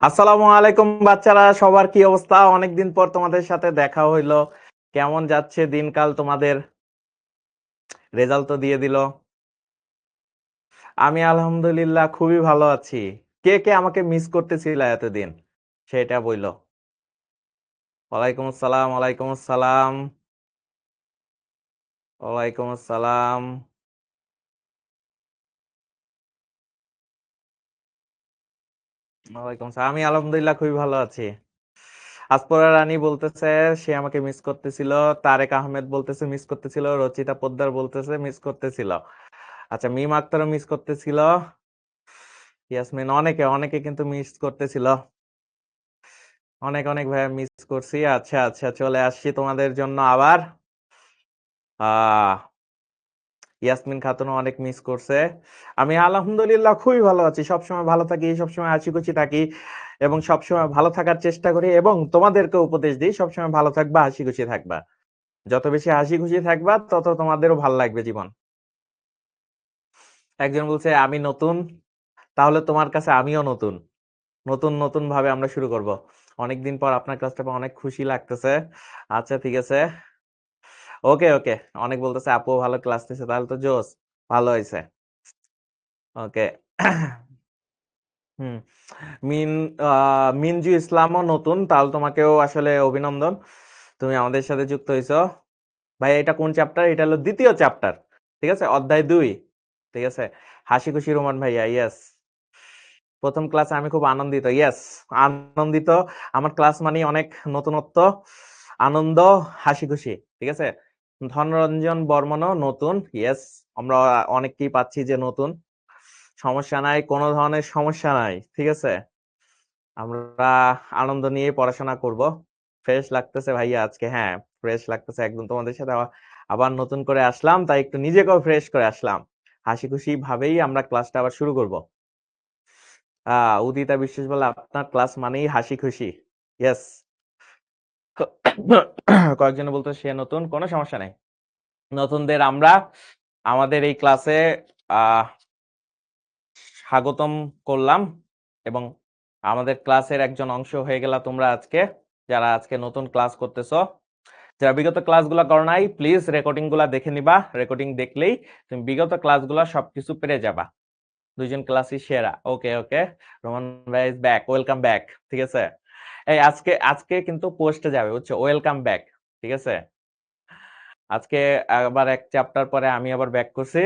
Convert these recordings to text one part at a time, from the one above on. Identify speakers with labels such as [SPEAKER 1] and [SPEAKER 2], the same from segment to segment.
[SPEAKER 1] আসসালামু আলাইকুম বাচ্চারা, সবার কি অবস্থা? অনেকদিন পর তোমাদের সাথে দেখা হইলো। কেমন যাচ্ছে দিনকাল তোমাদের? রেজাল্ট তো দিয়ে দিল। আমি আলহামদুলিল্লাহ খুবই ভালো আছি। কে কে আমাকে মিস করতেছিল এতদিন সেটা বইলো। ওয়ালাইকুম আসসালাম, ওয়ালাইকুম আসসালাম, ওয়ালাইকুম আসসালাম, ওয়ালাইকুম আসসালাম। আমি আলহামদুলিল্লাহ খুবই ভালো আছি। আসপরা রানী বলতেছে সে আমাকে মিস করতেছিল। তারেক আহমেদ বলতেছে মিস করতেছিল। রচিতা পোদ্দার বলতেছে মিস করতেছিল। আচ্ছা, মিম আক্তারও মিস করতেছিল। ইয়াসমিন, অনেকে অনেকে কিন্তু মিস করতেছিল। অনেক অনেক ভাইয়া মিস করছি। আচ্ছা আচ্ছা, চলে আসছি তোমাদের জন্য আবার। আহ ইয়াসমিন খাতুনও অনেক মিস করছে। আমি আলহামদুলিল্লাহ খুবই ভালো আছি, সবসময় ভালো থাকি, সবসময় হাসি খুশি থাকি এবং সবসময় ভালো থাকার চেষ্টা করি এবং তোমাদেরকে উপদেশ দিই সবসময় ভালো থাকবা, হাসি খুশি থাকবা। যত বেশি হাসি খুশি থাকবা তত তোমাদেরও ভালো লাগবে জীবন। একজন বলছে আমি নতুন, তাহলে তোমার কাছে আমিও নতুন। নতুন নতুন ভাবে আমরা শুরু করব। অনেকদিন পর আপনার ক্লাসটা পেয়ে অনেক খুশি লাগতেছে। আচ্ছা ঠিক আছে, ওকে ওকে। অনেক বলতেছে আপু ভালো ক্লাস নিছে, তাহলে তো জোস, ভালো হয়েছে। ওকে। হুম। মিন মিনজু ইসলামও নতুন, তাহলে তোমাকেও আসলে অভিনন্দন, তুমি আমাদের সাথে যুক্ত হয়েছো। ভাই এটা কোন চ্যাপ্টার? এটা হলো দ্বিতীয় চ্যাপ্টার, ঠিক আছে, অধ্যায় 2। ঠিক আছে, হাসি খুশি রোমান ভাইয়া, ইয়েস। প্রথম ক্লাসে আমি খুব আনন্দিত, ইয়েস, আনন্দিত। আমার ক্লাস মানে অনেক নতুনত্ব, আনন্দ, হাসি খুশি। ঠিক আছে, ধনরঞ্জন বর্মনও নতুন, ইয়েস। আমরা অনেককেই পাচ্ছি যে নতুন। সমস্যা নাই, কোনো ধরনের সমস্যা নাই, ঠিক আছে। আমরা আনন্দ নিয়ে পড়াশোনা করব। ফ্রেশ লাগতেছে ভাইয়া আজকে, হ্যাঁ ফ্রেশ লাগতেছে একদম। তোমাদের সাথে আবার নতুন করে আসলাম, তাই একটু নিজেকেও ফ্রেশ করে আসলাম। হাসি খুশি ভাবেই আমরা ক্লাসটা আবার শুরু করব। উদিতা বিশ্বাস বলে আপনার ক্লাস মানেই হাসি খুশি, ইয়েস। কয়েকজন বলতো সে নতুন, কোনো সমস্যা নাই। নতুনদের আমরা আমাদের এই ক্লাসে আহ স্বাগতম করলাম এবং আমাদের ক্লাসের একজন অংশ হয়ে গেলা তোমরা আজকে, যারা আজকে নতুন ক্লাস করতেছো। যারা বিগত ক্লাসগুলো করো নাই, প্লিজ রেকর্ডিং গুলা দেখে নিবা। রেকর্ডিং দেখলেই তুমি বিগত ক্লাসগুলো সবকিছু পেরে যাবা। দুইজন ক্লাসই সেরা। ওকে ওকে, রোমান ভাই ইজ ব্যাক, ওয়েলকাম ব্যাক। ঠিক আছে, এই আজকে আজকে কিন্তু পোস্টে যাবে, বুঝছো, ওয়েলকাম ব্যাক। ঠিক আছে, আজকে আবার এক চ্যাপ্টার পরে আমি আবার ব্যাক করছি,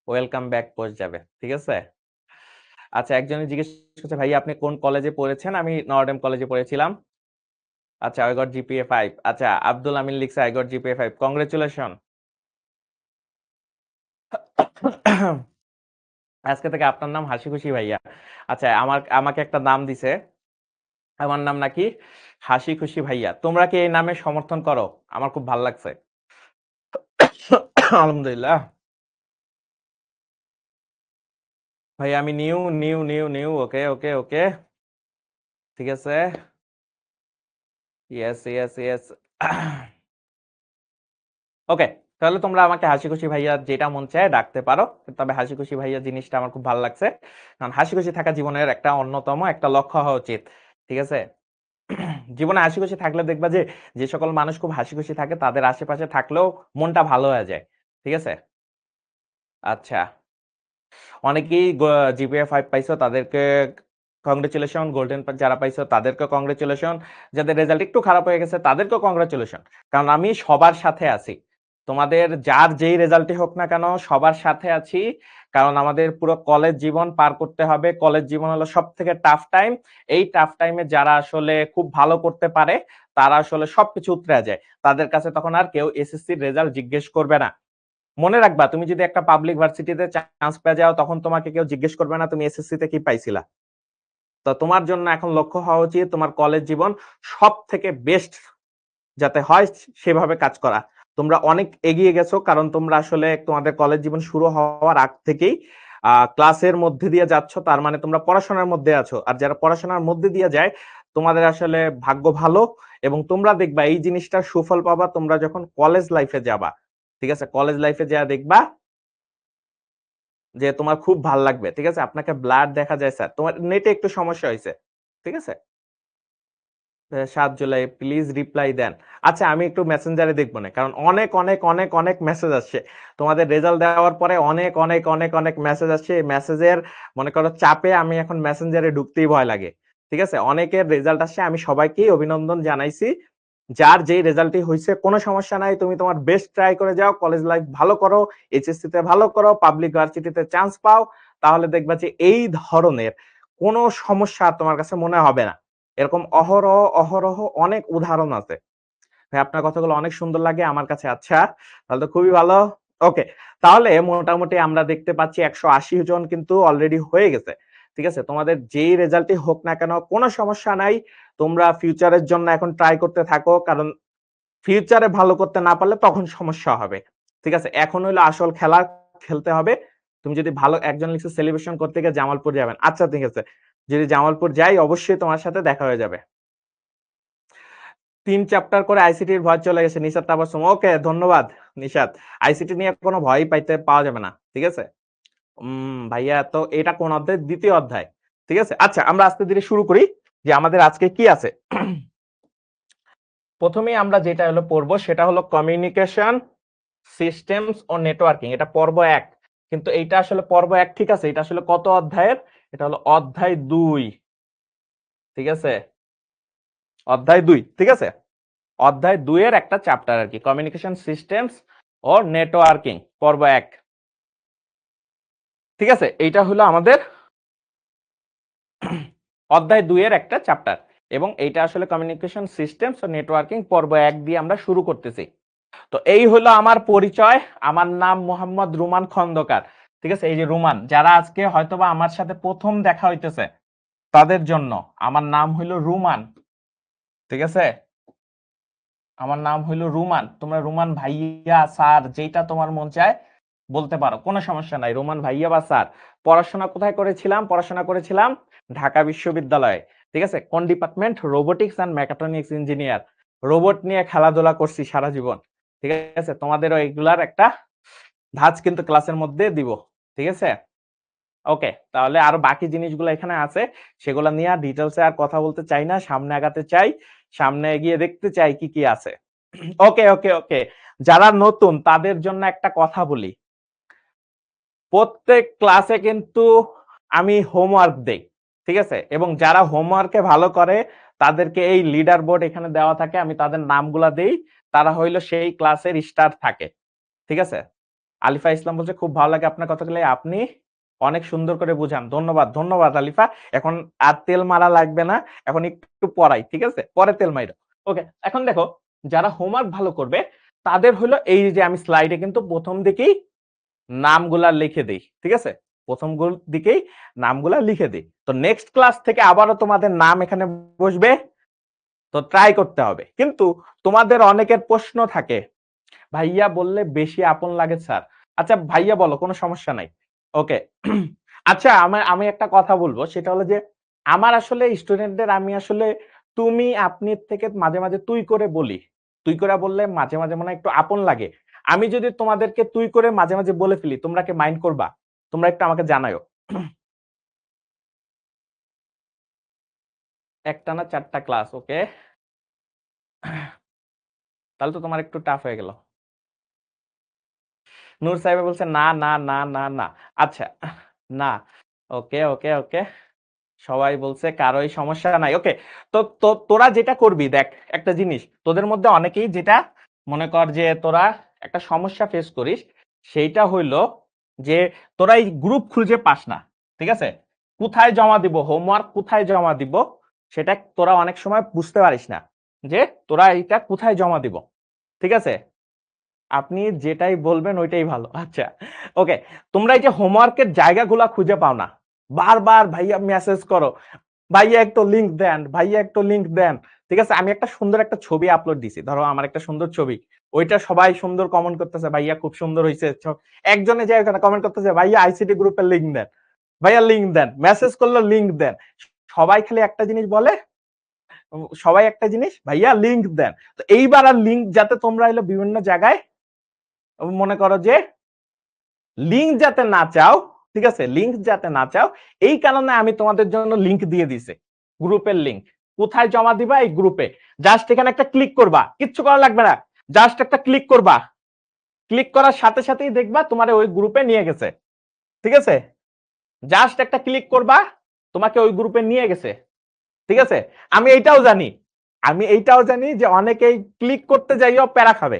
[SPEAKER 1] ওয়েলকাম ব্যাক পোস্ট যাবে। ঠিক আছে। আচ্ছা, একজনে জিজ্ঞেস করছে ভাই আপনি কোন কলেজে পড়েছেন? আমি নর্ডেম কলেজে পড়েছিলাম। আচ্ছা, আই গট জিপিএ 5। আচ্ছা, আব্দুল আমিন লিখছে আই গট জিপিএ 5, কংগ্রেচুলেশন। আজকে থেকে আপনার নাম হাসি খুশি ভাইয়া। আচ্ছা, আমাকে একটা নাম দিছে, আমার নাম নাকি হাসি খুশি ভাইয়া। তোমরা কি এই নামে সমর্থন করো? আমার খুব ভালো লাগছে। আলহামদুলিল্লাহ। ভাই আমি নিউ নিউ নিউ নিউ, ওকে ওকে ওকে, ঠিক আছে, ইয়েস ইয়েস ইয়েস। ওকে, তাহলে তোমরা আমাকে হাসি খুশি ভাইয়া যেটা মন চায় ডাকতে পারো, তবে হাসি খুশি ভাইয়া জিনিসটা আমার খুব ভালো লাগছে, কারণ হাসি খুশি থাকা জীবনের একটা অন্যতম একটা লক্ষ্য হওয়া উচিত। ঠিক আছে। জীবনে হাসি খুশি থাকলে দেখবা যে যে সকল মানুষ খুব হাসি খুশি থাকে তাদের আশেপাশে থাকলেও মনটা ভালো হয়ে যায়। ঠিক আছে। আচ্ছা, অনেকেই জিপিএ 5 পাইছো তাদেরকে কংগ্রেচুলেশন, গোল্ডেন যারা পাইছো তাদেরকে কংগ্রেচুলেশন, যাদের রেজাল্ট একটু খারাপ হয়ে গেছে তাদেরকেও কংগ্রেচুলেশন। কারণ আমি সবার সাথে আছি, তোমাদের যার যেই রেজাল্টই হোক না কেন সবার সাথে আছি। কারণ আমাদের পুরো কলেজ জীবন পার করতে হবে, কলেজ জীবন হলো সব থেকে টাফ টাইম। এই টাফ টাইমে যারা আসলে খুব ভালো করতে পারে তারা আসলে সবকিছু উতরে যায়, তাদের কাছে তখন আর কেউ এসএসসির রেজাল্ট জিজ্ঞেস করবে না। মনে রাখবা, তুমি যদি একটা পাবলিক ভার্সিটিতে চান্স পেয়ে যাও তখন তোমাকে কেউ জিজ্ঞেস করবে না তুমি এসএসসি তে কি পাইছিলা। তো তোমার জন্য এখন লক্ষ্য হওয়া উচিত তোমার কলেজ জীবন সব থেকে বেস্ট যাতে হয় সেভাবে কাজ করা। তোমরা অনেক এগিয়ে গেছো, কারণ তোমরা আসলে তোমাদের কলেজ জীবন শুরু হওয়ার আগ থেকেই ক্লাসের মধ্যে দিয়ে যাচ্ছ, তার মানে তোমরা পড়াশোনার মধ্যে আছো। আর যারা পড়াশোনার মধ্যে দিয়ে যায় তোমাদের আসলে ভাগ্য ভালো, এবং তোমরা দেখবা এই জিনিসটা সুফল পাবা তোমরা যখন কলেজ লাইফে যাবা। ঠিক আছে, কলেজ লাইফে যা দেখবা যে তোমার খুব ভাল লাগবে। ঠিক আছে, আপনাকে ব্লাড দেখা যায় স্যার, তোমার নেটে একটু সমস্যা হয়েছে। ঠিক আছে? ৭ জুলাই প্লিজ রিপ্লাই দেন। আচ্ছা আমি একটু মেসেঞ্জারে দেখব না। কারণ অনেক, অনেক, অনেক, অনেক মেসেজ আসছে। তোমাদের রেজাল্ট দেওয়ার পরে অনেক, অনেক, অনেক, অনেক মেসেজ আসছে। এই মেসেজের মনে করো চাপে আমি এখন মেসেঞ্জারে ঢুকতেই ভয় লাগে। ঠিক আছে? অনেকের রেজাল্ট আসছে। আমি সবাইকেই অভিনন্দন জানাইছি। যার যেই রেজাল্টই হইছে কোনো সমস্যা নাই। তুমি তোমার বেস্ট ট্রাই করে যাও। কলেজ লাইফ ভালো করো, এইচএসসি তে ভালো করো, পাবলিক ভার্সিটিতে চান্স পাও। তাহলে দেখবা যে এই ধরনের কোনো সমস্যা আর তোমার কাছে মনে হবে না। এরকম অহরহ, অহরহ অনেক উদাহরণ আছে। ভাই আপনার কথাগুলো অনেক সুন্দর লাগে আমার কাছে। আচ্ছা, তাহলে তো খুবই ভালো। ওকে। তাহলে মোটামুটি আমরা দেখতে পাচ্ছি ১৮০ জন কিন্তু অলরেডি হয়ে গেছে। ঠিক আছে? তোমাদের যেই রেজাল্টই হোক না কেন কোনো সমস্যা নাই। তোমরা ফিউচারের জন্য এখন ট্রাই করতে থাকো। কারণ ফিউচারে ভালো করতে না পারলে তখন সমস্যা হবে। ঠিক আছে? এখন হইলো আসল খেলা খেলতে হবে। তুমি যদি ভালো একজন লিখছে সেলিব্রেশন করতে গিয়ে জামালপুর যাবেন। আচ্ছা ঠিক আছে। যদি জামালপুর যাই অবশ্যই তোমার সাথে দেখা হয়ে যাবে। ৩ চ্যাপ্টার করে আইসিটির ভয় চলে গেছে। নিশাত তাবাসসুম। ওকে ধন্যবাদ নিশাত। আইসিটি নিয়ে কোনো ভয়ই পাওয়া যাবে না। ঠিক আছে? ভাইয়া তো এটা কোন অধ্যায়? ২য় অধ্যায়। ঠিক আছে? আচ্ছা আমরা আস্তে ধীরে শুরু করি যে আমাদের আজকে কি আছে। প্রথমেই আমরা যেটা হলো পড়বো সেটা হলো কমিউনিকেশন সিস্টেমস ও নেটওয়ার্কিং। এটা পর্ব ১। কিন্তু এইটা আসলে পর্ব ১ ঠিক আছে। এটা আসলে কত অধ্যায়ের? এটা হলো অধ্যায় ২। ঠিক আছে? অধ্যায় ২। ঠিক আছে? অধ্যায় ২ এর একটা চ্যাপ্টার আরকি। কমিউনিকেশন সিস্টেমস ও নেটওয়ার্কিং পর্ব ১। ঠিক আছে? এইটা হলো আমাদের অধ্যায় ২ এর একটা চ্যাপ্টার এবং এইটা আসলে কমিউনিকেশন সিস্টেমস ও নেটওয়ার্কিং পর্ব ১ দিয়ে আমরা শুরু করতেছি। তো এই হলো আমার পরিচয়। আমার নাম মোহাম্মদ রুমান খন্দকার। ঠিক আছে? এই যে রুমান, যারা আজকে হয়তোবা আমার সাথে ১ম দেখা হইতেছে তাদের জন্য আমার নাম হইলো রুমান। ঠিক আছে? আমার নাম হইলো রুমান। তোমরা রুমান ভাইয়া, স্যার যেইটা তোমার মন চায় বলতে পারো। কোনো সমস্যা নাই। রুমান ভাইয়া বা স্যার। পড়াশোনা কোথায় করেছিলাম? পড়াশোনা করেছিলাম ঢাকা বিশ্ববিদ্যালয়ে। ঠিক আছে? কোন department? Robotics and mechatronics engineer. Robot নিয়ে খেলাধুলা করছি সারা জীবন। ঠিক আছে? তোমাদেরও এগুলার একটা ধাঁচ কিন্তু ক্লাসের মধ্যে দিব। ঠিক আছে? ওকে। তাহলে আরো বাকি জিনিসগুলো এখানে আছে। সেগুলা নিয়ে ডিটেইলস এ আর কথা বলতে চাই না। সামনে আগাতে চাই। সামনে এগিয়ে দেখতে চাই কি, কি আছে। ওকে, ওকে, ওকে। যারা নতুন তাদের জন্য একটা কথা বলি। প্রত্যেক ক্লাসে কিন্তু আমি হোমওয়ার্ক দেই। ঠিক আছে? এবং যারা হোমওয়ার্কে ভালো করে তাদেরকে এই লিডার বোর্ড এখানে দেওয়া থাকে। আমি তাদের নামগুলা দেই। তারা হইলো সেই ক্লাসের স্টার থাকে। ঠিক আছে? আলিফা ইসলাম বলছে খুব ভালো লাগে আপনার কথাগুলো। আপনি অনেক সুন্দর করে বুঝান। ধন্যবাদ, ধন্যবাদ আলিফা। এখন আর তেল মারা লাগবে না। এখন একটু পড়াই। ঠিক আছে? পরে তেল মাইরো। ওকে। এখন দেখো যারা হোমওয়ার্ক ভালো করবে তাদের হলো এই যে আমি স্লাইডে কিন্তু ১ম দিকেই নামগুলা লিখে দেই। ঠিক আছে? ১ম দিকেই নামগুলা লিখে দেই। তো নেক্সট ক্লাস থেকে আবারও তোমাদের নাম এখানে বসবে। তো ট্রাই করতে হবে। কিন্তু তোমাদের অনেকের প্রশ্ন থাকে ভাইয়া বললে বেশি আপন লাগে স্যার। আচ্ছা ভাইয়া বলো কোনো সমস্যা নাই। ওকে। আচ্ছা আমি একটা কথা বলবো সেটা হলো যে আমার আসলে স্টুডেন্টদের আমি আসলে তুমি আপনি থেকে মাঝে, মাঝে তুই করে বলি। তুই করে বললে মাঝে, মাঝে মনে হয় একটু আপন লাগে। আমি যদি তোমাদেরকে তুই করে মাঝে, মাঝে বলে ফেলি তোমরা কি মাইন্ড করবা? তোমরা একটু আমাকে জানায়ও। একটানা ৪ টা ক্লাস ওকে। তাহলে তো তোমার একটু টাফ হয়ে গেল। নূর সাহেব বলছে না, না, না, না, না। আচ্ছা না। ওকে, ওকে, ওকে। সবাই বলছে কারোই সমস্যা নাই। ওকে। তো তোরা যেটা করবি দেখ একটা জিনিস তোদের মধ্যে অনেকেই যেটা মনে কর যে তোরা একটা সমস্যা ফেস করিস সেইটা হইলো যে তোরা এই গ্রুপ খুঁজে পাস না। ঠিক আছে? কোথায় জমা দিব হোমওয়ার্ক কোথায় জমা দিব সেটা তোরা অনেক সময় বুঝতে পারিস না যে তোরা এইটা কোথায় জমা দিব। ঠিক আছে? আপনি যেটাই বলবেন ওইটাই ভালো। আচ্ছা। ওকে। তোমরা এই যে হোমওয়ার্কের জায়গাগুলা খুঁজে পাও না। বারবার ভাইয়া মেসেজ করো। ভাইয়া একটু লিংক দেন, ভাইয়া একটু লিংক দেন। ঠিক আছে? আমি একটা সুন্দর একটা ছবি আপলোড দিছি। ধরো আমার একটা সুন্দর ছবি। ওইটা সবাই সুন্দর কমেন্ট করতেছে, ভাইয়া খুব সুন্দর হইছে। একজনে যায় ওখানে কমেন্ট করতেছে, ভাইয়া আইসিটি গ্রুপের লিংক দেন। ভাইয়া লিংক দেন। মেসেজ করলে লিংক দেন। সবাই খালি একটা জিনিস বলে, সবাই একটা জিনিস, ভাইয়া লিংক দেন। তো এইবার আর লিংক যাতে তোমরা এলো বিভিন্ন জায়গায় মনে করো যে লিংক যাতে না চাও, ঠিক আছে? লিংক যাতে না চাও এই কারণে আমি তোমাদের জন্য লিংক দিয়ে দিছি। গ্রুপের লিংক কোথায় জমা দিবা? এই গ্রুপে। জাস্ট এখানে একটা ক্লিক করবা, কিচ্ছু করা লাগবে না, জাস্ট একটা ক্লিক করবা। ক্লিক করার সাথে সাথেই দেখবা তোমার ওই গ্রুপে নিয়ে গেছে। ঠিক আছে, জাস্ট একটা ক্লিক করবা, তোমাকে ওই গ্রুপে নিয়ে গেছে। ঠিক আছে, আমি এইটাও জানি যে অনেকেই ক্লিক করতে যাইও প্যারা খাবে,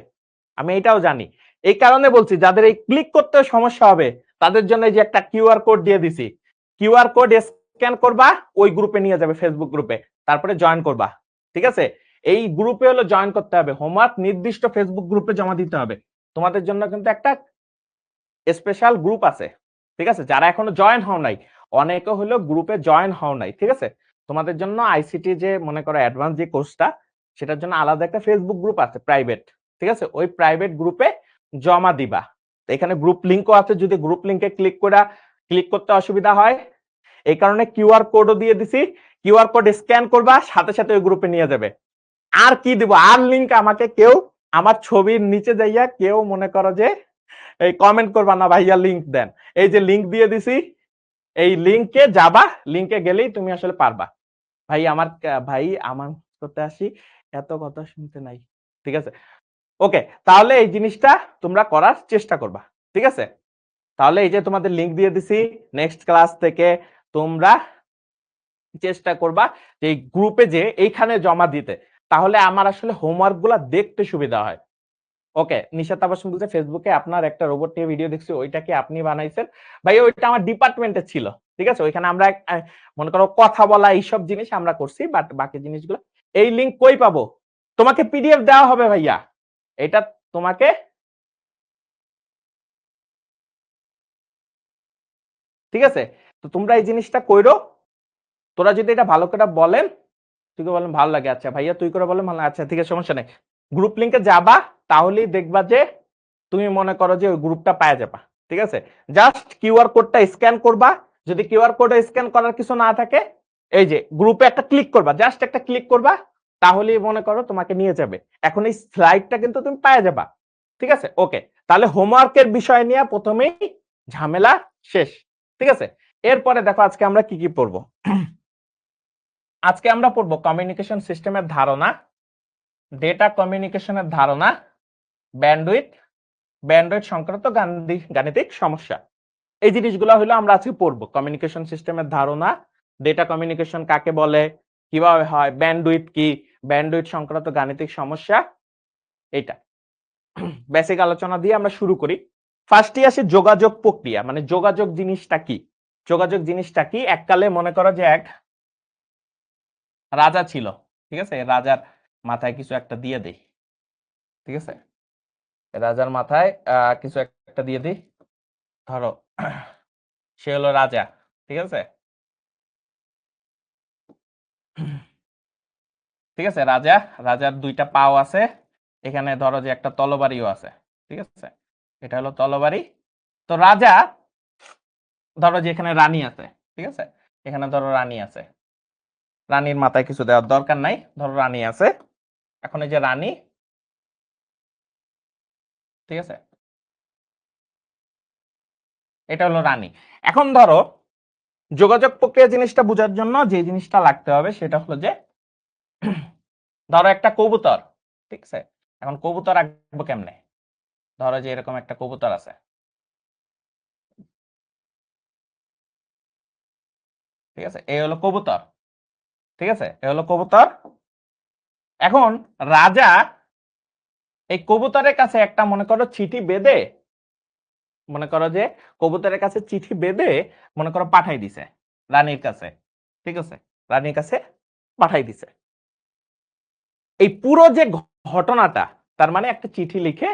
[SPEAKER 1] আমি এইটাও জানি। এই কারণে বলছি যাদের এই ক্লিক করতে সমস্যা হবে তাদের জন্য এই যে একটা কিউআর কোড দিয়ে দিছি, কিউআর কোড স্ক্যান করবা, ওই গ্রুপে নিয়ে যাবে, ফেসবুক গ্রুপে, তারপরে জয়েন করবা। ঠিক আছে, এই গ্রুপে হলো জয়েন করতে হবে, হোমওয়ার্ক নির্দিষ্ট ফেসবুক গ্রুপে জমা দিতে হবে। তোমাদের জন্য কিন্তু একটা স্পেশাল গ্রুপ আছে। ঠিক আছে, যারা এখনো জয়েন হও নাই, অনেকে হলো গ্রুপে জয়েন হও নাই। ঠিক আছে, তোমাদের জন্য আইসিটি যে মনে করো অ্যাডভান্স যে কোর্সটা, সেটার জন্য আলাদা একটা ফেসবুক গ্রুপ আছে প্রাইভেট। ঠিক আছে, ওই প্রাইভেট গ্রুপে জমা দিবা। এখানে গ্রুপ লিংকও আছে, যদি গ্রুপ লিংকে ক্লিক করতে অসুবিধা হয়, এই কারণে কিউআর কোডও দিয়ে দিছি। কিউআর কোড স্ক্যান করবা, সাথে সাথে ওই গ্রুপে নিয়ে যাবে। আর কি দিব? আর লিংক আমাকে কেউ আমার ছবির নিচে যাইয়া কেউ মনে করো যে এই কমেন্ট করবা না ভাইয়া লিংক দেন, এই যে লিংক দিয়ে দিছি, এই লিংকে যাবা, লিংকে গেলেই তুমি আসলে পারবা। ভাই আমার করতে আসি, এত কথা শুনতে নাই। ঠিক আছে, ওকে, তাহলে এই জিনিসটা তোমরা করার চেষ্টা করবা। ঠিক আছে, তাহলে এই যে তোমাদের লিংক দিয়ে দিছি, নেক্সট ক্লাস থেকে তোমরা চেষ্টা করবা যে এই গ্রুপে যে এইখানে জমা দিতে, তাহলে আমার আসলে হোমওয়ার্ক গুলা দেখতে সুবিধা হয়। ওকে, নিশাত আবাসন বলতে ফেসবুকে আপনার একটা রোবট নিয়ে ভিডিও দেখছি, ওইটা কি আপনি বানাইছেন? ভাই ওইটা আমার ডিপার্টমেন্টে ছিল। ঠিক আছে, ওইখানে আমরা মনে করো কথা বলা এইসব জিনিস আমরা করছি, বাট বাকি জিনিসগুলো। এই লিংক কই পাবো? তোমাকে পিডিএফ দেওয়া হবে ভাইয়া, এটা তোমাকে। ঠিক আছে, তো তোমরা এই জিনিসটা কইরো। তোরা যদি এটা ভালো করে বলেন, তুই বলেন ভালো লাগে, আচ্ছা ভাইয়া তুই করে বলেন ভালো, আচ্ছা ঠিক আছে, সমস্যা নেই। গ্রুপ লিংকে যাবা, তাহলেই দেখবা যে তুমি মনে করো যে ওই গ্রুপটা পাওয়া যাবা। ঠিক আছে, জাস্ট কিউআর কোডটা স্ক্যান করবা, যদি কিউআর কোড স্ক্যান করার কিছু না থাকে, এই যে গ্রুপে একটা ক্লিক করবা, জাস্ট একটা ক্লিক করবা, তাহলেই মনে করো তোমাকে নিয়ে যাবে। এখন এই স্লাইডটা কিন্তু তুমি পাওয়া যাবা। ঠিক আছে, ওকে, তাহলে হোমওয়ার্কের বিষয় নিয়ে প্রথমেই ঝামেলা শেষ। ঠিক আছে, এরপরে দেখো আজকে আমরা কি কি পড়বো। আজকে আমরা পড়বো কমিউনিকেশন সিস্টেমের ধারণা, ডেটা কমিউনিকেশনের ধারণা, ব্যান্ডউইথ, ব্যান্ডউইথ সংক্রান্ত গাণিতিক সমস্যা। এই জিনিসগুলো হলো আমরা আজকে পড়বো। কমিউনিকেশন সিস্টেমের ধারণা, ডেটা কমিউনিকেশন কাকে বলে, কিভাবে হয়, ব্যান্ডউইথ কি, ব্যান্ডউইথ সংক্রান্ত গাণিতিক সমস্যা, এইটা বেসিক আলোচনা দিয়ে আমরা শুরু করি। ফার্স্টে আসে যোগাযোগ প্রক্রিয়া, মানে যোগাযোগ জিনিসটা কি। যোগাযোগ জিনিসটা কি, এককালে মনে করো যে এক রাজা ছিল। ঠিক আছে, রাজার মাথায় কিছু একটা দিয়ে দেই। ঠিক আছে, রাজার মাথায় কিছু একটা দিয়ে দিই, ধরো সে হলো রাজা। ঠিক আছে, ঠিক আছে, রাজার দুইটা পাও আছে, এখানে ধরো যে একটা তলবাড়িও আছে। ঠিক আছে, এটা হলো তলবাড়ি। তো রাজা, ধরো যে এখানে রানী আছে। ঠিক আছে, এখানে ধরো রানী আছে, রানীর মাথায় কিছু দেওয়ার দরকার নাই, ধরো রানী আছে। এখন এই যে রানী, ঠিক আছে, এটা হলো রানী। এখন ধরো যোগাযোগ প্রক্রিয়া জিনিসটা বোঝার জন্য যে জিনিসটা লাগতে হবে সেটা হলো যে ধরো একটা কবুতর। ঠিক আছে, এখন কবুতর আঁকবো কেমনে? ধরো যে এরকম একটা কবুতর আছে। ঠিক আছে, এই হলো কবুতর। ঠিক আছে, এ হলো কবুতর। এখন রাজা এই কবুতরের কাছে একটা মনে করো চিঠি বেঁধে, মনে করো যে কবুতরের কাছে চিঠি বেঁধে মনে করো পাঠাই দিছে রানীর কাছে। ঠিক আছে, রানীর কাছে পাঠাই দিছে। এই পুরো যে ঘটনাটা, তার মানে একটা চিঠি লিখে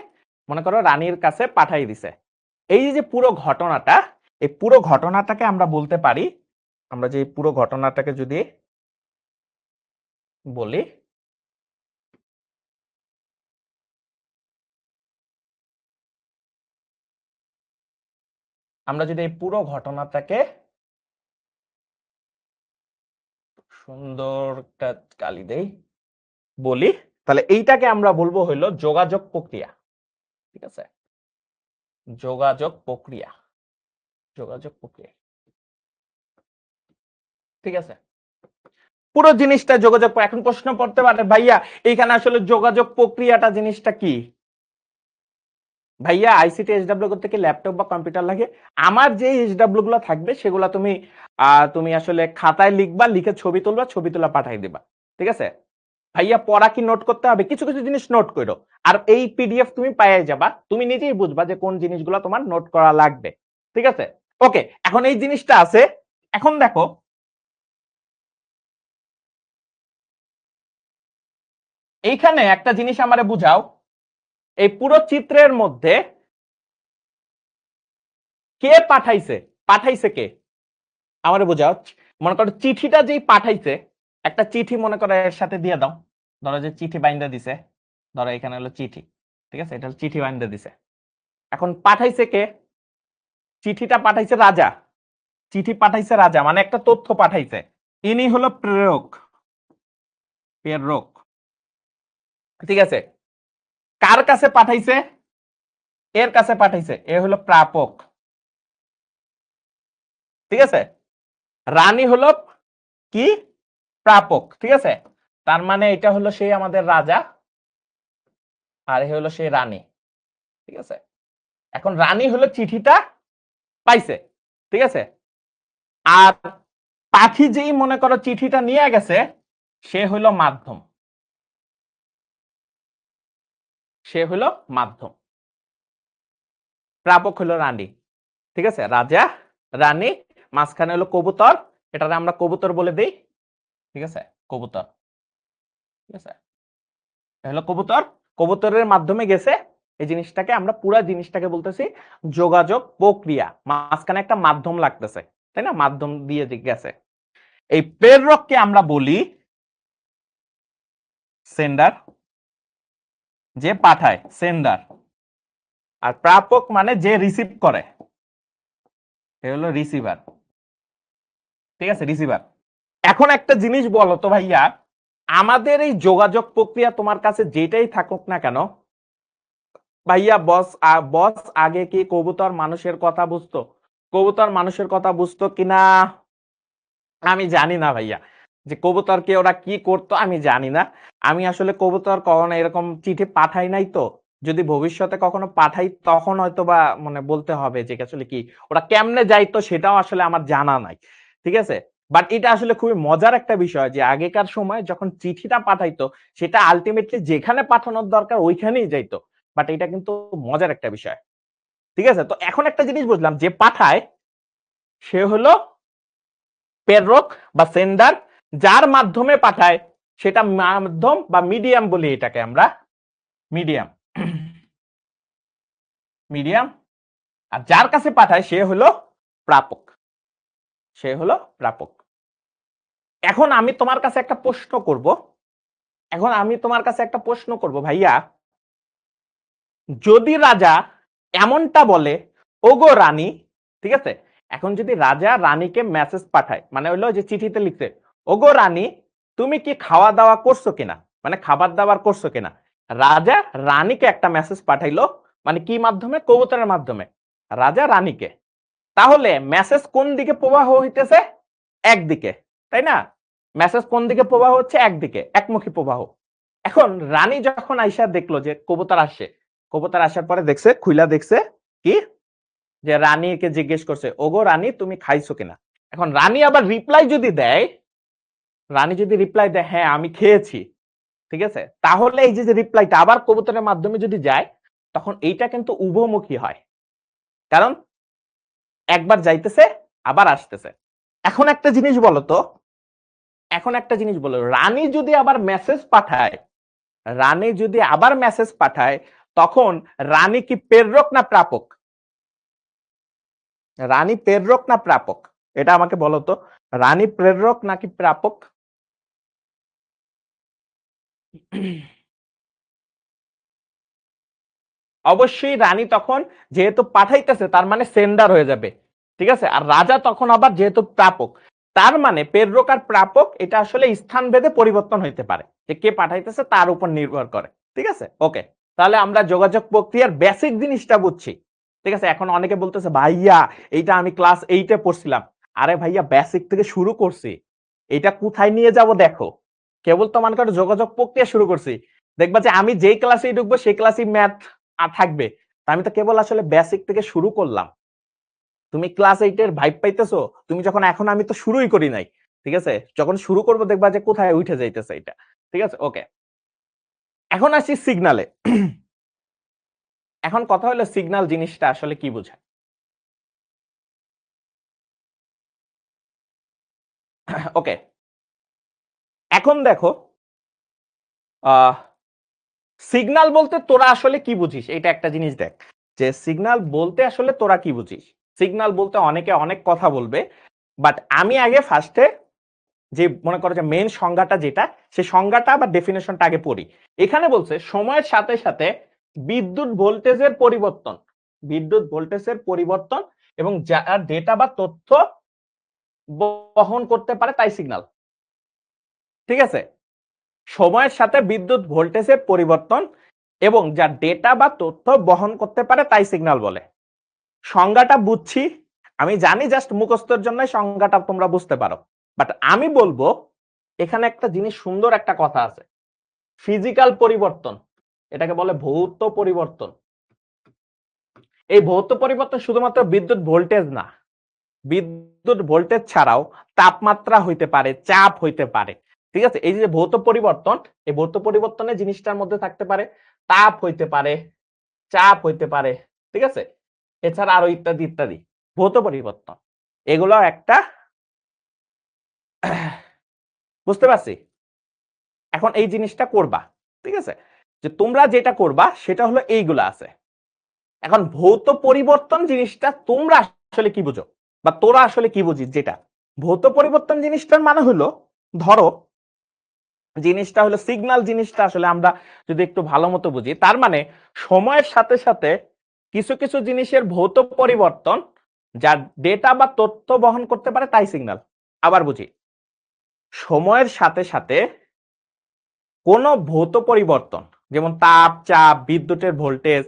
[SPEAKER 1] মনে করো রানীর কাছে পাঠাই দিছে। এই যে পুরো ঘটনাটা, এই পুরো ঘটনাটাকে আমরা বলতে পারি, আমরা যে পুরো ঘটনাটাকে যদি বলি, আমরা যদি এই পুরো ঘটনাটাকে সুন্দর একটা গালি দেই বলি, তাহলে এইটাকে আমরা বলবো হইলো যোগাযোগ প্রক্রিয়া। ঠিক আছে, যোগাযোগ প্রক্রিয়া, যোগাযোগ প্রক্রিয়া। ঠিক আছে, পুরো জিনিসটা যোগাযোগ। এখন প্রশ্ন পড়তে পারে ভাইয়া এইখানে আসলে যোগাযোগ প্রক্রিয়াটা জিনিসটা কি? ভাইয়া আইসিটি এসডব্লিউ করতে কি ল্যাপটপ বা কম্পিউটার লাগে? আমার যে এসডব্লিউ গুলো থাকবে সেগুলো তুমি আসলে খাতায় লিখবা, লিখে ছবি তুলবা, ছবি তুলে পাঠাই দিবা। ঠিক আছে? ভাইয়া পড়া কি নোট করতে হবে? কিছু, কিছু জিনিস নোট কইরো। আর এই পিডিএফ তুমি পাইয়া যাবা। তুমি নিজেই বুঝবা যে কোন জিনিসগুলো তোমার নোট করা লাগবে। ঠিক আছে? ওকে, এখন এই জিনিসটা আছে। এখন দেখো এইখানে একটা জিনিস আমারে বুঝাও। এই পুরো চিত্রের মধ্যে কে পাঠাইছে? পাঠাইছে কে? আমারে বোঝাও। মনে করো চিঠিটা যেই পাঠাইছে, একটা চিঠি মনে করো এর সাথে দিয়ে দাও। ধরো যে চিঠি বাইন্দা দিছে। ধরো এখানে হলো চিঠি। ঠিক আছে? এটা হলো চিঠি বাইন্দা দিছে। এখন পাঠাইছে কে? চিঠিটা পাঠাইছে রাজা। চিঠি পাঠাইছে রাজা মানে একটা তথ্য পাঠাইছে। ইনি হলো প্রেরক। প্রেরক। ঠিক আছে? কার কাছে পাঠাইছে? এর কাছে পাঠাইছে। এ হলো প্রাপক। ঠিক আছে? রানী হলো কি? প্রাপক। ঠিক আছে? তার মানে এটা হলো সেই আমাদের রাজা আর এ হলো সেই রানী। ঠিক আছে? এখন রানী হলো চিঠিটা পাইছে। ঠিক আছে? আর পাখি যেই মনে করো চিঠিটা নিয়ে গেছে সে হলো মাধ্যম। সে হলো মাধ্যম। প্রাপক হলো রানী। ঠিক আছে? রাজা, রানী, মাঝখানে হলো কবুতর। এটাকে আমরা কবুতর বলে দেই। ঠিক আছে? কবুতর। ঠিক আছে? এটা হলো কবুতর। কবুতরের মাধ্যমে গেছে। এই জিনিসটাকে আমরা পুরা জিনিসটাকে বলতেছি যোগাযোগ প্রক্রিয়া। মাঝখানে একটা মাধ্যম লাগতেছে। তাই না? মাধ্যম দিয়ে গেছে। এই প্রেরককে আমরা বলি সেন্ডার, যে পাঠায় সেন্ডার। আর প্রাপক মানে যে রিসিভ করে, সে হলো রিসিভার। ঠিক আছে? রিসিভার। এখন একটা জিনিস বলো তো ভাইয়া, আমাদের এই যোগাযোগ প্রক্রিয়া তোমার কাছে যেটাই থাকুক না কেন, ভাইয়া বস আগে কি কবুতর মানুষের কথা বুঝতো? কবুতর মানুষের কথা বুঝতো কিনা আমি জানি না ভাইয়া। যে কবুতরকে ওরা কি করতো আমি জানি না। আমি আসলে কবুতর কখনো এরকম চিঠি পাঠাই নাই তো। যদি ভবিষ্যতে কখনো পাঠাই তখন হয়তোবা মানে বলতে হবে যে আসলে কি ওরা কেমনে যাইতো সেটাও আসলে আমার জানা নাই। ঠিক আছে? বাট এটা আসলে খুবই মজার একটা বিষয় যে আগেকার সময় যখন চিঠিটা পাঠাইতো সেটা আল্টিমেটলি যেখানে পাঠানোর দরকার ওইখানেই যাইতো। বাট এটা কিন্তু মজার একটা বিষয়। ঠিক আছে? তো এখন একটা জিনিস বুঝলাম যে পাঠায় সে হলো প্রেরক বা সেন্ডার, যার মাধ্যমে পাঠায় সেটা মাধ্যম বা মিডিয়াম বলি এটাকে আমরা। মিডিয়াম। মিডিয়াম। আর যার কাছে পাঠায় সে হলো প্রাপক। সে হলো প্রাপক। এখন আমি তোমার কাছে একটা প্রশ্ন করব। এখন আমি তোমার কাছে একটা প্রশ্ন করব ভাইয়া, যদি রাজা এমনটা বলে ওগো রানী, ঠিক আছে? এখন যদি রাজা রানীকে মেসেজ পাঠায় মানে হলো যে চিঠিতে লিখছে ওগো রানী তুমি কি খাওয়া দাওয়া করছো কিনা, মানে খাবার দাবার করছো কিনা। রাজা রানীকে একটা মেসেজ পাঠাইলো মানে কি মাধ্যমে? কবুতরের মাধ্যমে রাজা রানীকে। তাহলে মেসেজ কোন দিকে প্রবাহ হইতেছে? একদিকে। তাই না? মেসেজ কোন দিকে প্রবাহ হচ্ছে? একদিকে, একমুখী প্রবাহ। এখন রানী যখন আইসা দেখলো যে কবুতর আসে, কবুতর আসার পরে দেখছে, খুইলা দেখছে কি যে রানীকে জিজ্ঞেস করছে ওগো রানী তুমি খাইছো কিনা। এখন রানী আবার রিপ্লাই যদি দেয়, রানী যদি রিপ্লাই দেয় হ্যাঁ আমি খেয়েছি, ঠিক আছে? তাহলে এই যে রিপ্লাইটা আবার কবুতরের মাধ্যমে যদি যায় তখন এইটা কিন্তু উভমুখী হয়। কারণ একবার যাইতেছে আবার আসতেছে। এখন একটা জিনিস বলো তো, এখন একটা জিনিস বলো, রানী যদি আবার মেসেজ পাঠায়, রানী যদি আবার মেসেজ পাঠায় তখন রানী কি প্রেরক না প্রাপক? রানী প্রেরক না প্রাপক? এটা আমাকে বলো তো। রানী প্রেরক নাকি প্রাপক? অবশ্যই রানী তখন যেহেতু পাঠাইতেছে তার মানে সেন্ডার হয়ে যাবে। ঠিক আছে? আর রাজা তখন আবার যেহেতু প্রাপক, তার মানে প্রেরক আর প্রাপক এটা আসলে স্থান ভেদে পরিবর্তন হইতে পারে, যে কে পাঠাইতেছে তার উপর নির্ভর করে। ঠিক আছে? ওকে, তাহলে আমরা যোগাযোগ প্রক্রিয়ার বেসিক জিনিসটা বুঝছি। ঠিক আছে? এখন অনেকে বলতেছে ভাইয়া এইটা আমি ক্লাস 8 এ পড়ছিলাম। আরে ভাইয়া বেসিক থেকে শুরু করছি। এটা কোথায় নিয়ে যাব দেখো, কেবল তো মনে করো যোগাযোগ প্রক্রিয়া শুরু করছি, দেখবা যে আমি যেই ক্লাসেই ঢুকবো সেই ক্লাসেই ম্যাথ থাকবে। আমি তো কেবল আসলে বেসিক থেকে শুরু করলাম। তুমি ক্লাস 8 এর ভাইব পাইতেছো, তুমি যখন, এখন আমি তো শুরুই করি নাই, ঠিক আছে, যখন শুরু করবো দেখবা যে কোথায় উঠে যাইতেছে এটা, ঠিক আছে। ওকে, এখন আসি সিগনালে। এখন কথা হলো সিগন্যাল জিনিসটা আসলে কি বোঝায়। ওকে, এখন দেখো, সিগন্যাল বলতে তোরা আসলে কি বুঝিস, এটা একটা জিনিস দেখ, যে সিগন্যাল বলতে আসলে তোরা কি বুঝিস। সিগন্যাল বলতে অনেকে অনেক কথা বলবে, বাট আমি আগে ফার্স্টে যে মনে করো যে মেন সংজ্ঞাটা যেটা, সেই সংজ্ঞাটা বা ডেফিনেশনটা আগে পড়ি। এখানে বলছে সময়ের সাথে সাথে বিদ্যুৎ ভোল্টেজের পরিবর্তন, বিদ্যুৎ ভোল্টেজের পরিবর্তন এবং যা ডেটা বা তথ্য বহন করতে পারে তাই সিগন্যাল, ঠিক আছে। সময়ের সাথে বিদ্যুৎ ভোল্টেজের পরিবর্তন এবং যা ডেটা বা তথ্য বহন করতে পারে তাই সিগন্যাল বলে। সংজ্ঞাটা বুঝছি, আমি জানি জাস্ট মুখস্থের জন্য সংজ্ঞাটা তোমরা বুঝতে পারো, বাট আমি বলবো এখানে একটা জিনিস, সুন্দর একটা কথা আছে, ফিজিক্যাল পরিবর্তন, এটাকে বলে ভৌত পরিবর্তন। এই ভৌত পরিবর্তন শুধুমাত্র বিদ্যুৎ ভোল্টেজ না, বিদ্যুৎ ভোল্টেজ ছাড়াও তাপমাত্রা হইতে পারে, চাপ হইতে পারে, ঠিক আছে। এই যে ভৌত পরিবর্তন, এই ভৌত পরিবর্তনের জিনিসটার মধ্যে থাকতে পারে তাপ হইতে পারে, চাপ হইতে পারে, ঠিক আছে, এছাড়া আরো ইত্যাদি ইত্যাদি ভৌত পরিবর্তন, এগুলো একটা, বুঝতে পারছি। এখন এই জিনিসটা করবা, ঠিক আছে, যে তোমরা যেটা করবা সেটা হলো এইগুলা আছে। এখন ভৌত পরিবর্তন জিনিসটা তোমরা আসলে কি বুঝো বা তোরা আসলে কি বুঝিস, যেটা ভৌত পরিবর্তন জিনিসটার মানে হলো, ধরো জিনিসটা হলো সিগন্যাল জিনিসটা আসলে আমরা যদি একটু ভালো মতো বুঝি, তার মানে সময়ের সাথে সাথে কিছু কিছু জিনিসের ভৌত পরিবর্তন যা ডেটা বা তথ্য বহন করতে পারে তাই সিগন্যাল। আবার বুঝি, সময়ের সাথে সাথে কোন ভৌত পরিবর্তন, যেমন তাপ, চাপ, বিদ্যুতের ভোল্টেজ,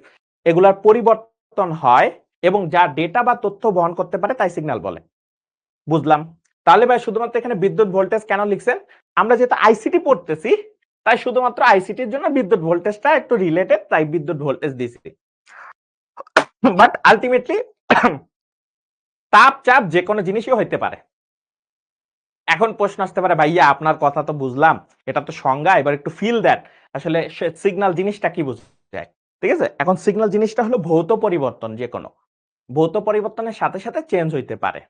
[SPEAKER 1] এগুলার পরিবর্তন হয় এবং যা ডেটা বা তথ্য বহন করতে পারে তাই সিগন্যাল বলে। বুঝলাম। তাহলে ভাই শুধুমাত্র এখানে বিদ্যুৎ ভোল্টেজ কেন লিখছেন, আমরা যেহেতু আইসিটি পড়তেছি তাই শুধুমাত্র আইসিটির জন্য বিদ্যুৎ ভোল্টেজটা একটু রিলেটেড, তাই বিদ্যুৎ ভোল্টেজ দিছি। বাট আলটিমেটলি তাপ, চাপ যে কোনো জিনিসই হইতে পারে। এখন প্রশ্ন আসতে পারে, ভাইয়া আপনার কথা তো বুঝলাম, এটা তো সংজ্ঞা, এবার একটু ফিল দ্যাট আসলে সিগন্যাল জিনিসটা কি বোঝায়, ঠিক আছে। এখন সিগন্যাল জিনিসটা হলো ভৌত পরিবর্তন, যে কোনো ভৌত পরিবর্তনের সাথে সাথে চেঞ্জ হইতে পারে।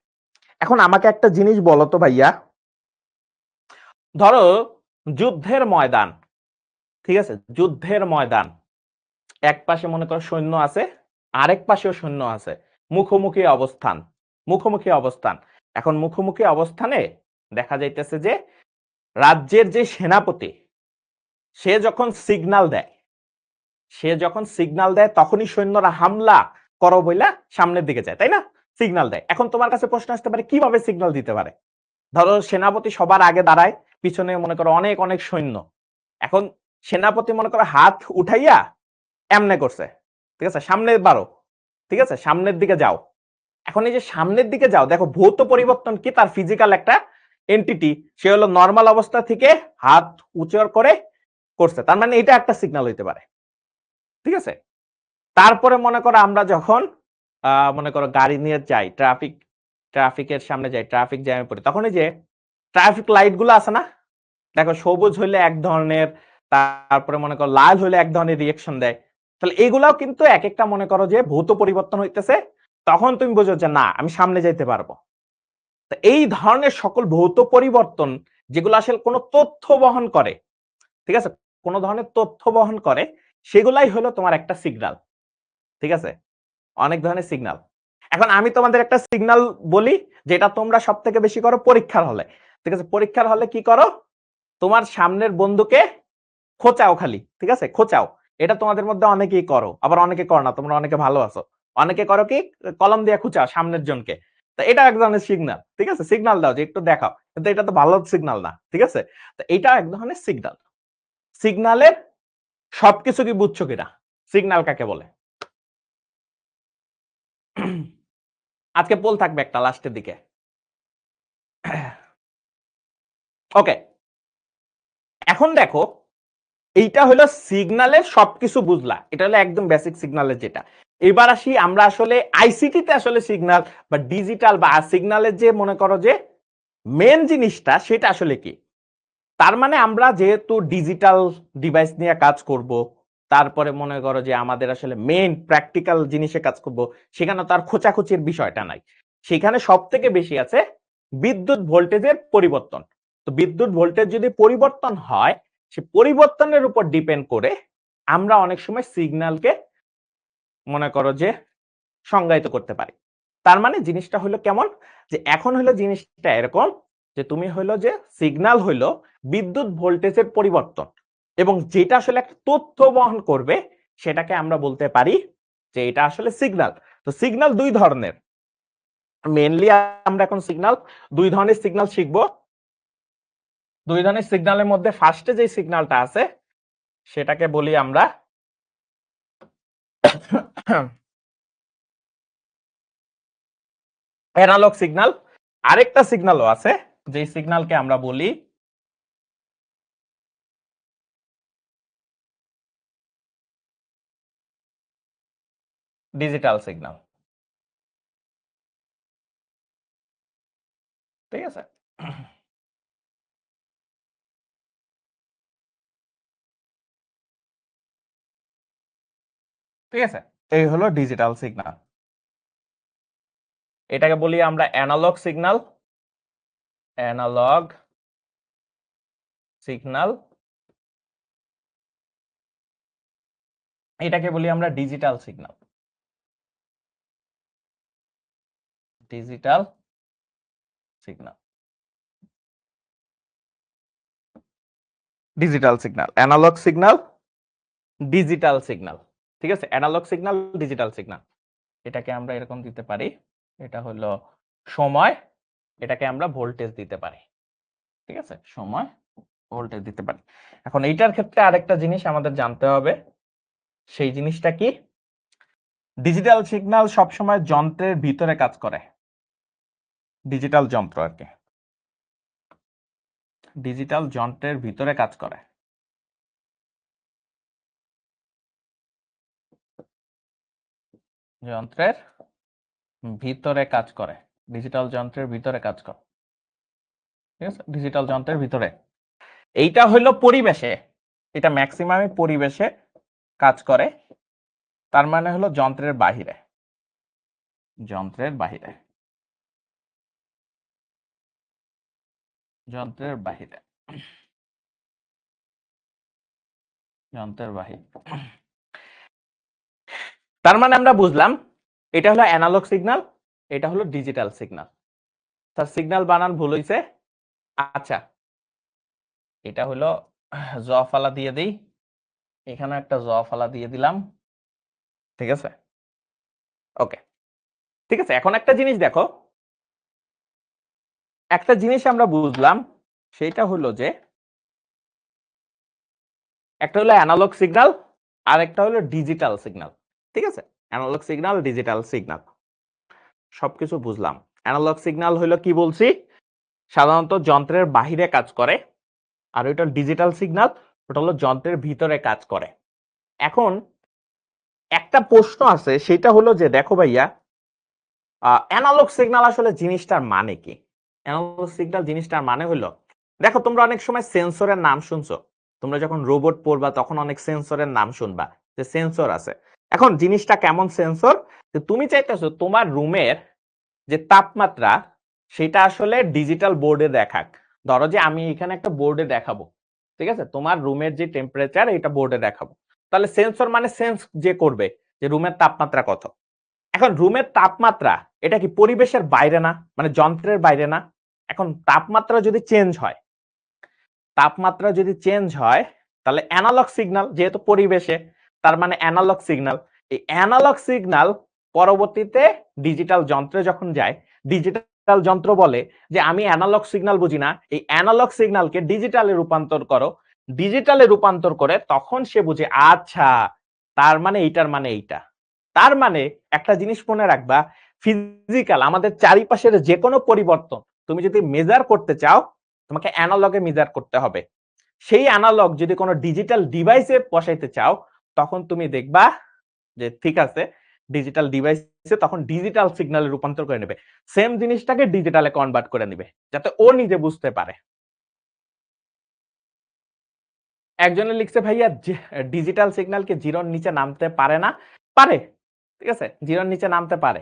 [SPEAKER 1] এখন আমাকে একটা জিনিস বলো তো ভাইয়া, ধরো যুদ্ধের ময়দান, ঠিক আছে, যুদ্ধের ময়দান, এক পাশে মনে করো সৈন্য আছে, আরেক পাশেও সৈন্য আছে, মুখোমুখি অবস্থান, মুখোমুখি অবস্থান। এখন মুখোমুখি অবস্থানে দেখা যাইতেছে যে রাজ্যের যে সেনাপতি, সে যখন সিগন্যাল দেয়, সে যখন সিগন্যাল দেয় তখনই সৈন্যরা হামলা করো বইলা সামনের দিকে যায়, তাই না, সিগন্যাল দেয়। এখন তোমার কাছে প্রশ্ন আসতে পারে কিভাবে সিগন্যাল দিতে পারে। ধরো সেনাপতি সবার আগে দাঁড়ায়, পিছনে মনে করো অনেক অনেক সৈন্য, এখন সেনাপতি মনে করো হাত উঠাইয়া এমনে করছে, ঠিক আছে, সামনে বাড়ো, ঠিক আছে, সামনের দিকে যাও। এখন এই যে সামনের দিকে যাও, দেখো ভৌত পরিবর্তন কি, তার ফিজিক্যাল একটা এন্টিটি, সে হলো নর্মাল অবস্থা থেকে হাত উঁচু করে করছে, তার মানে এটা একটা সিগন্যাল হইতে পারে, ঠিক আছে। তারপরে মনে করো আমরা যখন মনে করো গাড়ি নিয়ে যাই, ট্রাফিকের সামনে যাই, ট্রাফিক জ্যামে পড়ি, তখন এই যে ট্রাফিক লাইট গুলো আছে না, দেখো সবুজ হইলে এক ধরনের, তারপরে মনে করো লাল হইলে এক ধরনের রিয়েকশন দেয়, তাহলে এগুলাও কিন্তু এক একটা মনে করো যে ভৌত পরিবর্তন হইতেছে, তখন তুমি বুঝো যে না আমি সামনে যাইতে পারবো। তো এই ধরনের সকল ভৌত পরিবর্তন যেগুলো আসলে কোনো তথ্য বহন করে, ঠিক আছে, কোন ধরনের তথ্য বহন করে, সেগুলাই হলো তোমার একটা সিগন্যাল, ঠিক আছে, অনেক ধরনের সিগন্যাল। এখন আমি তোমাদের একটা সিগন্যাল বলি, যেটা তোমরা সব থেকে বেশি করো পরীক্ষার হলে, ঠিক আছে, পরীক্ষার হলে কি করো, তোমার সামনের বন্ধুকে খোঁচাও খালি, ঠিক আছে, খোঁচাও। এটা তোমাদের মধ্যে অনেকেই করো, আবার অনেকে করো না, তোমরা অনেকে ভালো আছো। অনেকে করো কি, কলম দিয়ে খুঁচাও সামনের জনকে, তো এটা এক ধরনের সিগন্যাল, ঠিক আছে, সিগন্যাল দাও যে একটু দেখাও, কিন্তু এটা তো ভালো সিগন্যাল না, ঠিক আছে। তো এটা এক ধরনের সিগন্যাল। সিগন্যালের সবকিছু কি বুঝছো কিনা, সিগন্যাল কাকে বলে। আজকে পোল থাকবে একটা লাস্টের দিকে। ওকে, এখন দেখো এইটা হলো সিগন্যালের সবকিছু বুঝলা, এটা হলো একদম বেসিক সিগন্যালের যেটা। এবার আসি আমরা আসলে আইসিটি তে আসলে সিগন্যাল বা ডিজিটাল বা সিগন্যালের যে মনে করো যে মেন জিনিসটা সেটা আসলে কি। তার মানে আমরা যেহেতু ডিজিটাল ডিভাইস নিয়ে কাজ করব, তারপরে মনে করো যে আমাদের আসলে মেইন প্র্যাকটিক্যাল জিনিসে কাজ করব, সেখানে তার খোঁচাখুচির বিষয়টা নাই। সেখানে সব থেকে বেশি আছে বিদ্যুৎ ভোল্টেজের পরিবর্তন। তো বিদ্যুৎ ভোল্টেজ যদি পরিবর্তন হয়, সে পরিবর্তনের উপর ডিপেন্ড করে আমরা অনেক সময় সিগন্যালকে মনে করো যে সংজ্ঞায়িত করতে পারি। তার মানে জিনিসটা হলো কেমন, যে এখন হলো জিনিসটা এরকম যে তুমি হলো যে সিগন্যাল হলো বিদ্যুৎ ভোল্টেজের পরিবর্তন, এবং যেটা আসলে একটা তথ্য বহন করবে সেটাকে আমরা বলতে পারি যে এটা আসলে সিগন্যাল। তো সিগন্যাল দুই ধরনের, মেইনলি আমরা এখন সিগন্যাল দুই ধরনের সিগন্যাল শিখবো। দুই ধরনের সিগন্যালের মধ্যে ফার্স্টে যে সিগন্যালটা আছে সেটাকে বলি আমরা অ্যানালগ সিগন্যাল। আরেকটা সিগন্যালও আছে যে সিগন্যালকে আমরা বলি ডিজিটাল সিগন্যাল। ঠিক আছে, ঠিক আছে, এই হলো ডিজিটাল সিগন্যাল। এটাকে বলি আমরা অ্যানালগ সিগন্যাল, অ্যানালগ সিগন্যাল। এটাকে বলি আমরা digital signal, digital signal, digital signal, analogue signal, digital signal. ঠিক আছে, অ্যানালগ সিগন্যাল, ডিজিটাল সিগন্যাল। এটাকে আমরা এরকম দিতে পারি, এটা হলো সময়, এটাকে আমরা ভোল্টেজ দিতে পারি। ঠিক আছে, সময় ভোল্টেজ দিতে পারি। এখন এইটার ক্ষেত্রে আরেকটা জিনিস আমাদের জানতে হবে, সেই জিনিসটা কি, ডিজিটাল সিগন্যাল সবসময় যন্ত্রের ভিতরে কাজ করে, ডিজিটাল যন্ত্র আর কি, ডিজিটাল যন্ত্রের ভিতরে কাজ করে। যন্ত্রের ভিতরে কাজ করে, ডিজিটাল যন্ত্রের ভিতরে কাজ করে। ঠিক আছে, ডিজিটাল যন্ত্রের ভিতরে। এইটা হলো পরিবেশে, এটা ম্যাক্সিমামই পরিবেশে কাজ করে। তার মানে হলো যন্ত্রের বাহিরে, যন্ত্রের বাহিরে, যন্ত্রের বাহিরে, যন্ত্রের বাহিরে। তার মানে আমরা বুঝলাম এটা হলো অ্যানালগ সিগন্যাল, এটা হলো ডিজিটাল সিগন্যাল। তার সিগন্যাল বানান ভুল হইছে। আচ্ছা, এটা হলো জ ফালা দিয়ে দেই, এখানে একটা জ ফালা দিয়ে দিলাম। ঠিক আছে, ওকে, ঠিক আছে। এখন একটা জিনিস দেখো, একটা জিনিস আমরা বুঝলাম, সেটা হলো যে একটা হলো অ্যানালগ সিগন্যাল আর একটা হলো ডিজিটাল সিগন্যাল। ঠিক আছে, অ্যানালগ সিগন্যাল, ডিজিটাল সিগন্যাল, সবকিছু বুঝলাম। অ্যানালগ সিগন্যাল হলো কি বলছি, সাধারণত যন্ত্রের বাহিরে কাজ করে, আর ওইটা ডিজিটাল সিগন্যাল, ওটা হলো যন্ত্রের ভিতরে কাজ করে। এখন একটা প্রশ্ন আছে, সেটা হলো যে দেখো ভাইয়া, অ্যানালগ সিগন্যাল আসলে জিনিসটার মানে কি। অ্যানালগ সিগন্যাল জিনিসটার মানে হলো, দেখো তোমরা অনেক সময় সেন্সরের নাম শুনছো, তোমরা যখন রোবট পড়বা তখন অনেক সেন্সরের নাম শুনবা, যে সেন্সর আছে। এখন জিনিসটা কেমন সেন্সর, যে তুমি চাইতেছো তোমার রুমের যে তাপমাত্রা সেটা আসলে ডিজিটাল বোর্ডে দেখাক। ধরো যে আমি এখানে একটা বোর্ডে দেখাবো, ঠিক আছে, তোমার রুমের যে টেম্পারেচার এটা বোর্ডে দেখাবো, তাহলে সেন্সর মানে সেন্স যে করবে যে রুমের তাপমাত্রা কত। এখন রুমের তাপমাত্রা এটা কি পরিবেশের বাইরে না, মানে যন্ত্রের বাইরে না। এখন তাপমাত্রা যদি চেঞ্জ হয়, তাপমাত্রা যদি চেঞ্জ হয়, তাহলে অ্যানালগ সিগন্যাল যেহেতু পরিবেশে, তার মানে অ্যানালগ সিগন্যাল। এই অ্যানালগ সিগন্যাল পরবর্তীতে ডিজিটাল যন্ত্রে যখন যায়, ডিজিটাল যন্ত্র বলে যে আমি অ্যানালগ সিগন্যাল বুঝি না, এই অ্যানালগ সিগন্যালকে ডিজিটালে রূপান্তর করো। ডিজিটালে রূপান্তর করে তখন সে বুঝে আচ্ছা, তার মানে এইটার মানে এইটা। তার মানে একটা জিনিস মনে রাখবা, ফিজিক্যাল আমাদের চারিপাশের যে কোনো পরিবর্তন তুমি যদি মেজার করতে চাও, তোমাকে অ্যানালগে মেজার করতে হবে। সেই অ্যানালগ যদি কোনো ডিজিটাল ডিভাইসে বসাইতে চাও, তখন তুমি দেখবা যে ঠিক আছে, ডিজিটাল ডিভাইসে তখন ডিজিটাল সিগন্যালে রূপান্তর করে নেবে। সেম জিনিসটাকে ডিজিটালে কনভার্ট করে নেবে, যাতে ও নিজে বুঝতে পারে। একজনে লিখছে ভাইয়া ডিজিটাল সিগন্যাল কি জিরোর নিচে নামতে পারে না? পারে, ঠিক আছে, জিরোর নিচে নামতে পারে,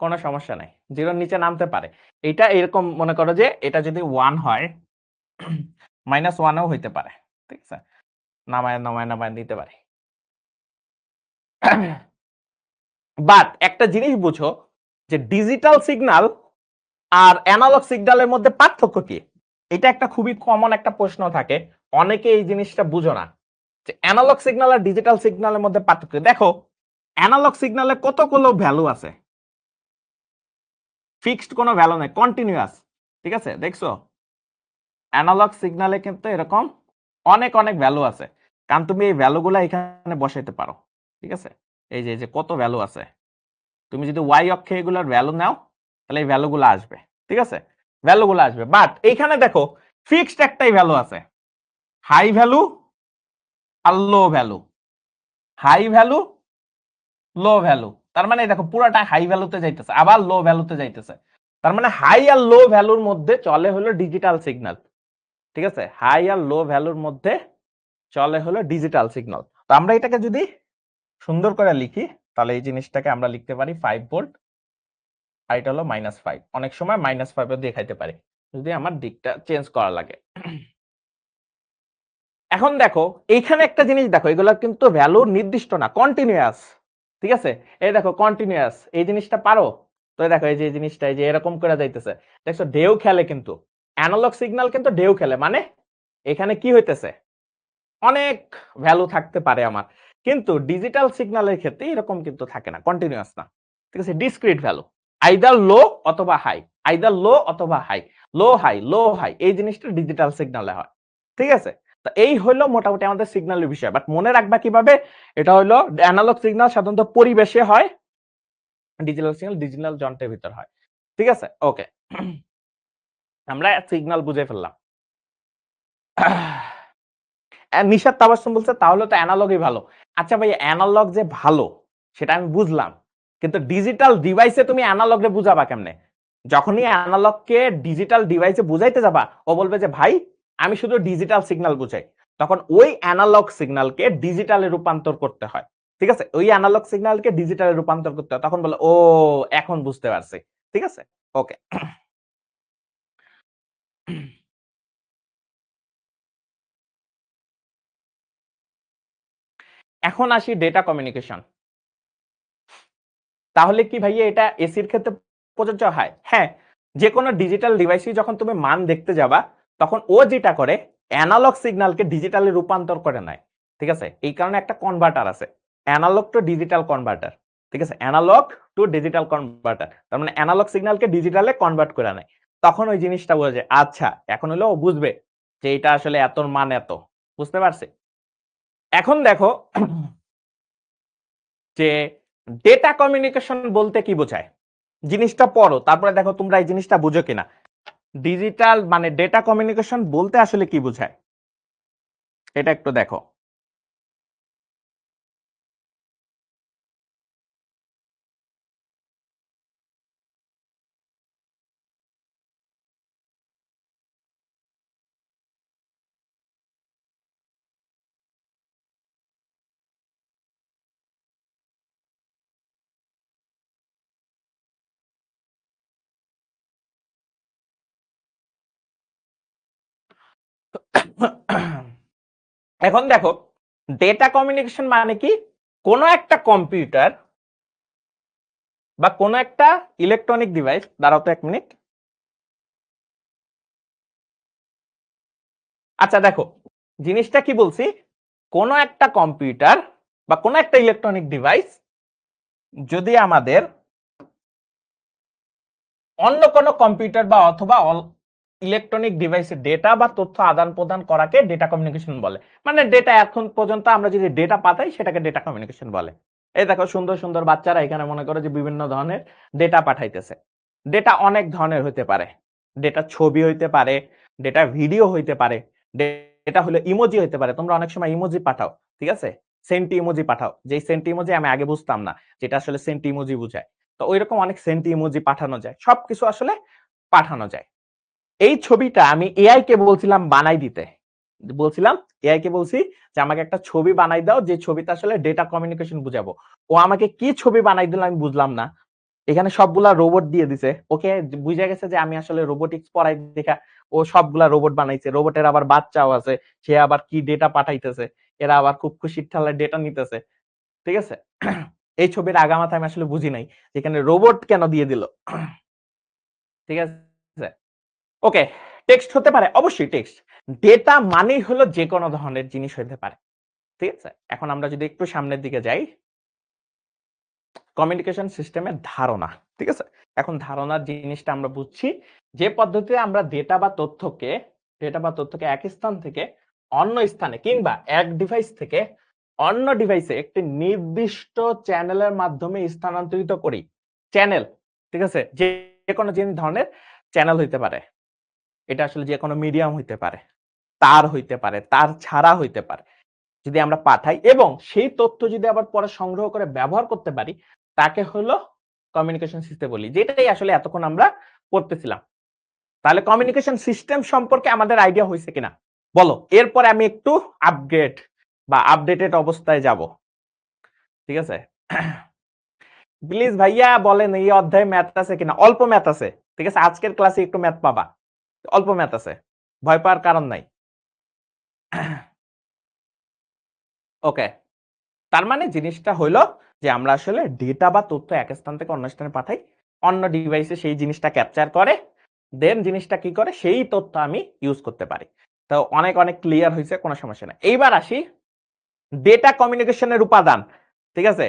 [SPEAKER 1] কোনো সমস্যা নাই, জিরোর নিচে নামতে পারে। এটা এরকম মনে করো যে এটা যদি 1 হয়, -1ও হইতে পারে, ঠিক আছে, নামায় নামায় নামায় দিতে পারে। বাট একটা জিনিস বুঝো যে ডিজিটাল সিগন্যাল আর অ্যানালগ সিগন্যালের মধ্যে পার্থক্য কি? এটা একটা খুবই কমন একটা প্রশ্ন থাকে, অনেকে এই জিনিসটা বুঝো না যে অ্যানালগ সিগন্যাল আর ডিজিটাল সিগন্যালের মধ্যে পার্থক্য। দেখো, অ্যানালগ সিগন্যালে কতগুলো ভ্যালু আছে, ফিক্সড কোনো ভ্যালু নাই, কন্টিনিউয়াস, ঠিক আছে, দেখছো অ্যানালগ সিগন্যালে কিন্তু এরকম অনেক অনেক ভ্যালু আছে, কারণ তুমি এই ভ্যালুগুলো এখানে বসাইতে পারো, ঠিক আছে, এই যে কত ভ্যালু আছে, তুমি যদি ওয়াই অক্ষে এগুলোর ভ্যালু নাও তাহলে এই ভ্যালুগুলো আসবে, ঠিক আছে, ভ্যালুগুলো আসবে। বাট এইখানে দেখো ফিক্সড একটাই ভ্যালু আছে, হাই ভ্যালু আর লো ভ্যালু, হাই ভ্যালু লো ভ্যালু। তার মানে দেখো পুরাটা হাই ভ্যালুতে যাইতেছে, আবার লো ভ্যালুতে যাইতেছে। তার মানে হাই আর লো ভ্যালুর মধ্যে চলে হলো ডিজিটাল সিগন্যাল, ঠিক আছে, হাই আর লো ভ্যালুর মধ্যে চলে হলো ডিজিটাল সিগন্যাল। তো আমরা এটাকে যদি সুন্দর করে লিখি, তাহলে এই জিনিসটাকে আমরা লিখতে পারি 5 ভোল্ট, আর এটা হলো -5, অনেক সময় -5ও দেখাইতে পারি যদি আমার দিকটা চেঞ্জ করা লাগে। এখন দেখো এইখানে একটা জিনিস দেখো, এগুলা কিন্তু ভ্যালু নির্দিষ্ট না, কন্টিনিউয়াস, ঠিক আছে, এই দেখো কন্টিনিউয়াস, এই জিনিসটা পারো তো, দেখো এই যে এই জিনিসটা এই যে এরকম করে যাইতেছে, দেখছো ঢেউ খেলে, কিন্তু অ্যানালগ সিগন্যাল কিন্তু ঢেউ খেলে, মানে এখানে কি হইতেছে, অনেক ভ্যালু থাকতে পারে আমার, কিন্তু ডিজিটাল সিগন্যালের ক্ষেত্রে এরকম কিন্তু থাকে না, কন্টিনিউয়াস না, ঠিক আছে, ডিসক্রিট ভ্যালু, আইদার লো অথবা হাই, আইদার লো অথবা high, low high low high, এই জিনিসটা ডিজিটাল সিগন্যালে হয়, ঠিক আছে। তো এই হলো মোটামুটি আমাদের সিগন্যালের বিষয়। বাট মনে রাখবা কিভাবে, এটা হলো অ্যানালগ সিগন্যাল সাধারণত পরিবেশে হয়, ডিজিটাল সিগন্যাল ডিজিটাল যন্ত্রের ভিতর হয়, ঠিক আছে, ওকে। আমরা সিগন্যাল বুঝে ফেললাম। নিশাত তাবাসসুম বলছে তাহলে তো অ্যানালগই ভালো। আচ্ছা ভাই, অ্যানালগ যে ভালো সেটা আমি বুঝলাম, কিন্তু ডিজিটাল ডিভাইসে তুমি অ্যানালগে বুঝাবা কেমনে? যখনই অ্যানালগকে ডিজিটাল ডিভাইসে বুঝাইতে যাবা, ও বলবে যে ভাই আমি শুধু ডিজিটাল সিগন্যাল বুঝাই। তখন ওই অ্যানালগ সিগন্যালকে ডিজিটালে রূপান্তর করতে হয়, ঠিক আছে, ওই অ্যানালগ সিগন্যালকে ডিজিটালে রূপান্তর করতে হয়, তখন বলে ও এখন বুঝতে পারছি, ঠিক আছে, ওকে। এখন আসি ডেটা কমিউনিকেশন। তাহলে কি ভাইয়া এটা এসির ক্ষেত্রে প্রযোজ্য হয়? হ্যাঁ, যে কোনো ডিজিটাল ডিভাইসই যখন তুমি মান দেখতে যাবা, তখন ও যেটা করে অ্যানালগ সিগন্যালকে ডিজিটালে রূপান্তর করে নেয়, ঠিক আছে, এই কারণে একটা কনভার্টার আছে, অ্যানালগ টু ডিজিটাল কনভার্টার, ঠিক আছে, অ্যানালগ টু ডিজিটাল কনভার্টার, তার মানে অ্যানালগ সিগন্যালকে ডিজিটালে কনভার্ট করে নেয়। তখন ওই জিনিসটা বোঝা যায়, আচ্ছা এখন হলো ও বুঝবে যে এটা আসলে এতর মান এত, বুঝতে পারছে। এখন দেখো যে ডেটা কমিউনিকেশন বলতে কি বোঝায়, জিনিসটা পড়ো, তারপরে দেখো তোমরা এই জিনিসটা বুঝো কিনা। ডিজিটাল মানে ডেটা কমিউনিকেশন বলতে আসলে কি বোঝায়, এটা একটু দেখো। এখন দেখো ডেটা কমিউনিকেশন মানে কি, কোনো একটা কম্পিউটার বা কোনো একটা ইলেকট্রনিক ডিভাইস, দাঁড়াও তো 1 মিনিট। আচ্ছা দেখো জিনিসটা কি বলছি, কোনো একটা কম্পিউটার বা কোনো একটা ইলেকট্রনিক ডিভাইস যদি আমাদের অন্য কোনো কম্পিউটার বা অথবা ইলেকট্রনিক ডিভাইসে ডেটা বা তথ্য আদান প্রদান করাকে ডেটা কমিউনিকেশন বলে। মানে ডেটা এখন পর্যন্ত আমরা যদি ডেটা পাঠাই সেটাকে ডেটা কমিউনিকেশন বলে। এই দেখো সুন্দর সুন্দর বাচ্চারা এখানে মনে করো যে বিভিন্ন ধরনের ডেটা পাঠাইতেছে। ডেটা অনেক ধরনের হতে পারে, ডেটা ছবি হইতে পারে, ডেটা ভিডিও হইতে পারে, ডেটা হলো ইমোজি হইতে পারে। তোমরা অনেক সময় ইমোজি পাঠাও, ঠিক আছে? সেন্টি ইমোজি পাঠাও। যেই সেন্টি ইমোজি আমি আগে বুঝতাম না, যেটা আসলে সেন্টি ইমোজি বুঝায়। তো ঐরকম অনেক সেন্টি ইমোজি পাঠানো যায়। সবকিছু আসলে পাঠানো যায়। এই ছবিটা আমি এআই কে বলছিলাম বানাই দিতে। বলছিলাম এআই কে বলছি যে আমাকে একটা ছবি বানাই দাও যে ছবিতে আসলে ডেটা কমিউনিকেশন বুঝাবো। ও আমাকে কি ছবি বানাই দিল আমি বুঝলাম না। এখানে সবগুলা রোবট দিয়ে দিছে। ওকে বুঝা গেছে যে আমি আসলে রোবোটিক্স পড়াই দেখা ও সবগুলা রোবট বানাইছে। রোবটের আবার বাচ্চাও আছে। সে আবার কি ডেটা পাঠাইতেছে। এরা আবার খুব খুশির ঠাল্লায় ডেটা নিতেছে। ঠিক আছে? এই ছবির আগামাথা আমি আসলে বুঝি নাই। এখানে রোবট কেন দিয়ে দিল? ঠিক আছে? ওকে, টেক্সট হতে পারে? অবশ্যই টেক্সট। ডেটা মানেই হলো যেকোনো ধরনের জিনিস হইতে পারে। ঠিক আছে? এখন আমরা যদি একটু সামনের দিকে যাই, কমিউনিকেশন সিস্টেমের ধারণা। ঠিক আছে? এখন ধারণার জিনিসটা আমরা বুঝছি যে পদ্ধতিতে আমরা ডেটা বা তথ্যকে এক স্থান থেকে অন্য স্থানে কিংবা এক ডিভাইস থেকে অন্য ডিভাইসে একটি নির্দিষ্ট চ্যানেলের মাধ্যমে স্থানান্তরিত করি। চ্যানেল, ঠিক আছে? যেকোনো ধরনের চ্যানেল হইতে পারে। এটা আসলে যেকোনো মিডিয়াম হইতে পারে। তার হইতে পারে, তার ছাড়া হইতে পারে। যদি আমরা পাঠাই এবং সেই তথ্য যদি আবার পরে সংগ্রহ করে ব্যবহার করতে পারি, তাকে হলো কমিউনিকেশন সিস্টেম বলি। যেটাই আসলে এতক্ষণ আমরা পড়তেছিলাম। তাহলে কমিউনিকেশন সিস্টেম সম্পর্কে আমাদের আইডিয়া হইছে কিনা? বলো। এরপরে আমি একটু আপগ্রেড বা আপডেটেড অবস্থায় যাব। ঠিক আছে? প্লিজ ভাইয়া বলেন এই অধ্যায়ে ম্যাথ আছে কিনা? অল্প ম্যাথ আছে। ঠিক আছে? আজকের ক্লাসে একটু ম্যাথ পাবা। অল্প ম্যাথ আছে। ভয় পাওয়ার কারণ নাই। ওকে। তার মানে জিনিসটা হইলো যে আমরা আসলে ডেটা বা তথ্য এক স্থান থেকে অন্য স্থানে পাঠাই। অন্য ডিভাইসে সেই জিনিসটা ক্যাপচার করে। দেন জিনিসটা কি করে? সেই তথ্য আমি ইউজ করতে পারি। তো অনেক, অনেক ক্লিয়ার হইছে, কোনো সমস্যা নাই। এইবার আসি ডেটা কমিউনিকেশনের উপাদান। ঠিক আছে?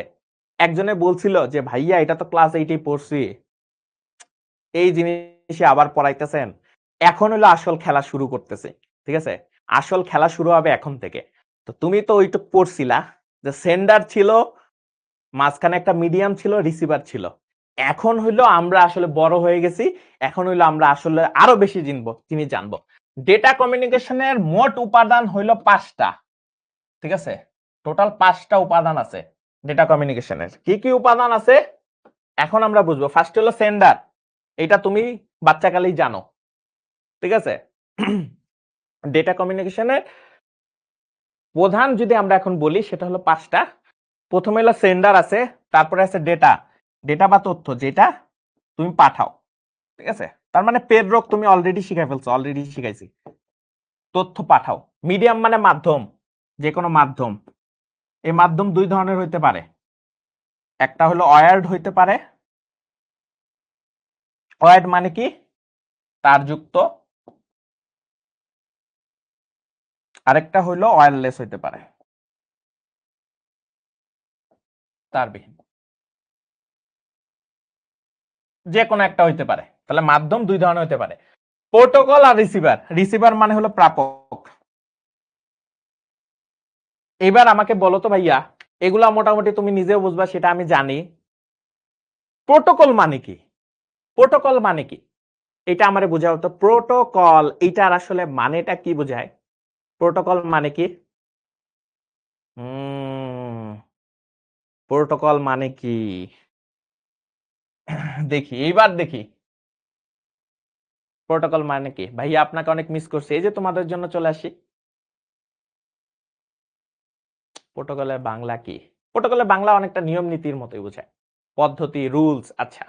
[SPEAKER 1] একজনে বলছিল যে ভাইয়া এটা তো ক্লাস 8 এই পড়ছি। এই জিনিসই আবার পড়াইতেছেন। এখন হলো আসল খেলা শুরু করতেছে। ঠিক আছে? আসল খেলা শুরু হবে এখন থেকে। তো তুমি তো ওইটুক পড়ছিলা যে সেন্ডার ছিল, মাঝখানে একটা মিডিয়াম ছিল, রিসিভার ছিল। এখন হইলো আমরা আসলে বড় হয়ে গেছি। এখন হইলো আমরা আসলে আরো বেশি জিনিস জানবো। ডেটা কমিউনিকেশনের মোট উপাদান হইলো 5 টা। ঠিক আছে? টোটাল 5 টা উপাদান আছে ডেটা কমিউনিকেশনের। কি কি উপাদান আছে? এখন আমরা বুঝবো। ফার্স্ট হলো সেন্ডার। এটা তুমি বাচ্চাকালেই জানো। ঠিক আছে? ডেটা কমিউনিকেশনের প্রধান যদি আমরা এখন বলি সেটা হলো 5 টা। প্রথমে হলো সেন্ডার আছে, তারপরে আছে ডেটা। ডেটা বা তথ্য যেটা তুমি পাঠাও। ঠিক আছে? তার মানে প্রেরক তুমি অলরেডি শিখাই ফেলছো, অলরেডি শিখাইছি। তথ্য পাঠাও। মিডিয়াম মানে মাধ্যম, যে কোনো মাধ্যম। এই মাধ্যম দুই ধরনের হইতে পারে। একটা হলো ওয়্যার্ড হইতে পারে। ওয়্যার্ড মানে কি? তারযুক্ত। আরেকটা হইলো ওয়্যারলেস হইতে পারে, তারবিহীন। যে কোনো একটা হইতে পারে। তাহলে মাধ্যম দুই ধরনের হইতে পারে। প্রোটোকল আর রিসিভার। রিসিভার মানে হলো প্রাপক। এবার আমাকে বলো তো ভাইয়া, এগুলা মোটামুটি তুমি নিজেও বুঝবা সেটা আমি জানি। প্রোটোকল মানে কি? প্রোটোকল মানে কি? এটা আমারে বোঝাও তো। প্রোটোকল এটার আসলে মানেটা কি বোঝায়? প্রোটোকল মানে কি? প্রোটোকল মানে কি? দেখি, এইবার দেখি। প্রোটোকল মানে কি? ভাইয়া আপনাকে অনেক মিস করছি। এই যে তোমাদের জন্য চলে আসি। প্রোটোকলের বাংলা কি? প্রোটোকলের বাংলা অনেকটা নিয়ম নীতির মতোই বোঝায়। পদ্ধতি, রুলস। আচ্ছা।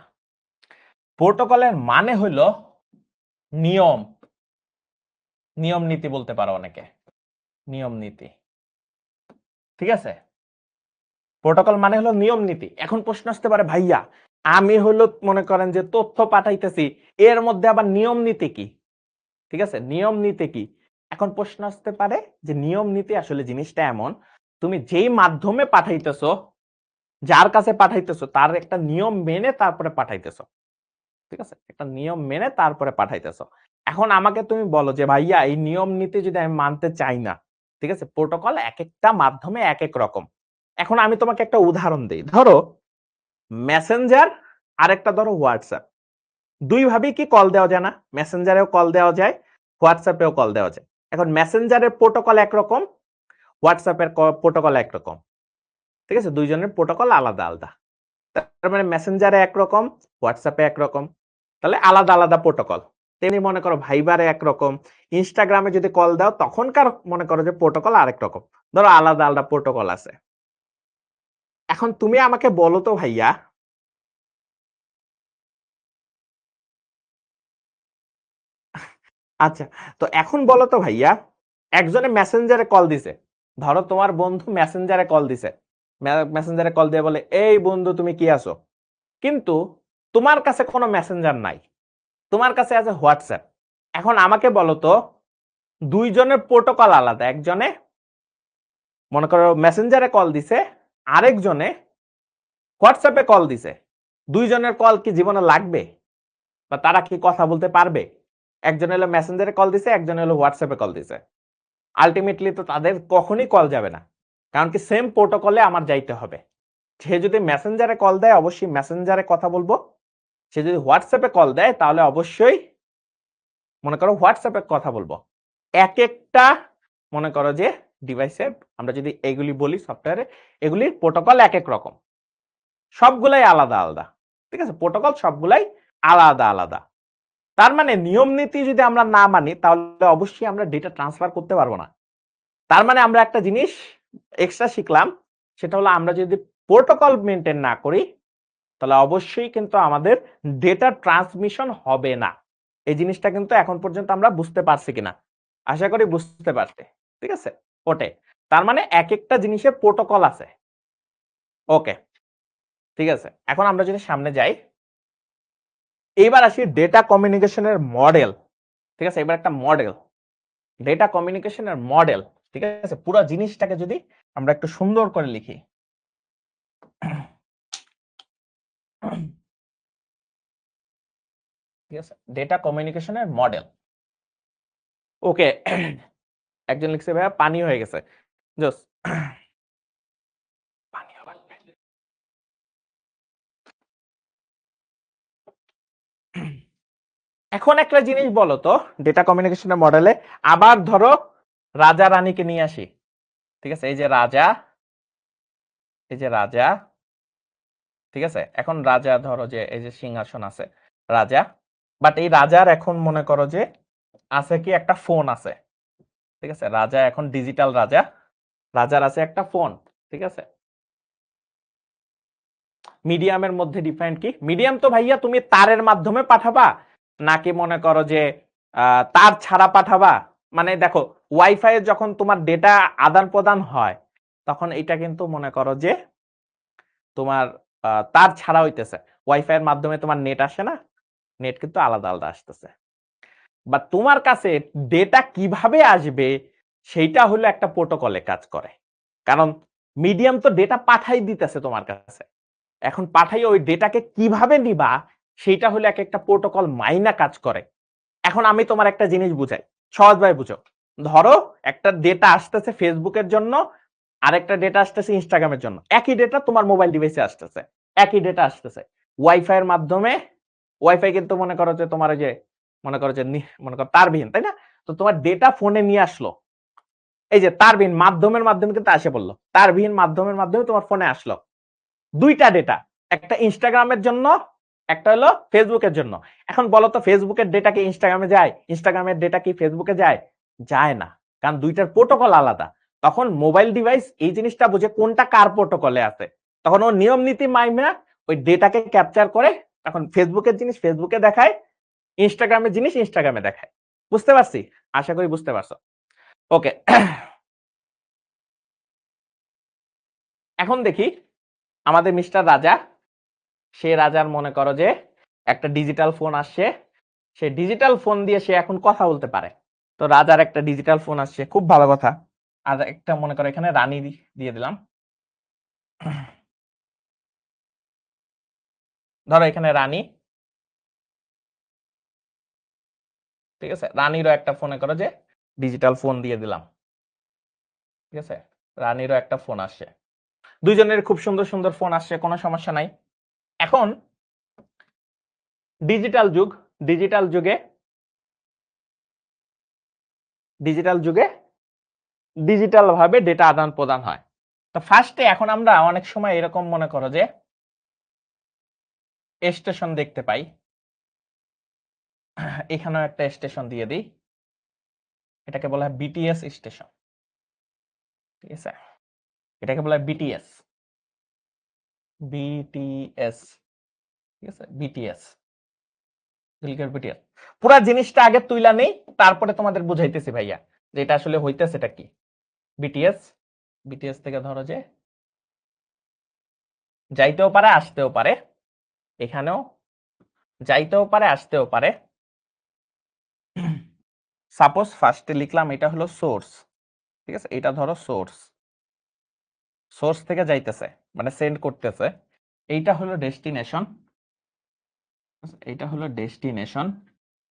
[SPEAKER 1] প্রোটোকলের মানে হলো নিয়ম। নিয়ম নীতি বলতে পারো অনেকে। নিয়ম নীতি। ঠিক আছে? প্রোটোকল মানে হলো নিয়ম নীতি। এখন প্রশ্ন আসতে পারে ভাইয়া আমি হলো মনে করেন যে তথ্য পাঠাইতেছি, এর মধ্যে আবার নিয়ম নীতি কি? ঠিক আছে? নিয়ম নীতি কি? এখন প্রশ্ন আসতে পারে যে নিয়ম নীতি আসলে জিনিসটা এমন, তুমি যেই মাধ্যমে পাঠাইতেছো, যার কাছে পাঠাইতেছো তার একটা নিয়ম মেনে তারপরে পাঠাইতেছো। ঠিক আছে? একটা নিয়ম মেনে তারপরে পাঠাইতেছো। এখন আমাকে তুমি বলো যে ভাইয়া এই নিয়ম নীতি যদি আমি মানতে চাই না, ঠিক আছে? প্রোটোকল একেকটা মাধ্যমে একেক রকম। এখন আমি তোমাকে একটা উদাহরণ দেই। ধরো মেসেঞ্জার আরেকটা ধরো হোয়াটসঅ্যাপ। দুই ভাবেই কি কল দেওয়া যায় না? মেসেঞ্জারেও কল দেওয়া যায়, হোয়াটসঅ্যাপেও কল দেওয়া যায়। এখন মেসেঞ্জারের প্রোটোকল একরকম, হোয়াটসঅ্যাপের প্রোটোকল একরকম। ঠিক আছে? দুইজনের প্রোটোকল আলাদা, আলাদা। তার মানে মেসেঞ্জারে একরকম, হোয়াটসঅ্যাপে একরকম। তাহলে আলাদা, আলাদা প্রোটোকল। তেমনি মনে করো ভাইবারে একরকম, ইনস্টাগ্রামে যদি কল দাও তখনকার মনে করো যে প্রোটোকল আরেক রকম। ধরো আলাদা, আলাদা প্রোটোকল আছে। এখন তুমি আমাকে বলো তো ভাইয়া আচ্ছা, তো এখন বলো তো ভাইয়া, একজনে মেসেঞ্জারে কল দিছে। ধরো তোমার বন্ধু মেসেঞ্জারে কল দিছে। মেসেঞ্জারে কল দিয়ে বলে, "এই বন্ধু তুমি কি আছো?" কিন্তু তোমার কাছে কোনো মেসেঞ্জার নাই। তোমার কাছে আছে হোয়াটসঅ্যাপ। এখন আমাকে বলো তো, দুইজনের প্রোটোকল আলাদা। একজনে মনে করো মেসেঞ্জারে কল দিছে, আরেকজনে হোয়াটসঅ্যাপে কল দিছে। দুইজনের কল কি জীবনে লাগবে? বা তারা কি কথা বলতে পারবে? একজন হলো মেসেঞ্জারে কল দিছে, একজন হলো হোয়াটসঅ্যাপে কল দিছে। আল্টিমেটলি তো তাদের কখনই কল যাবে না। কারণ কি সেম প্রোটোকলে আমার যাইতে হবে। সে যদি মেসেঞ্জারে কল দেয় অবশ্যই মেসেঞ্জারে কথা বলবো। সে যদি হোয়াটসঅ্যাপে কল দেয় তাহলে অবশ্যই মনে করো হোয়াটসঅ্যাপে কথা বলবো। একেকটা মনে করো যে ডিভাইসে আমরা যদি এগুলি বলি সফটওয়্যারে, এগুলির প্রোটোকল একেক রকম। সবগুলাই আলাদা, আলাদা। ঠিক আছে? প্রোটোকল সবগুলাই আলাদা, আলাদা। তার মানে নিয়ম নীতি যদি আমরা না মানি তাহলে অবশ্যই আমরা ডেটা ট্রান্সফার করতে পারবো না। তার মানে আমরা একটা জিনিস এক্সট্রা শিখলাম, সেটা হলো আমরা যদি প্রোটোকল মেইনটেইন না করি তাহলে অবশ্যই কিন্তু আমাদের ডেটা ট্রান্সমিশন হবে না। এই জিনিসটা কিন্তু এখন পর্যন্ত আমরা বুঝতে পারছি কিনা? আশা করি বুঝতে পারছি। ঠিক আছে? ওটাই। তার মানে একেকটা জিনিসের প্রোটোকল আছে। ওকে, ঠিক আছে। এখন আমরা যদি সামনে যাই, এইবার আসি ডেটা কমিউনিকেশনের মডেল। ঠিক আছে? এবার একটা মডেল। ডেটা কমিউনিকেশনের মডেল। ঠিক আছে? পুরো জিনিসটাকে যদি আমরা একটু সুন্দর করে লিখি। ঠিক আছে? ডেটা কমিউনিকেশনের মডেল। ওকে। একজন লিখছে ভাইয়া পানি হয়ে গেছে। জোস। পানি আবার এখন একটা জিনিস বলো তো, ডেটা কমিউনিকেশনের মডেলে আবার ধরো রাজা রানীকে নিয়ে আসি। ঠিক আছে? এই যে রাজা, এই যে রাজা, ঠিক আছে? এখন রাজা ধরো যে এই যে সিংহাসন আছে, রাজা। বাট এই রাজার এখন মনে করো যে আছে কি একটা ফোন আছে। ঠিক আছে? রাজা এখন ডিজিটাল রাজা। রাজার আছে একটা ফোন। ঠিক আছে? মিডিয়ামের মধ্যে ডিফারেন্ট কি? মিডিয়াম তো ভাইয়া তুমি তারের মাধ্যমে পাঠাবা নাকি মনে করো যে তার ছাড়া পাঠাবা? মানে দেখো ওয়াইফাই এর যখন তোমার ডেটা আদান-প্রদান হয় তখন এটা কিন্তু মনে করো যে তোমার তার ছাড়া হইতেছে। ওয়াইফাই এর মাধ্যমে তোমার নেট আসে না? নেট কিন্তু আলাদা, আলাদা আসতেছে। বা তোমার কাছে ডেটা কিভাবে আসবে সেইটা হলো একটা প্রোটোকলে কাজ করে। কারণ মিডিয়াম তো ডেটা পাঠাই দিতেছে তোমার কাছে। এখন পাঠাইয়া ওই ডেটাকে কিভাবে নিবা সেইটা হলো একেকটা প্রোটোকল মাইনা কাজ করে। এখন আমি তোমার একটা জিনিস বুঝাই। সহজভাবে বুঝো। ধরো একটা ডেটা আসতেছে Facebook এর জন্য, আরেকটা ডেটা আসতেছে Instagram এর জন্য। একই ডেটা তোমার মোবাইল ডিভাইসে আসতেছে। একই ডেটা আসতেছে। ওয়াইফাই এর মাধ্যমে ওয়াইফাই কিন্তু মনে করো যে তোমার ওই যে মনে করো যে মনে করো তারবিহীন, তাই না? তো তোমার ডেটা ফোনে নিয়ে আসলো। এই যে তারবিহীন মাধ্যমের মাধ্যমে কিন্তু আসে পড়ল। তারবিহীন মাধ্যমের মাধ্যমে তোমার ফোনে আসলো। ২ টা ডেটা। একটা Instagram এর জন্য, একটা হলো Facebook এর জন্য। এখন বলো তো Facebook এর ডেটা কি Instagram এ যায়? Instagram এর ডেটা কি Facebook এ যায়? যায় না। কারণ ২ টার প্রোটোকল আলাদা। তখন মোবাইল ডিভাইস এই জিনিসটা বুঝে কোনটা কার প্রোটোকলে আছে। তখন ও নিয়ম নীতি মাইনা ওই ডেটাকে ক্যাপচার করে তখন Facebook এর জিনিস Facebook এ দেখায়, Instagram এর জিনিস Instagram এ দেখায়। বুঝতে পারছি? আশা করি বুঝতে পারছো। ওকে। এখন দেখি আমাদের মিস্টার রাজা, সে রাজার মনে করো যে একটা ডিজিটাল ফোন আসছে। সে ডিজিটাল ফোন দিয়ে সে এখন কথা বলতে পারে। তো রাজার একটা ডিজিটাল ফোন আসছে, খুব ভালো কথা। আর একটা মনে করো এখানে রানী দিয়ে দিলাম। ধরো এখানে রানী, ঠিক আছে? রানীরও একটা ফোনে করো যে ডিজিটাল ফোন দিয়ে দিলাম। ঠিক আছে? রানীরও একটা ফোন আসছে। দুইজনের খুব সুন্দর, সুন্দর ফোন আসছে, কোনো সমস্যা নাই। এখন ডিজিটাল যুগ, ডিজিটাল যুগে ডিজিটাল যুগে ডিজিটাল ভাবে ডেটা আদান প্রদান হয়। তো ফার্স্টে এখন আমরা অনেক সময় এরকম মনে করো যে স্টেশন দেখতে পাই, এখানেও একটা স্টেশন দিয়ে দিই, এটাকে বলা হয় বিটিএস স্টেশন। ঠিক আছে, এটাকে বলা হয় বিটিএস, বিটিএস। ঠিক আছে, বিটিএস, বিটিএস। পুরা জিনিসটা আগে তুইলা নেই, তারপরে তোমাদের বুঝাইতেছি ভাইয়া যে এটা আসলে হইতেছে এটা কি। বিটিএস, বিটিএস থেকে ধরো যে যাইতেও পারে আসতেও পারে, এখানেও যাইতেও পারে আসতেও পারে। সাপোজ ফার্স্টে লিখলাম এটা হলো সোর্স, ঠিক আছে, এটা ধরো সোর্স, সোর্স থেকে যাইতেছে মানে সেন্ড করতেছে। এইটা হলো ডেস্টিনেশন, এইটা হলো ডেস্টিনেশন।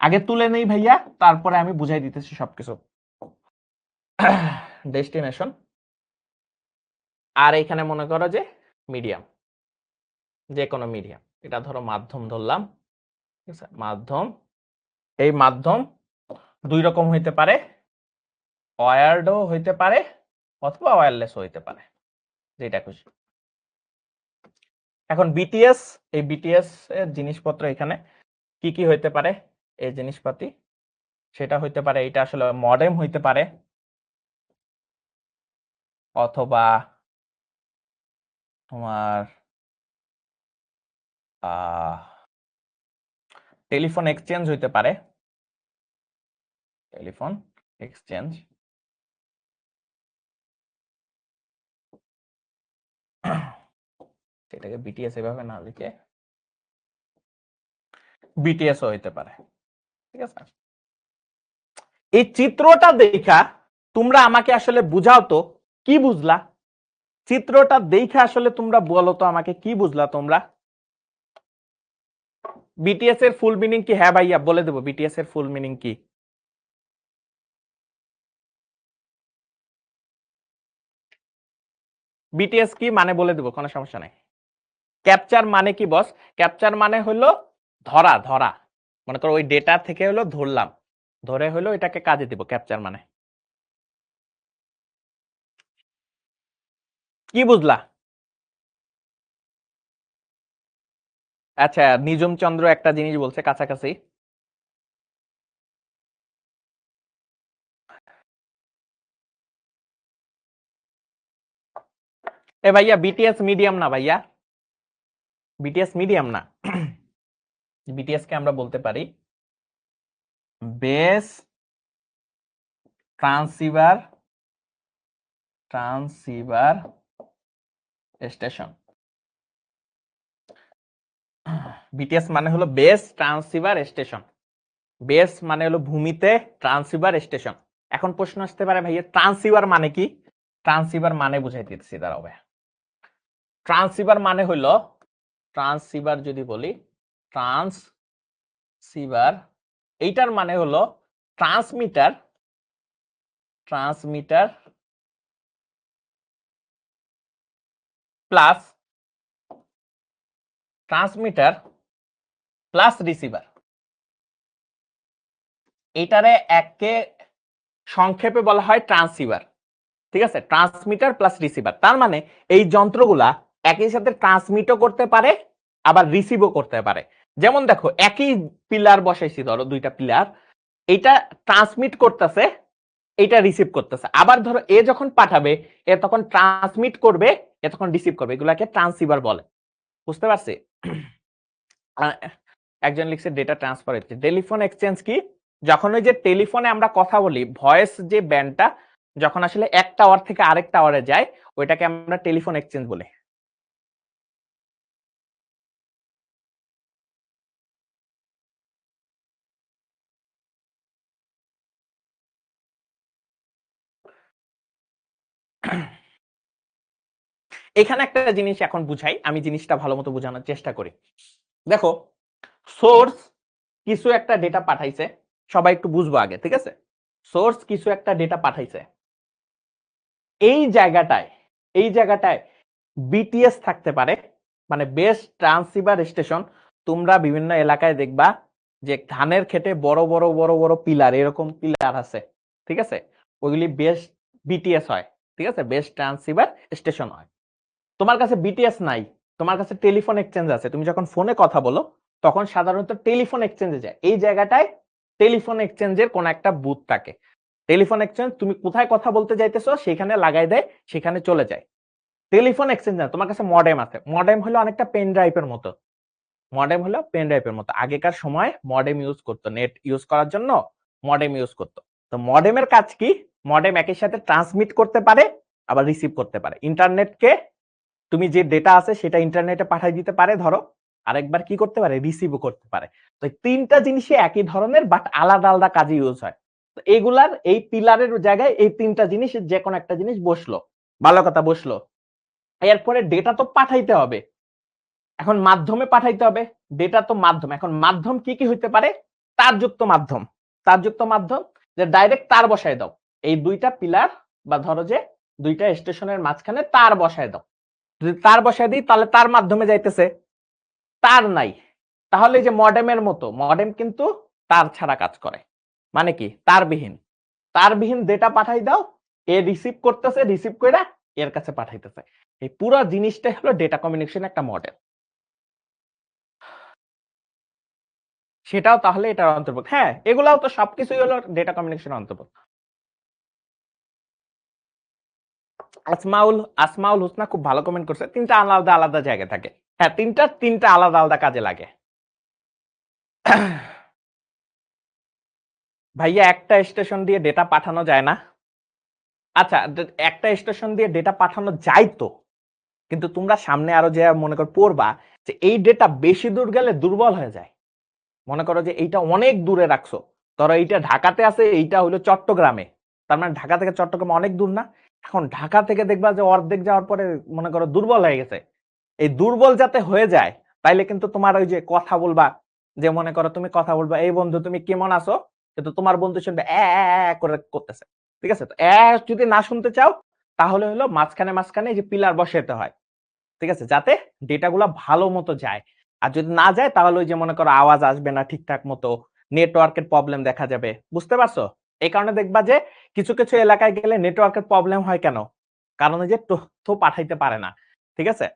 [SPEAKER 1] আগে তুলে নেই ভাইয়া, তারপরে আমি বুঝাই দিতেছি সবকিছু। ডেস্টিনেশন, আর এখানে মনে করো যে মিডিয়াম, যে কোনো মিডিয়াম, এটা ধরো মাধ্যম ধরলাম। ঠিক আছে, মাধ্যম। এই মাধ্যম দুই রকম হইতে পারে, ওয়্যারডও হইতে পারে অথবা ওয়্যারলেস হইতে পারে, যেটা খুশি। এখন বিটিএস, এই বিটিএস এর জিনিসপত্র এখানে কি কি হইতে পারে, এই জিনিসপাতি, সেটা হইতে পারে এটা আসলে মডেম হইতে পারে, অথবা তোমার টেলিফোন এক্সচেঞ্জ হইতে পারে, টেলিফোন এক্সচেঞ্জ। এটাকে বিটিএস এভাবে না লিখে বিটিএস হইতে পারে। ঠিক আছে, এই চিত্রটা দেখা তোমরা আমাকে আসলে বুঝাও তো কি বুঝলা, চিত্রটা দেখে আসলে তোমরা বলো তো আমাকে কি বুঝলা তোমরা। বিটিএস এর ফুল মিনিং কি? হ্যাঁ ভাইয়া বলে দেবো, বিটিএস এর ফুল মিনিং কি? বিটিএস কি মানে বলে দেবো, কোনো সমস্যা নাই। ক্যাপচার মানে কি বস? ক্যাপচার মানে হলো ধরা, ধরা। মনে করো ওই ডেটা থেকে হলো ধরলাম, ধরে হলো এটাকে কাজে দিব, ক্যাপচার মানে। কি বুঝলা? আচ্ছা, নিজম চন্দ্র একটা জিনিস বলছে কাছাকাছি। এ ভাইয়া বিটিএস মিডিয়াম না ভাইয়া, বিটিএস মিডিয়াম না। বিটিএস কে আমরা বলতে পারি base transceiver, transceiver station. BTS মানে হলো বেস ট্রান্সসিভার স্টেশন, বেস মানে হলো ভূমিতে, ট্রান্সসিভার স্টেশন। এখন প্রশ্ন আসতে পারে ভাইয়া ট্রান্সসিভার মানে কি? ট্রান্সসিভার মানে বুঝাই দিতেছি, দাঁড়াও ভাই। ট্রান্সসিভার মানে হলো, ট্রান্সসিভার যদি বলি, ট্রান্সসিভার এইটার মানে হলো transmitter, transmitter plus, transmitter plus receiver. এটারে একে সংক্ষেপে বলা হয় ট্রান্সসিভার। ঠিক আছে, ট্রান্সমিটার প্লাস রিসিভার। তার মানে এই যন্ত্রগুলা একই সাথে ট্রান্সমিটও করতে পারে আবার রিসিভও করতে পারে। যেমন দেখো একই পিলার বসাইছি, ধরো দুইটা পিলার, এটা ট্রান্সমিট করতেছে, এটা রিসিভ করতেছে। আবার ধরো এ যখন পাঠাবে, এ তখন ট্রান্সমিট করবে, এ তখন রিসিভ করবে। এগুলাকে ট্রান্সসিভার বলে। বুঝতে পারছি? একজন লিখছে ডেটা ট্রান্সফার হচ্ছে। টেলিফোন এক্সচেঞ্জ কি? যখন ওই যে টেলিফোনে আমরা কথা বলি, ভয়েস যে ব্যান্ডটা যখন আসলে এক টাওয়ার থেকে আরেক টাওয়ারে যায়, ওইটাকে আমরা টেলিফোন এক্সচেঞ্জ বলি। এখানে একটা জিনিস এখন বুঝাই, আমি জিনিসটা ভালো মতো বোঝানোর চেষ্টা করি। দেখো, সোর্স কিছু একটা ডেটা পাঠাইছে, সবাই একটু বুঝবো আগে, ঠিক আছে? সোর্স কিছু একটা ডেটা পাঠাইছে, এই জায়গাটায়, এই জায়গাটায় বিটিএস থাকতে পারে, মানে বেস ট্রান্সসিভার স্টেশন। তোমরা বিভিন্ন এলাকায় দেখবা যে ধানের খেতে বড় বড় বড় বড় পিলার, এরকম পিলার আছে। ঠিক আছে, ওইগুলি বেস বিটিএস হয়, ঠিক আছে, বেস ট্রান্সসিভার স্টেশন হয়। তোমার কাছে বিটিএস নাই, তোমার কাছে টেলিফোন এক্সচেঞ্জ আছে, তুমি যখন ফোনে কথা বলো তখন সাধারণত টেলিফোন এক্সচেঞ্জে যায়, এই জায়গাটায় টেলিফোন এক্সচেঞ্জের কোন একটা বুথ থাকে। টেলিফোন এক্সচেঞ্জ তুমি কোথায় কথা বলতে যাইতেছো সেখানে লাগাই দেয়, সেখানে চলে যায়। টেলিফোন এক্সচেঞ্জ না, তোমার কাছে মডেম আছে, মডেম হলো অনেকটা পেন ড্রাইভের মতো, মডেম হলো পেন ড্রাইভের মতো। আগেকার সময় মডেম ইউজ করতো, নেট ইউজ করার জন্য মডেম ইউজ করতো। তো মডেমের কাজ কি, মডেম একই সাথে ট্রান্সমিট করতে পারে আবার রিসিভ করতে পারে, ইন্টারনেটকে তুমি যে ডেটা আছে সেটা ইন্টারনেটে পাঠিয়ে দিতে পারে ধরো, আরেকবার কি করতে পারে, রিসিভও করতে পারে। তো তিনটা জিনিসই একই ধরনের বাট আলাদা আলাদা কাজে ইউজ হয়। তো এইগুলার এই পিলারের জায়গায় এই তিনটা জিনিস যে কোনো একটা জিনিস বসলো, ভালো কথা বসলো। এরপরে ডেটা তো পাঠাইতে হবে, এখন মাধ্যমে পাঠাইতে হবে, ডেটা তো মাধ্যম, এখন মাধ্যম কি কি হইতে পারে, তারযুক্ত মাধ্যম, তারযুক্ত মাধ্যম যে ডাইরেক্ট তার বসায় দাও, এই দুইটা পিলার বা ধরো যে দুইটা স্টেশনের মাঝখানে তার বসায় দাও, যদি তার বসায় দিই তাহলে তার মাধ্যমে যাইতেছে, তার নাই তাহলে যে মডেমের মতো, মডেম কিন্তু তার ছাড়া কাজ করে, মানে কি তারবিহীন, তারবিহীন ডেটা পাঠাই দাও, এ রিসিভ করতেছে, রিসিভ করে এর কাছে পাঠাইতেছে, এই পুরো জিনিসটাই হলো ডেটা কমিউনিকেশন একটা মডেল। সেটাও তাহলে এটার অন্তর্ভুক্ত, হ্যাঁ এগুলাও তো সবকিছুই হলো ডেটা কমিউনিকেশন অন্তর্ভুক্ত। আসমাউল আসমাউল হোসনা খুব ভালো কমেন্ট করছে, তিনটা আলাদা আলাদা জায়গায় থাকে, হ্যাঁ তিনটা আলাদা আলাদা কাজে লাগে। ভাইয়া একটা স্টেশন দিয়ে ডেটা পাঠানো যায় না? আচ্ছা, একটা স্টেশন দিয়ে ডেটা পাঠানো যায় তো, কিন্তু তোমরা সামনে আরো যে মনে করো পড়বা যে এই ডেটা বেশি দূর গেলে দুর্বল হয়ে যায়। মনে করো যে এইটা অনেক দূরে রাখছো, ধরো এইটা ঢাকাতে আছে, এইটা হলো চট্টগ্রামে, তার মানে ঢাকা থেকে চট্টগ্রাম অনেক দূর না? এখন ঢাকা থেকে দেখবা যে অর্ধেক যাওয়ার পরে মনে করো দুর্বল হয়ে গেছে, এই দুর্বল যাতে হয়ে যায় তাইলে কিন্তু তোমার ওই যে কথা বলবা, যে মনে করো তুমি কথা বলবা, এই বন্ধু তুমি কেমন আছো, কিন্তু তোমার বন্ধু শুনবে করে করতেছে, ঠিক আছে, তো যদি না শুনতে চাও তাহলে হলো মাঝখানে মাঝখানে যে পিলার বসাতে হয়, ঠিক আছে, যাতে ডেটাগুলো ভালো মতো যায়। আর যদি না যায় তাহলে ওই যে মনে করো আওয়াজ আসবে না ঠিকঠাক মতো, নেটওয়ার্কের প্রবলেম দেখা যাবে, বুঝতে পারছো? এই কারণে দেখবা যে কিছু কিছু এলাকায় গেলে নেটওয়ার্কের প্রবলেম হয় কেন, কারণ যে তথ্য পাঠাইতে পারে না, ঠিক আছে।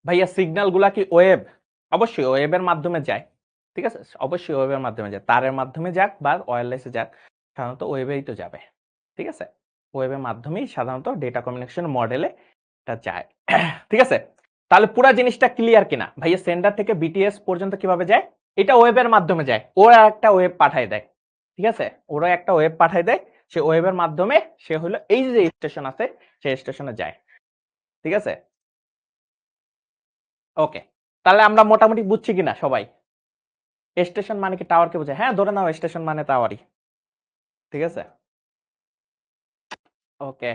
[SPEAKER 1] ভাইয়া সিগন্যাল গুলা কি ওয়েব? অবশ্যই ওয়েবের মাধ্যমে যায়, ঠিক আছে, অবশ্যই ওয়েবের মাধ্যমে যায়, তারের মাধ্যমে যাক বা ওয়্যারলেসে যাক, সাধারণত ওয়েবেই তো যাবে, ঠিক আছে, ওয়েবের মাধ্যমেই সাধারণত ডেটা কমিউনিকেশন মডেলে এটা যায়। ঠিক আছে, তাহলে পুরো জিনিসটা ক্লিয়ার কিনা ভাইয়া, সেন্ডার থেকে বিটিএস পর্যন্ত কিভাবে যায়, এটা ওয়েবের মাধ্যমে যায়, ওরা একটা ওয়েব পাঠায় দেয়, ঠিক আছে, ওরা একটা ওয়েব পাঠায় দেয়, সে ওয়েবের মাধ্যমে সে হলো এই যে স্টেশন আছে সেই স্টেশনে যায়, ঠিক আছে। ওকে, তাহলে আমরা মোটামুটি বুঝছি কিনা সবাই, স্টেশন মানে কি টাওয়ারকে বোঝায়, হ্যাঁ ধরে নাও স্টেশন মানে টাওয়ারই, ঠিক আছে। ওকে,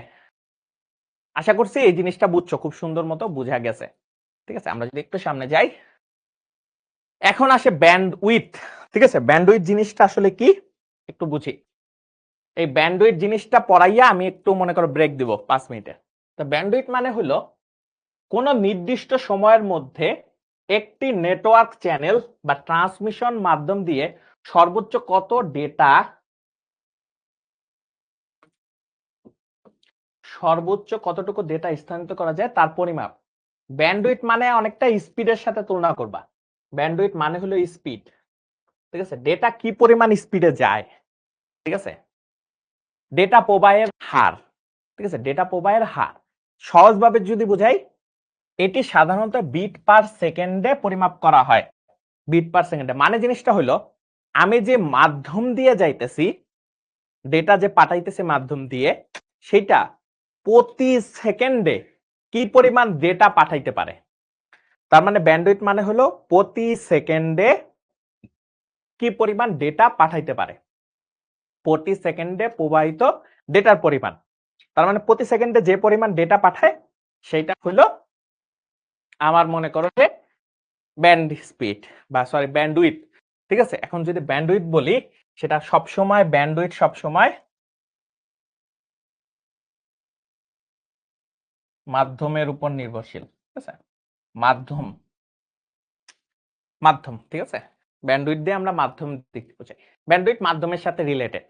[SPEAKER 1] আশা করছি এই জিনিসটা বুঝছো, খুব সুন্দর মতো বুঝা গেছে, ঠিক আছে। আমরা যদি একটু সামনে যাই, এখন আসে ব্যান্ড উইথ, ঠিক আছে, ব্যান্ড উইথ জিনিসটা আসলে কি একটু বুঝি। এই ব্যান্ড উইথ জিনিসটা পড়াইয়া আমি একটু মনে করো ব্রেক দিব 5 মিনিটের। তো ব্যান্ড উইথ মানে হলো কোন নির্দিষ্ট সময়ের মধ্যে একটি নেটওয়ার্ক চ্যানেল বা ট্রান্সমিশন মাধ্যম দিয়ে সর্বোচ্চ কত ডেটা, সর্বোচ্চ কতটুকু ডেটা স্থানান্তর করা যায় তার পরিমাপ। ব্যান্ডউইথ মানে অনেকটা স্পিডের সাথে তুলনা করবা, ব্যান্ডউইথ মানে হলো স্পিড, ঠিক আছে, ডেটা কি পরিমাণ স্পিডে যায়, ঠিক আছে, ডেটা প্রবাহের হার, ঠিক আছে, ডেটা প্রবাহের হার সহজভাবে যদি বুঝাই, এটি সাধারণত বিট পার সেকেন্ডে পরিমাপ করা হয়, বিট পার সেকেন্ডে মানে জিনিসটা হলো আমি যে মাধ্যম দিয়ে যাইতেছি, ডেটা যে পাঠাইতেছে মাধ্যম দিয়ে, সেটা প্রতি সেকেন্ডে কি পরিমাণ ডেটা পাঠাইতে পারে, তার মানে ব্যান্ডউইথ মানে হলো প্রতি সেকেন্ডে কি পরিমাণ ডেটা পাঠাইতে পারে, প্রতি সেকেন্ডে প্রবাহিত ডেটার পরিমাণ, তার মানে প্রতি সেকেন্ডে যে পরিমাণ ডেটা পাঠায় সেটা হলো আমার মনে করো যে ব্যান্ড স্পিড বা সরি ব্যান্ডউইথ, ঠিক আছে। এখন যদি ব্যান্ডউইথ বলি, সেটা সবসময় ব্যান্ডউইথ সবসময় মাধ্যমের উপর নির্ভরশীল, ঠিক আছে, মাধ্যম, মাধ্যম, ঠিক আছে, ব্যান্ডউইথ দিয়ে আমরা মাধ্যম দিতে বোঝাই। ব্যান্ডউইথ মাধ্যমের সাথে রিলেটেড,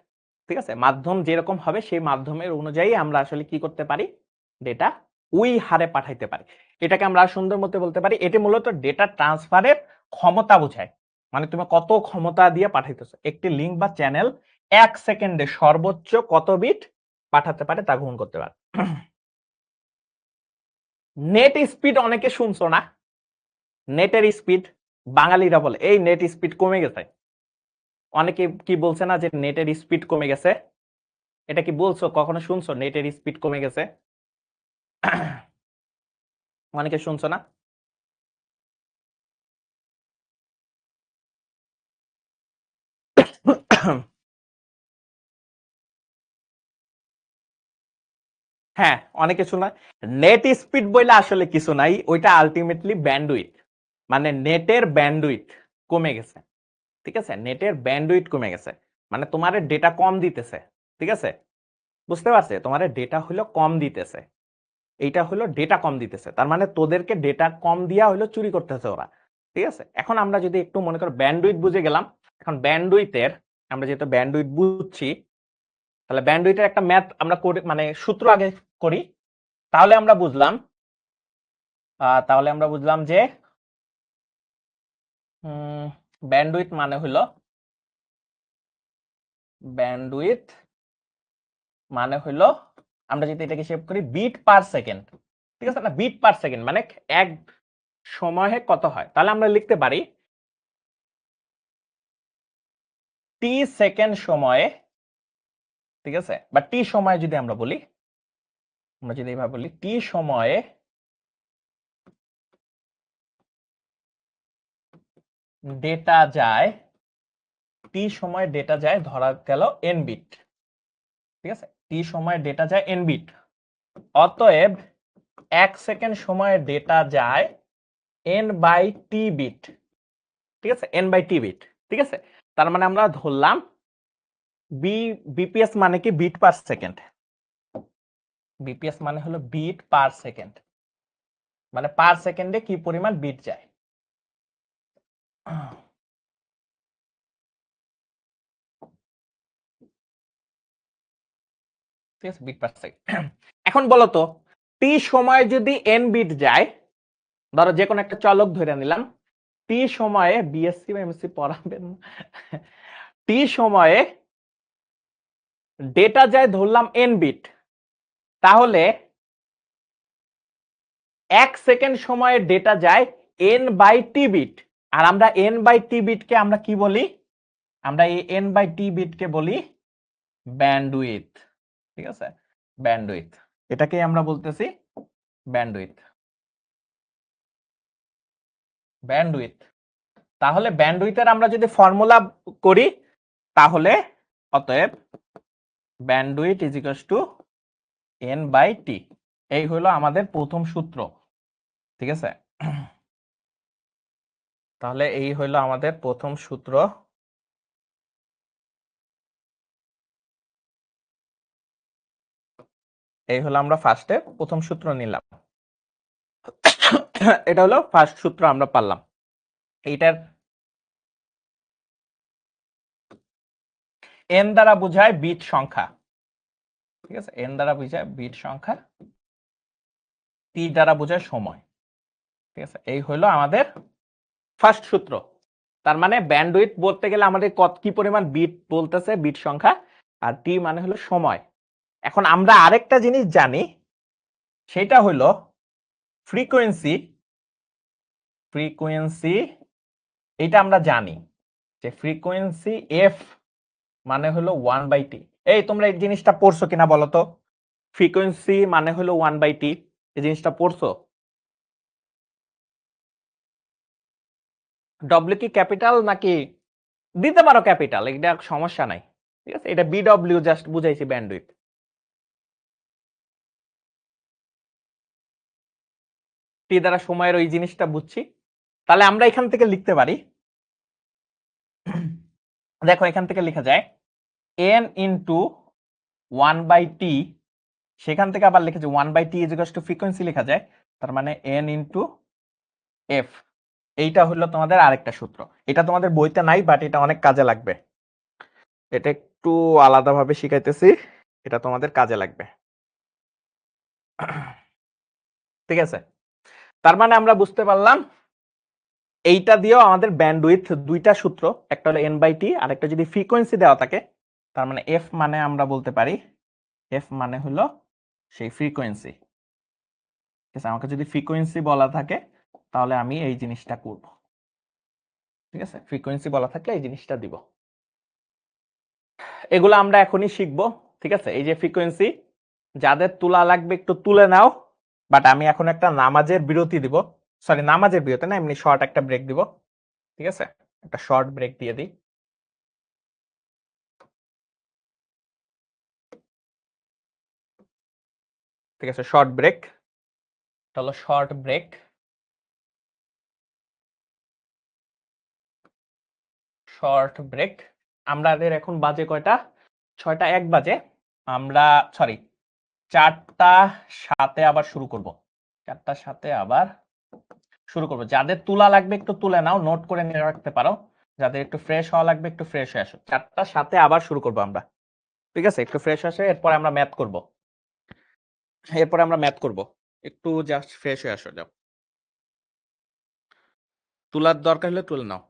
[SPEAKER 1] ঠিক আছে, মাধ্যম যেরকম হবে সেই মাধ্যমের অনুযায়ী আমরা আসলে কি করতে পারি, ডেটা ওই হারে পাঠাইতে পারি। এটাকে আমরা সুন্দর মতে বলতে পারি এটি মূলত ডেটা ট্রান্সফারের ক্ষমতা বোঝায়। মানে তুমি কত ক্ষমতা দিয়ে পাঠাইতেছো, একটি লিঙ্ক বা চ্যানেল 1 সেকেন্ডে সর্বোচ্চ কত বিট পাঠাতে পারে তা গ্রহণ করতে পারে। নেট স্পিড অনেকে শুনছো না, নেটের স্পিড, বাঙালিরা বলে এই নেট স্পিড কমে গেছে। অনেকে কি বলছে না যে নেটের স্পিড কমে গেছে, এটা কি বলছো, কখনো শুনছো নেটের স্পিড কমে গেছে? অনেকে শুনছো না? হ্যাঁ, অনেকে শোনা। নেট স্পিড বইলে আসলে কিছু নাই, ওইটা আলটিমেটলি ব্যান্ডউইথ, মানে নেটের ব্যান্ডউইথ কমে গেছে, ঠিক আছে, নেটের ব্যান্ডউইথ কমে গেছে, মানে তোমার ডেটা কম দিতেছে, ঠিক আছে, বুঝতে পারছে, তোমার ডেটা হলো কম দিতেছে, এইটা হলো ডেটা কম দিতেছে, তার মানে তোদেরকে ডেটা কম দিয়া হলো চুরি করতেছে ওরা, ঠিক আছে। এখন আমরা যদি একটু মনে করো ব্যান্ডউইথ বুঝে গেলাম, এখন ব্যান্ডউইথের আমরা যেহেতু ব্যান্ডউইথ বুঝছি, তাহলে ব্যান্ডউইথের একটা ম্যাথ আমরা করি, মানে সূত্র আগে করি, তাহলে আমরা বুঝলাম যে ব্যান্ডউইথ মানে হলো, ব্যান্ডউইথ মানে হলো, আমরা যদি এটাকে হিসেব করি বিট পার সেকেন্ড, ঠিক আছে না, বিট পার সেকেন্ড মানে এক সময়ে কত হয়, তাহলে আমরা লিখতে পারি টি সেকেন্ড সময়ে, ঠিক আছে, বা টি সময়ে যদি আমরা বলি, আমরা যদি এইভাবে বলি টি সময়ে ডেটা যায়, টি সময়ে ডেটা যায় ধরা গেল এন বিট, ঠিক আছে, টি সময়ে ডেটা যায় এন বিট, অতএব 1 সেকেন্ড সময়ে ডেটা যায় এন বাই টি বিট, ঠিক আছে, এন বাই টি বিট, ঠিক আছে, তার মানে আমরা ধরলাম বিপিএস মানে কি বিট পার সেকেন্ড, বিপিএস মানে হলো বিট পার সেকেন্ড, মানে পার সেকেন্ডে কি পরিমাণ বিট যায়। ঠিক আছে, বিট পার সেকেন্ড। এখন বলো তো টি সময়ে যদি এন বিট যায়, ধরো যে কোনো একটা চলক ধরে নিলাম, টি সময়ে বিএসসি বা এমএসসি পড়াবেন, টি সময়ে ডেটা যায় ধরলাম এন বিট, তাহলে 1 সেকেন্ড সময়ে ডেটা যায় এন বাই টি বিট, আর আমরা এন বাই টি বিটকে আমরা কি বলি, আমরা এই এন বাই টি বিটকে বলি ব্যান্ডউইথ, ঠিক আছে, ব্যান্ডউইথ, এটাকে আমরা বলতেছি ব্যান্ডউইথ, ব্যান্ডউইথ। তাহলে ব্যান্ডউইথের আমরা যদি ফর্মুলা করি, তাহলে অতএব bandwidth is equals to N by T, এই হলো আমাদের প্রথম সূত্র, ঠিক আছে, তাহলে এই হলো আমাদের প্রথম সূত্র, এই হলো আমরা ফার্স্টে প্রথম সূত্র নিলাম, এটা হলো ফার্স্ট সূত্র আমরা পারলাম। এইটার এন দ্বারা বোঝায় বিট সংখ্যা, ঠিক আছে, এন দ্বারা বোঝায় বিট সংখ্যা, টি দ্বারা বোঝায় সময়, ঠিক আছে, এই হলো আমাদের ফার্স্ট সূত্র। তার মানে ব্যান্ডউইথ বলতে গেলে আমাদের কত কি পরিমাণ বিট বলতেছে, বিট সংখ্যা, আর টি মানে হলো সময়। এখন আমরা আরেকটা জিনিস জানি, সেটা হলো ফ্রিকোয়েন্সি, ফ্রিকোয়েন্সি, এটা আমরা জানি যে ফ্রিকোয়েন্সি এফ মানে হলো 1/t। এই তোমরা এই জিনিসটা পড়ছো কিনা বলো তো, ফ্রিকোয়েন্সি মানে হলো 1/t, এই জিনিসটা পড়ছো? ডব্লিউ কি ক্যাপিটাল নাকি, দিতে পারো ক্যাপিটাল, এটা সমস্যা নাই, ঠিক আছে, এটা বিডব্লিউ জাস্ট বুঝাইছি ব্যান্ডউইথ। টি দ্বারা সময়ের ওই জিনিসটা বুঝছি, তাহলে আমরা এখান থেকে লিখতে পারি, দেখো এখান থেকে লেখা যায় এন ইন্টু 1/t সেখান থেকে আবার লিখেছি 1/t ইজ টু ফ্রিকোয়েন্সি লেখা যায়, তার মানে n ইন্টু এফ। এইটা হলো তোমাদের আরেকটা সূত্র। এটা তোমাদের বইতে নাই, বাট এটা অনেক কাজে লাগবে। এটা একটু আলাদাভাবে শিখাইতেছি, এটা তোমাদের কাজে লাগবে। ঠিক আছে, তার মানে আমরা বুঝতে পারলাম এইটা দিয়েও আমাদের ব্যান্ডউইথ দুইটা সূত্র, একটা হলো n/t আর একটা যদি ফ্রিকোয়েন্সি দেওয়া থাকে, তার মানে f মানে আমরা বলতে পারি f মানে হলো সেই ফ্রিকোয়েন্সি। ঠিক আছে, আমাকে যদি ফ্রিকোয়েন্সি বলা থাকে তাহলে আমি এই জিনিসটা করব। ঠিক আছে, ফ্রিকোয়েন্সি বলা থাকলে এই জিনিসটা দিব। এগুলো আমরা এখনই শিখবো। ঠিক আছে, এই যে ফ্রিকোয়েন্সি, যাদের তোলা লাগবে একটু তুলে নাও, বাট আমি এখন একটা নামাজের বিরতি দিব। সরি, নামাজের বিরতি না, এমনি শর্ট একটা ব্রেক দিব। ঠিক আছে, একটা শর্ট ব্রেক দিয়ে দিই। ঠিক আছে, শর্ট ব্রেক, হলো শর্ট ব্রেক। Short break. আমাদের এখন বাজে কয়টা? 6টা 1 বাজে। আমরা সরি 4টা 7-এ আবার শুরু করব। 4টা 7-এ আবার শুরু করব। যাদের তুলা লাগবে একটু তুলে নাও, নোট করে নিয়ে রাখতে পারো। যাদের একটু ফ্রেশ হওয়া লাগবে একটু ফ্রেশ হয়ে আসো। 4টা 7-এ আবার শুরু করব আমরা। ঠিক আছে, একটু ফ্রেশ আসে, এরপর আমরা ম্যাথ করব। এরপরে আমরা ম্যাথ করব। একটু জাস্ট ফ্রেশ হয়ে আসো, যাও। তুলার দরকার হলে তুলে নাও।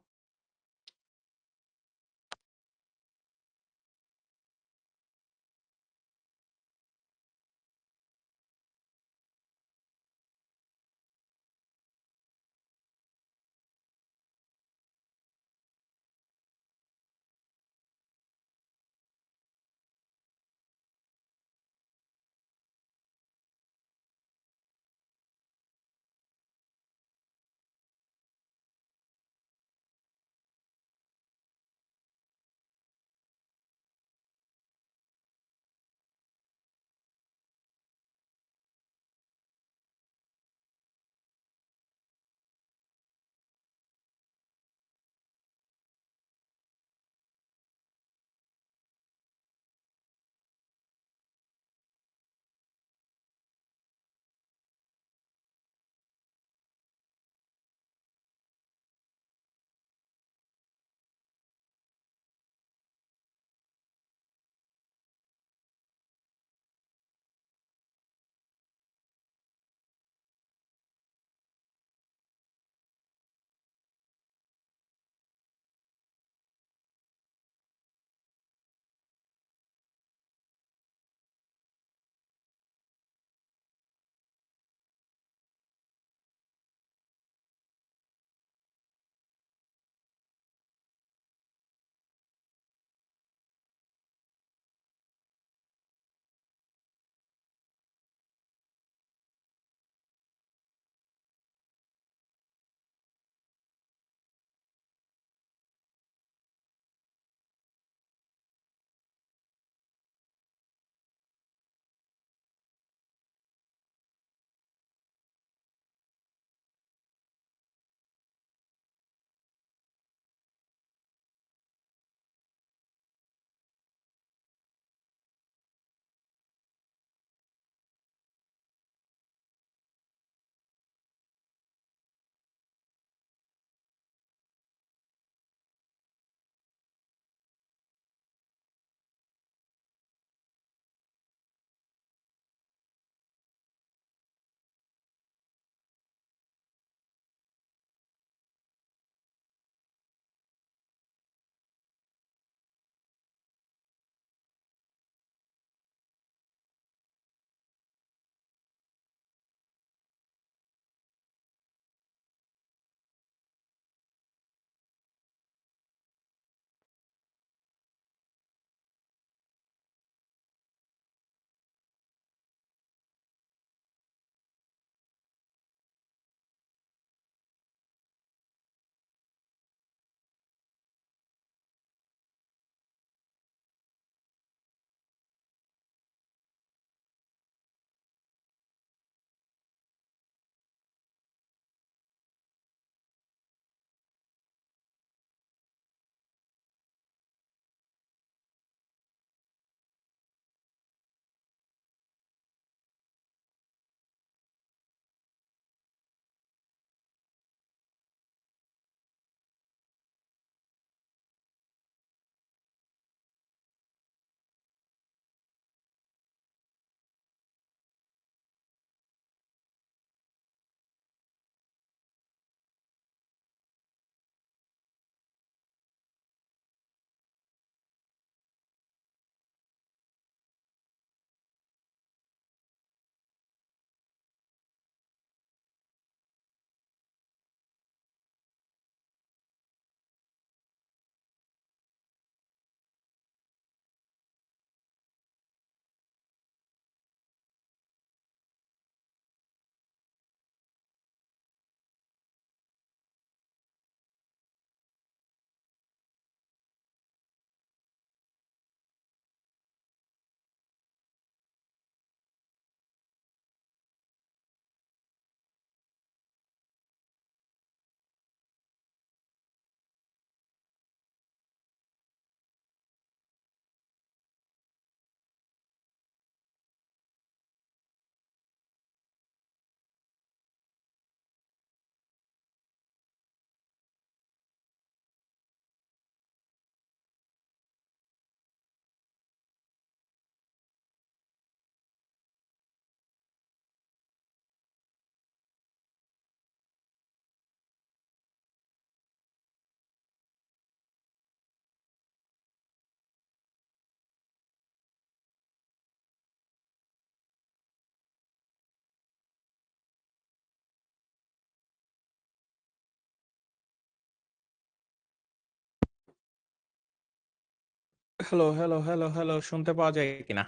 [SPEAKER 1] হ্যালো হ্যালো হ্যালো হ্যালো, শুনতে পাওয়া যায় কিনা?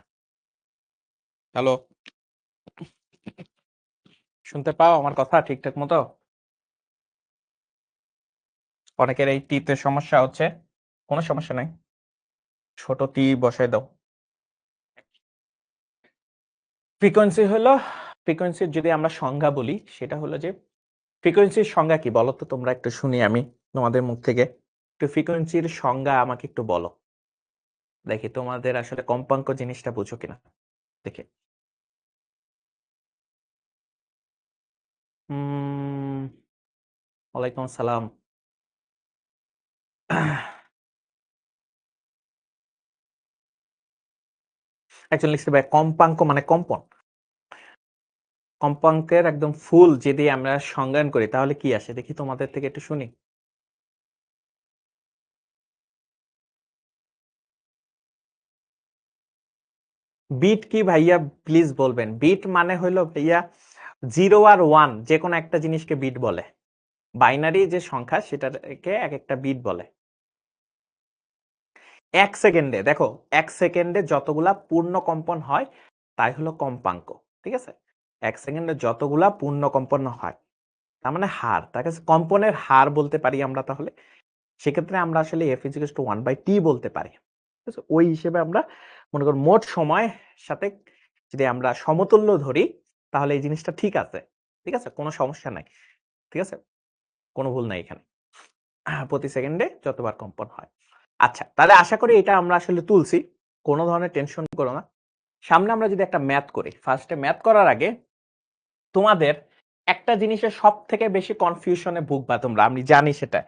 [SPEAKER 1] হ্যালো, শুনতে পাও আমার কথা ঠিকঠাক মতো? অনেকের এই টিতে সমস্যা হচ্ছে। কোনো সমস্যা নাই, ছোট টি বসাই দাও। ফ্রিকোয়েন্সি হলো, ফ্রিকোয়েন্সির যদি আমরা সংজ্ঞা বলি সেটা হলো যে, ফ্রিকোয়েন্সির সংজ্ঞা কি বলো তো তোমরা, একটু শুনি আমি তোমাদের মুখ থেকে। একটু ফ্রিকোয়েন্সির সংজ্ঞা আমাকে একটু বলো, দেখি তোমাদের আসলে কম্পাঙ্ক জিনিসটা বুঝো কিনা দেখে। ওয়ালাইকুম আসসালাম। একজন লিখছে ভাই কম্পাঙ্ক মানে কম্পন। কম্পাঙ্কের একদম ফুল যদি আমরা সংজ্ঞায়ন করি তাহলে কি আসে দেখি তোমাদের থেকে একটু শুনি। বিট কি ভাইয়া প্লিজ বলবেন? বিট মানে হলো ভাইয়া 0 আর 1, যে কোনো একটা জিনিসকে বিট বলে। বাইনারি যে সংখ্যা সেটাকে এক একটা বিট বলে। 1 সেকেন্ডে দেখো, 1 সেকেন্ডে যতগুলা পূর্ণ কম্পন হয় তাই হলো কম্পাঙ্ক। ঠিক আছে? 1 সেকেন্ডে যতগুলা পূর্ণ কম্পন হয় তার মানে হার, তার কাছে কম্পনের হার বলতে পারি আমরা। তাহলে সেক্ষেত্রে আমরা আসলে f = 1/t বলতে পারি। ঠিক আছে? ওই হিসেবে আমরা মনে করি মোট সময় সাথে যদি আমরা সমতুল্য ধরি তাহলে এই জিনিসটা ঠিক আছে। ঠিক আছে? কোনো সমস্যা নাই। ঠিক আছে? কোনো ভুল নাই এখানে। প্রতি সেকেন্ডে যতবার কম্পন হয়। আচ্ছা, তাহলে আশা করি এটা আমরা আসলে তুলছি। কোনো ধরনের টেনশন করো না। সামনে আমরা যদি একটা ম্যাথ করি, ফার্স্টে ম্যাথ করার আগে তোমাদের একটা জিনিসের সবথেকে বেশি কনফিউশনে ভুগবা তোমরা, আমি জানি সেটা।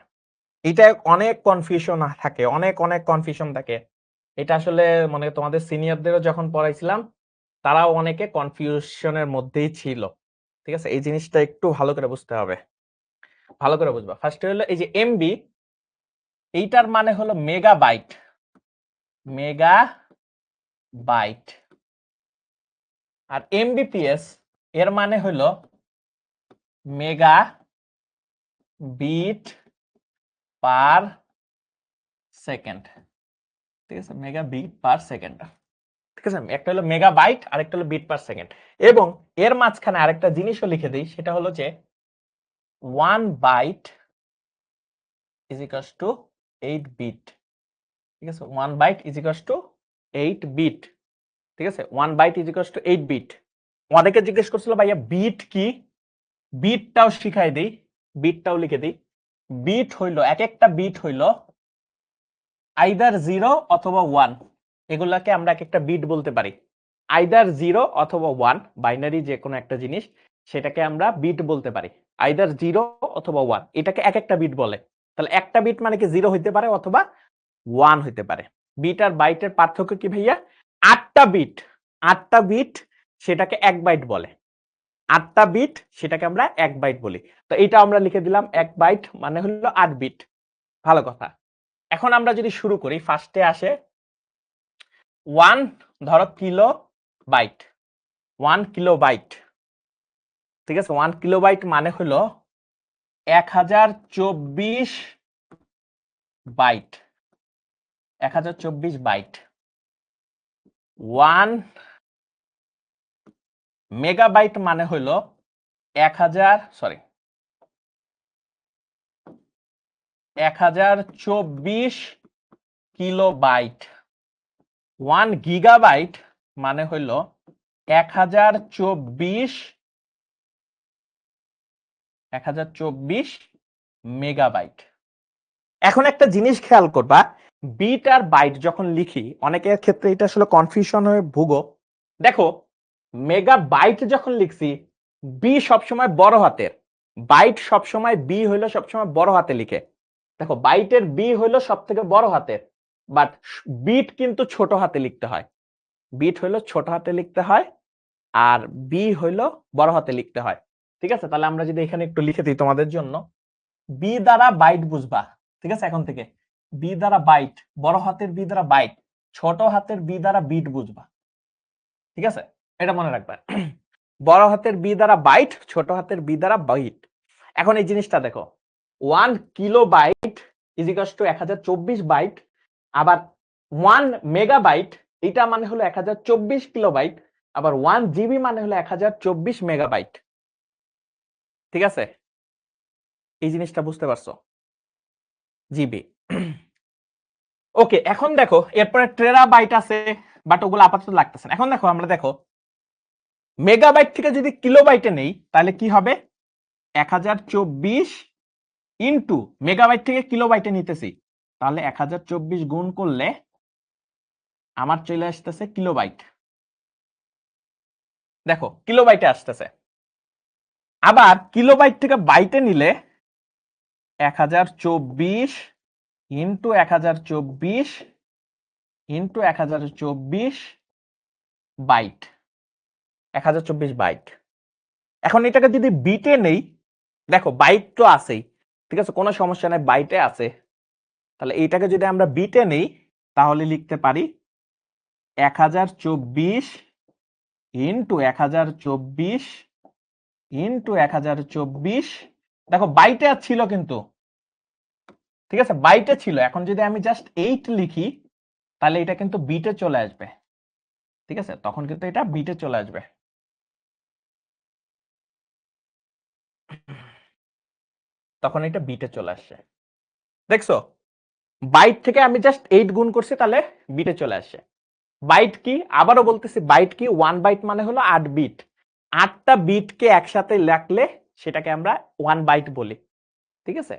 [SPEAKER 1] এটা অনেক কনফিউশন থাকে, অনেক অনেক কনফিউশন থাকে। এটা আসলে মানে তোমাদের সিনিয়রদেরও যখন পড়াইছিলাম তারাও অনেকে কনফিউশনের মধ্যেই ছিল। ঠিক আছে? এই জিনিসটা একটু ভালো করে বুঝতে হবে। ভালো করে বুঝবা। ফার্স্টে হলো এই যে এমবি, এইটার মানে হলো মেগাবাইট। মেগাবাইট। আর এমবিপিএস এর মানে হলো মেগা বিট পার সেকেন্ড। ঠিক আছে? Megabit per second. ঠিক আছে? একটা হলো মেগাবাইট আর একটা হলো বিট পার সেকেন্ড। এবং এর মাঝখানে আরেকটা জিনিসও লিখে দিই, সেটা হলো যে 1 byte is equals to 8 bit. ঠিক আছে? 1 byte is equals to 8 bit. ঠিক আছে? 1 byte is equals to 8 bit. অনেকে জিজ্ঞেস করছিল ভাইয়া বিট কি? বিটটাও শিখাই দেই, বিটটাও লিখে দিই। বিট হইলো, এক একটা বিট হইলো আইদার 0 অথবা 1। এগুলাকে আমরা এক একটা বিট বলতে পারি। আইদার 0 অথবা 1, বাইনারি যে কোনো একটা জিনিস, সেটাকে আমরা বিট বলতে পারি। আইদার 0 অথবা 1, এটাকে এক একটা বিট বলে। তাহলে একটা বিট মানে কি 0 হইতে পারে অথবা 1 হইতে পারে। বিট আর বাইটের পার্থক্য কি ভাইয়া? 8টা বিট, 8টা বিট সেটাকে 1 বাইট বলে। 8টা বিট সেটাকে আমরা 1 বাইট বলি। তো এটা আমরা লিখে দিলাম 1 বাইট মানে হলো 8 বিট। ভালো কথা। এখন আমরা যদি শুরু করি, ফার্স্টে আসে 1, ধরো কিলো বাইট। 1 কিলোবাইট। ঠিক আছে? 1 কিলোবাইট মানে হলো 1024 বাইট। 1024 বাইট। 1 মেগাবাইট মানে হলো 1024 কিলোবাইট। 1 গিগাবাইট মানে হলো 1024 মেগাবাইট। এখন একটা জিনিস খেয়াল করবা, বিট আর বাইট যখন লিখি অনেকের ক্ষেত্রে এটা আসলে কনফিউশন হয়ে ভুগো। দেখো, মেগাবাইট যখন লিখছি বি সবসময় বড় হাতের, বাইট সবসময় বি হইলো সবসময় বড় হাতে লিখে। দেখো, বাইটের বি হইলো সব থেকে বড় হাতের, বাট বিট কিন্তু ছোট হাতে লিখতে হয়। বিট হইলো ছোট হাতে লিখতে হয় আর বি হইলো বড় হাতে লিখতে হয়। ঠিক আছে? তাহলে আমরা যদি এখানে একটু লিখে দিই তোমাদের জন্য, বি দ্বারা বাইট বুঝবা। ঠিক আছে? এখন থেকে বি দ্বারা বাইট, বড় হাতের বি দ্বারা বাইট, ছোট হাতের বি দ্বারা বিট বুঝবা। ঠিক আছে? এটা মনে রাখবা। বড় হাতের বি দ্বারা বাইট, ছোট হাতের বি দ্বারা বাইট। এখন এই জিনিসটা দেখো, 1 kilobyte is equals to 1024 byte. আবার 1 মেগাবাইট এটা মানে হলো 1024 কিলোবাইট, আবার 1 জিবি মানে হলো 1024 মেগাবাইট। ঠিক আছে, এই জিনিসটা বুঝতে পারছো? জিবি। ওকে, এখন দেখো এরপরে টেরাবাইট আছে, বাট ওগুলো আপাতত লাগতেছে না। এখন দেখো আমরা দেখো মেগাবাইট থেকে যদি কিলোবাইটে নেই তাহলে কি হবে? 1024 ইন্টু মেগাবাইট থেকে কিলোবাইটে নিতেছি, তাহলে 1024 গুণ করলে আমার চলে আসতেছে কিলোবাইট। দেখো কিলোবাইটে আসতেছে। আবার কিলোবাইট থেকে বাইটে নিলে 1024 ইন্টু 1024 ইন্টু 1024 বাইট, 1024 বাইট। এখন এটাকে যদি বিটে নেই, দেখো বাইট তো আছেই, ঠিক আছে, কোনো সমস্যা নাই, বাইটে আছে। তাহলে এইটাকে যদি আমরা বিটে নেই তাহলে লিখতে পারি 1024 ইন্টু 1024 ইন্টু 1024। দেখো বাইটে ছিল কিন্তু, ঠিক আছে, বাইটে ছিল। এখন যদি আমি জাস্ট 8 লিখি তাহলে এটা কিন্তু বিটে চলে আসবে। ঠিক আছে, তখন কিন্তু এটা বিটে চলে আসবে। তখন এটা বিটে চলে আসছে। দেখছো, বাইট থেকে আমি জাস্ট 8 গুণ করছি, তাহলে বিটে চলে আসছে। বাইট কি, আবারও বলতেছি, বাইট কি, 1 বাইট মানে হলো 8 বিট। 8টা বিটকে একসাথে রাখলে সেটাকে আমরা 1 বাইট বলি। ঠিক আছে,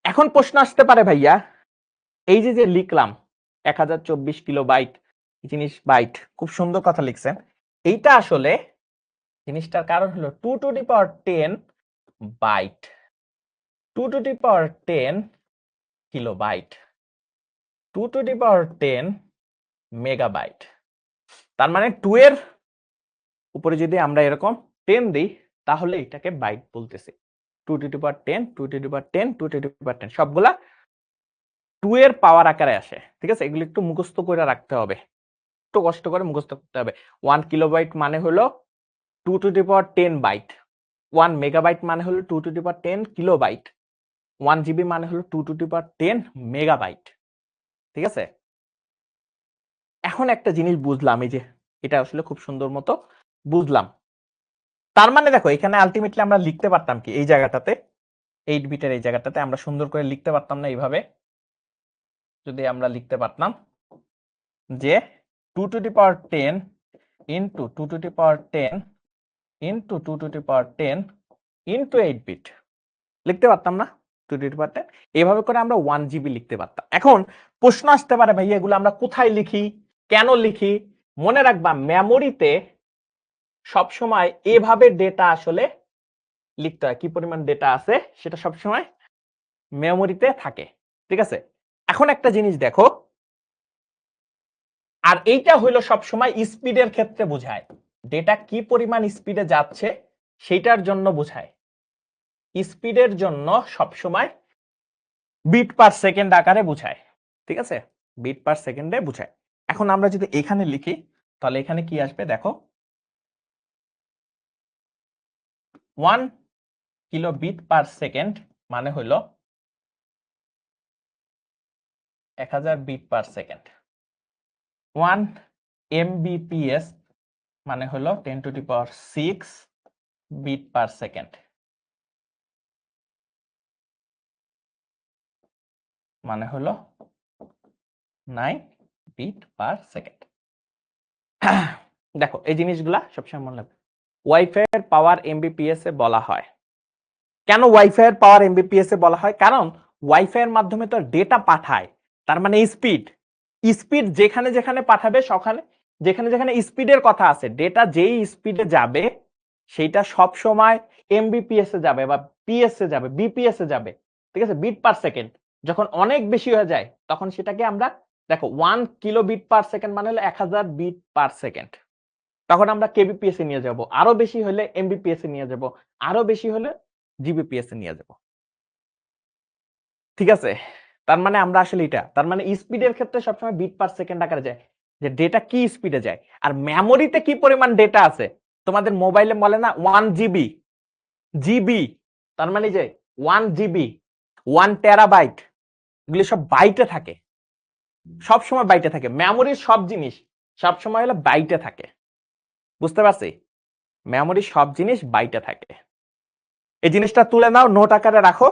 [SPEAKER 1] এখন প্রশ্ন আসতে পারে ভাইয়া, এই যে যে লিখলাম 1024 কিলোবাইট জিনিস, বাইট, খুব সুন্দর কথা লিখছেন। এইটা আসলে জিনিসটার কারণ হলো 2 to the power 10 byte, 2 to the power 10 kilobyte, 2 to the power 10 megabyte. তার মানে 2 এর উপরে যদি আমরা এরকম 10 দিই তাহলে এটাকে বাইট বলতেছি। 2 to the power 10, 2 to the power 10, 2 to the power 10 সবগুলা 2 এর পাওয়ার আকারে আসে। ঠিক আছে, এগুলো একটু মুখস্থ করে রাখতে হবে, একটু কষ্ট করে মুখস্থ করতে হবে। 1 কিলোবাইট মানে হলো 2 to the power 10 byte, 1 megabyte মানে হলো 2 to the power 10 kilobyte, 1 GB মানে হলো 2 টু দি পাওয়ার 10 মেগাবাইট। ঠিক আছে, এখন একটা জিনিস বুঝলাম, এই যে এটা আসলে খুব সুন্দর মতো বুঝলাম। তার মানে দেখো এখানে আলটিমেটলি আমরা লিখতে পারতাম কি, এই জায়গাটাতে 8 বিটের এই জায়গাটাতে আমরা সুন্দর করে লিখতে পারতাম না এইভাবে? যদি আমরা লিখতে পারতাম যে 2 টু দি পাওয়ার 10 ইন্টু 2 টু দি পাওয়ার 10 ইন্টু 2 টু দি পাওয়ার 10 ইন্টু 8 বিট, লিখতে পারতাম না? 2 টু দি পাওয়ার 10 এইভাবে করে আমরা 1 জিবি লিখতে পারতাম। এখন প্রশ্ন আসতে পারে ভাই এগুলো আমরা কোথায় লিখি, কেন লিখি? মনে রাখবা মেমোরিতে সবসময় এভাবে ডেটা আসলে লিখতে হয়, কি পরিমাণ ডেটা আছে সেটা সবসময় মেমোরিতে থাকে। ঠিক আছে, এখন একটা জিনিস দেখো, আর এইটা হইলো সবসময় স্পিডের ক্ষেত্রে বোঝায়, ডেটা কি পরিমাণ স্পিডে যাচ্ছে সেইটার জন্য বোঝায়। স্পিডের জন্য সবসময় বিট পার সেকেন্ড আকারে বোঝায়। ঠিক আছে, বিট পার সেকেন্ডে বোঝায়। এখন আমরা যদি এখানে লিখি তাহলে এখানে কি আসবে দেখো, 1 কিলো বিট পার সেকেন্ড মানে হলো 1000 বিট পার সেকেন্ড। 1 এমবিপিএস মানে হলো 10 to the power 6 bit per second, মানে হলো 9 বিট পার সেকেন্ড। দেখো এই জিনিসগুলা সবসময় মনে রাখবে। ওয়াইফাই এর পাওয়ার এমবিপিএস এ বলা হয়। কেন ওয়াইফাই এর পাওয়ার এমবিপিএস এ বলা হয়? কারণ ওয়াইফাই এর মাধ্যমে তো ডেটা পাঠায়, তার মানে স্পিড, স্পিড যেখানে যেখানে পাঠাবে সখানে যেখানে যেখানে স্পিডের কথা আছে, ডেটা যেই স্পিডে যাবে সেইটা সব সময় এমবিপিএস এ যাবে বা পিএস এ যাবে, বিপিএস এ যাবে। ঠিক আছে, বিট পার সেকেন্ড। যখন অনেক বেশি হয়ে যায় তখন সেটাকে আমরা, দেখো 1 কিলো বিট পার সেকেন্ড মানে হলো 1000 বিট পার সেকেন্ড, তখন আমরা কেবিপিএস এ নিয়ে যাব, আরো বেশি হলে এমবিপিএস এ নিয়ে যাব, আরো বেশি হলে জিবিপিএস এ নিয়ে যাব। ঠিক আছে, তার মানে আমরা আসলে এটা, তার মানে স্পিডের ক্ষেত্রে সবসময় বিট পার সেকেন্ড আকারে যায়, যে ডেটা কি স্পিডে যায়। আর মেমোরিতে কি পরিমাণ ডেটা আছে, তোমাদের মোবাইলে বলে না 1 জিবি, জিবি, তার মানে যে 1 জিবি 1 টেরাবাইট, এগুলি সব বাইটে থাকে, সব সময় বাইটে থাকে। মেমোরির সব জিনিস সব সময় হলো বাইটে থাকে, বুঝতে পারছি? মেমোরি সব জিনিস বাইটে থাকে। এই জিনিসটা তুলে নাও, নোট আকারে রাখো।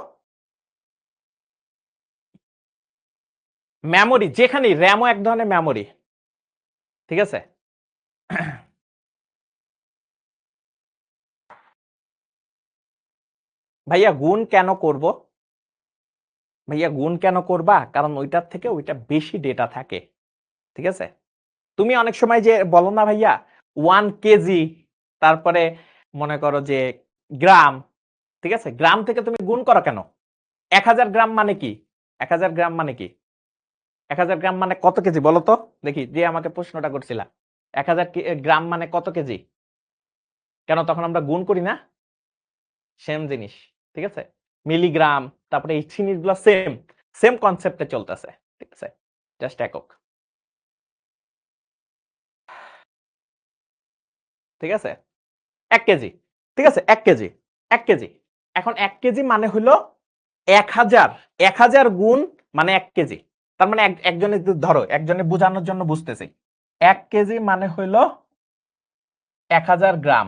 [SPEAKER 1] মেমোরি যেখানেই, র্যামও এক ধরনের মেমোরি, ঠিক আছে? ভাইয়া গুণ কেন করব? ভাইয়া গুণ কেন করবা? কারণ ওইটার থেকে ওইটা বেশি ডেটা থাকে, ঠিক আছে? তুমি অনেক সময় যে বলো না ভাইয়া 1 কেজি, তারপরে মনে করো যে গ্রাম, ঠিক আছে? গ্রাম থেকে তুমি গুণ করো কেন? 1000 গ্রাম মানে কি? 1000 গ্রাম মানে কি? 1000 গ্রাম মানে কত কেজি বলো তো দেখি, যে আমাকে প্রশ্নটা করছিলা। 1000 গ্রাম মানে কত কেজি? কেন তখন আমরা গুণ করি না? সেম জিনিস, ঠিক আছে? মিলিগ্রাম, তারপরে এই জিনিসগুলো সেম সেম কনসেপ্টে চলতেছে, ঠিক আছে? জাস্ট একক, ঠিক আছে? 1 কেজি, ঠিক আছে? 1 কেজি, 1 কেজি। এখন 1 কেজি মানে হলো 1000, 1000 গুণ মানে 1 কেজি। তার মানে একজনের ধরো, একজনের বোঝানোর জন্য বুঝতেছি। 1 কেজি মানে হলো 1000 গ্রাম,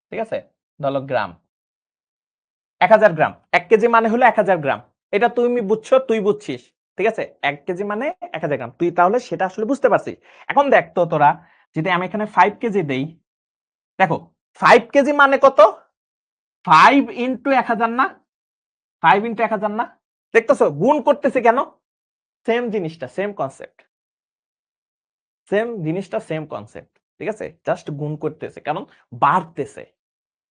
[SPEAKER 1] ঠিক আছে? ধরো গ্রাম, 1000 গ্রাম। 1 কেজি মানে হলো 1000 গ্রাম। এটা তুমি বুঝছো, তুই বুঝছিস, ঠিক আছে? 1 কেজি মানে 1000 গ্রাম, তুই তাহলে সেটা আসলে বুঝতে পারছিস। এখন দেখ তো তোরা, যদি আমি এখানে 5 কেজি দেই, দেখো 5 কেজি মানে কত? 5 ইন্টু 1000 না? 5 ইন্টু 1000 না? দেখতেছো গুণ করতেছে কেন? সেম জিনিসটা, সেম কনসেপ্ট, সেম জিনিসটা, সেম কনসেপ্ট, ঠিক আছে? জাস্ট গুণ করতেছে কারণ বাড়তেছে,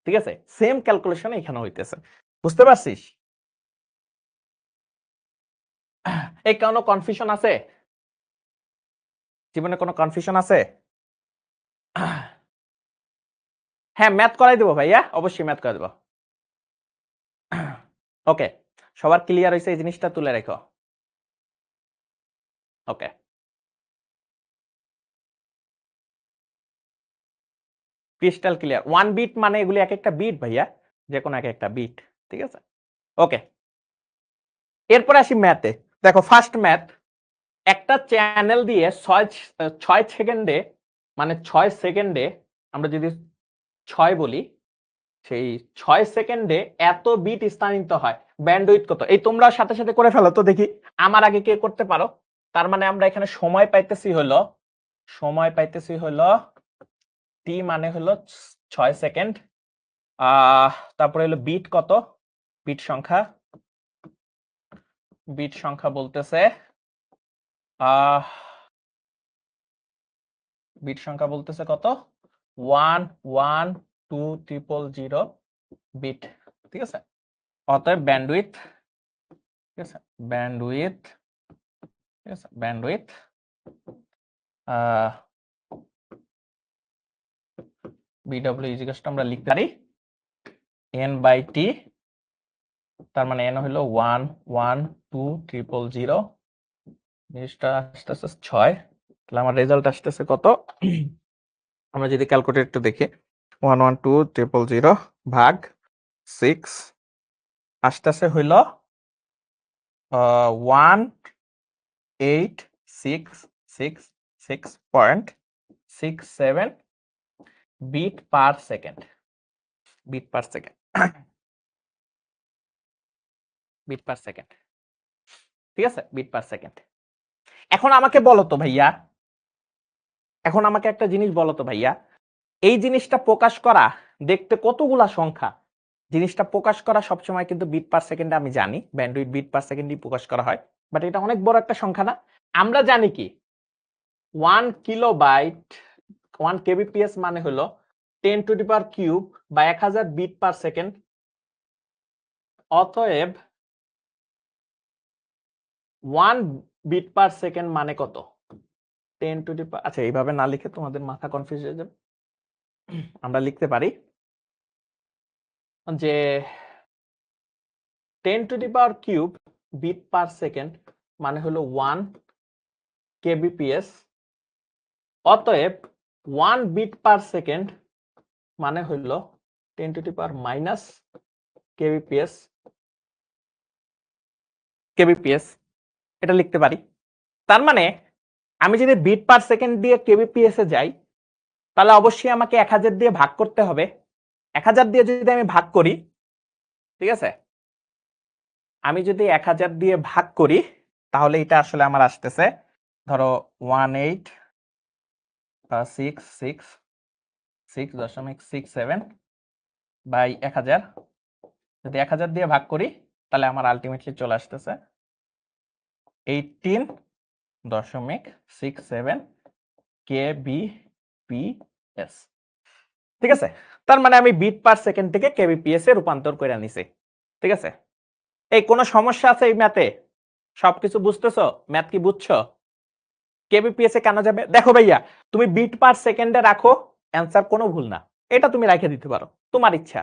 [SPEAKER 1] ঠিক আছে? সেম ক্যালকুলেশন এখানে হইতেছে, বুঝতে পারছিস? এই কোনো কনফিউশন আছে? জীবনে কোনো কনফিউশন আছে? হ্যাঁ, ম্যাথ করাই দেবো ভাইয়া, অবশ্যই ম্যাথ করে দেবো। ওকে, সবার ক্লিয়ার হয়েছে? এই জিনিসটা তুলে রেখো। ওকে, ক্রিস্টাল ক্লিয়ার। 1 বিট মানে এগুলি এক একটা বিট ভাইয়া, যে কোনো এক একটা বিট, ঠিক আছে? ওকে, এরপরে আসি ম্যাথে। দেখো ফার্স্ট ম্যাথ, একটা চ্যানেল দিয়ে 6 সেকেন্ডে, মানে 6 সেকেন্ডে আমরা যদি 6 বলি, সেই 6 সেকেন্ডে এত বিট স্থানান্তরিত হয়। ব্যান্ডউইথ কত? এই তোমরা সাথে সাথে করে ফেলো তো দেখি, আমার আগে কে করতে পারো। তার মানে আমরা এখানে সময় পাইতেছি হলো, সময় পাইতেছি হলো টি মানে হলো 6 সেকেন্ড। তারপরে হলো বিট কত? বিট সংখ্যা, বিট সংখ্যা বলতেছে বিট সংখ্যা বলতেছে কত? 1 1 2 0 বিট, ঠিক আছে? অতএব ব্যান্ডউইথ, ঠিক আছে? ব্যান্ডউইথ, ঠিক আছে? ব্যান্ডউইথ বিডব্লিউ ইজিকাস আমরা লিখতে পারি n বাই টি, তার মানে n হলো 1 1 2 0 জিনিসটা আসতেছে 6, তাহলে আমার রেজাল্ট আসতেছে কত? আমরা যদি ক্যালকুলেটর একটু দেখি, 1 1 2 0 ভাগ 6 আসতেছে হইল 1866.67 bit per second, bit per second, bit per second, ঠিক আছে? Bit per second. এখন আমাকে বলো তো ভাইয়া, এখন আমাকে একটা জিনিস বলো তো ভাইয়া, এই জিনিসটা প্রকাশ করা দেখতে কতগুলা সংখ্যা, জিনিসটা প্রকাশ করা সবসময় কিন্তু বিট পার সেকেন্ডে, আমি জানি ব্যান্ডউইথ বিট পার সেকেন্ডই প্রকাশ করা হয়, বাট এটা অনেক বড় একটা সংখ্যা না? আমরা জানি কি 1 কিলোবাইট 1 কেবিপিএস মানে হলো 10 টু দি পাওয়ার কিউব বা 1000 বিট পার সেকেন্ড। অতএব 1 বিট পার সেকেন্ড মানে কত? 10 টু দি পাওয়ার, আচ্ছা এইভাবে না লিখে তোমাদের মাথা কনফিউজ হয়ে যাবে, আমরা লিখতে পারি যে 10 to the power cube bit per second মানে হলো 1 কেবিপিএস। অতএব 1 বিট পার সেকেন্ড মানে হলো 10 to the power minus kbps, kbps. এটা লিখতে পারি। তার মানে আমি যদি বিট পার সেকেন্ড দিয়ে কেবিপিএস এ যাই, তাহলে অবশ্যই আমাকে 1000 দিয়ে ভাগ করতে হবে। 1000 দিয়ে যদি আমি ভাগ করি, ঠিক আছে, আমি যদি 1000 দিয়ে ভাগ করি, তাহলে এটা আসলে আমার আসতেছে ধরো 1866.67 বাই 1000। যদি 1000 দিয়ে ভাগ করি, তাহলে আমার আলটিমেটলি চলে আসতেছে 18.67 kbps। ঠিক আছে, তার মানে আমি বিট পার সেকেন্ড থেকে কেবিপিএস এ রূপান্তর করে আনিছি। ঠিক আছে, এই কোন সমস্যা আছে এই ম্যাথে? সবকিছু বুঝতেছো? ম্যাথ কি বুঝছো? কেবিপিএস এ কেন যাবে? দেখো ভাইয়া, তুমি বিট পার সেকেন্ডে রাখো, অ্যান্সার কোনো ভুল না, এটা তুমি রেখে দিতে পারো, তোমার ইচ্ছা,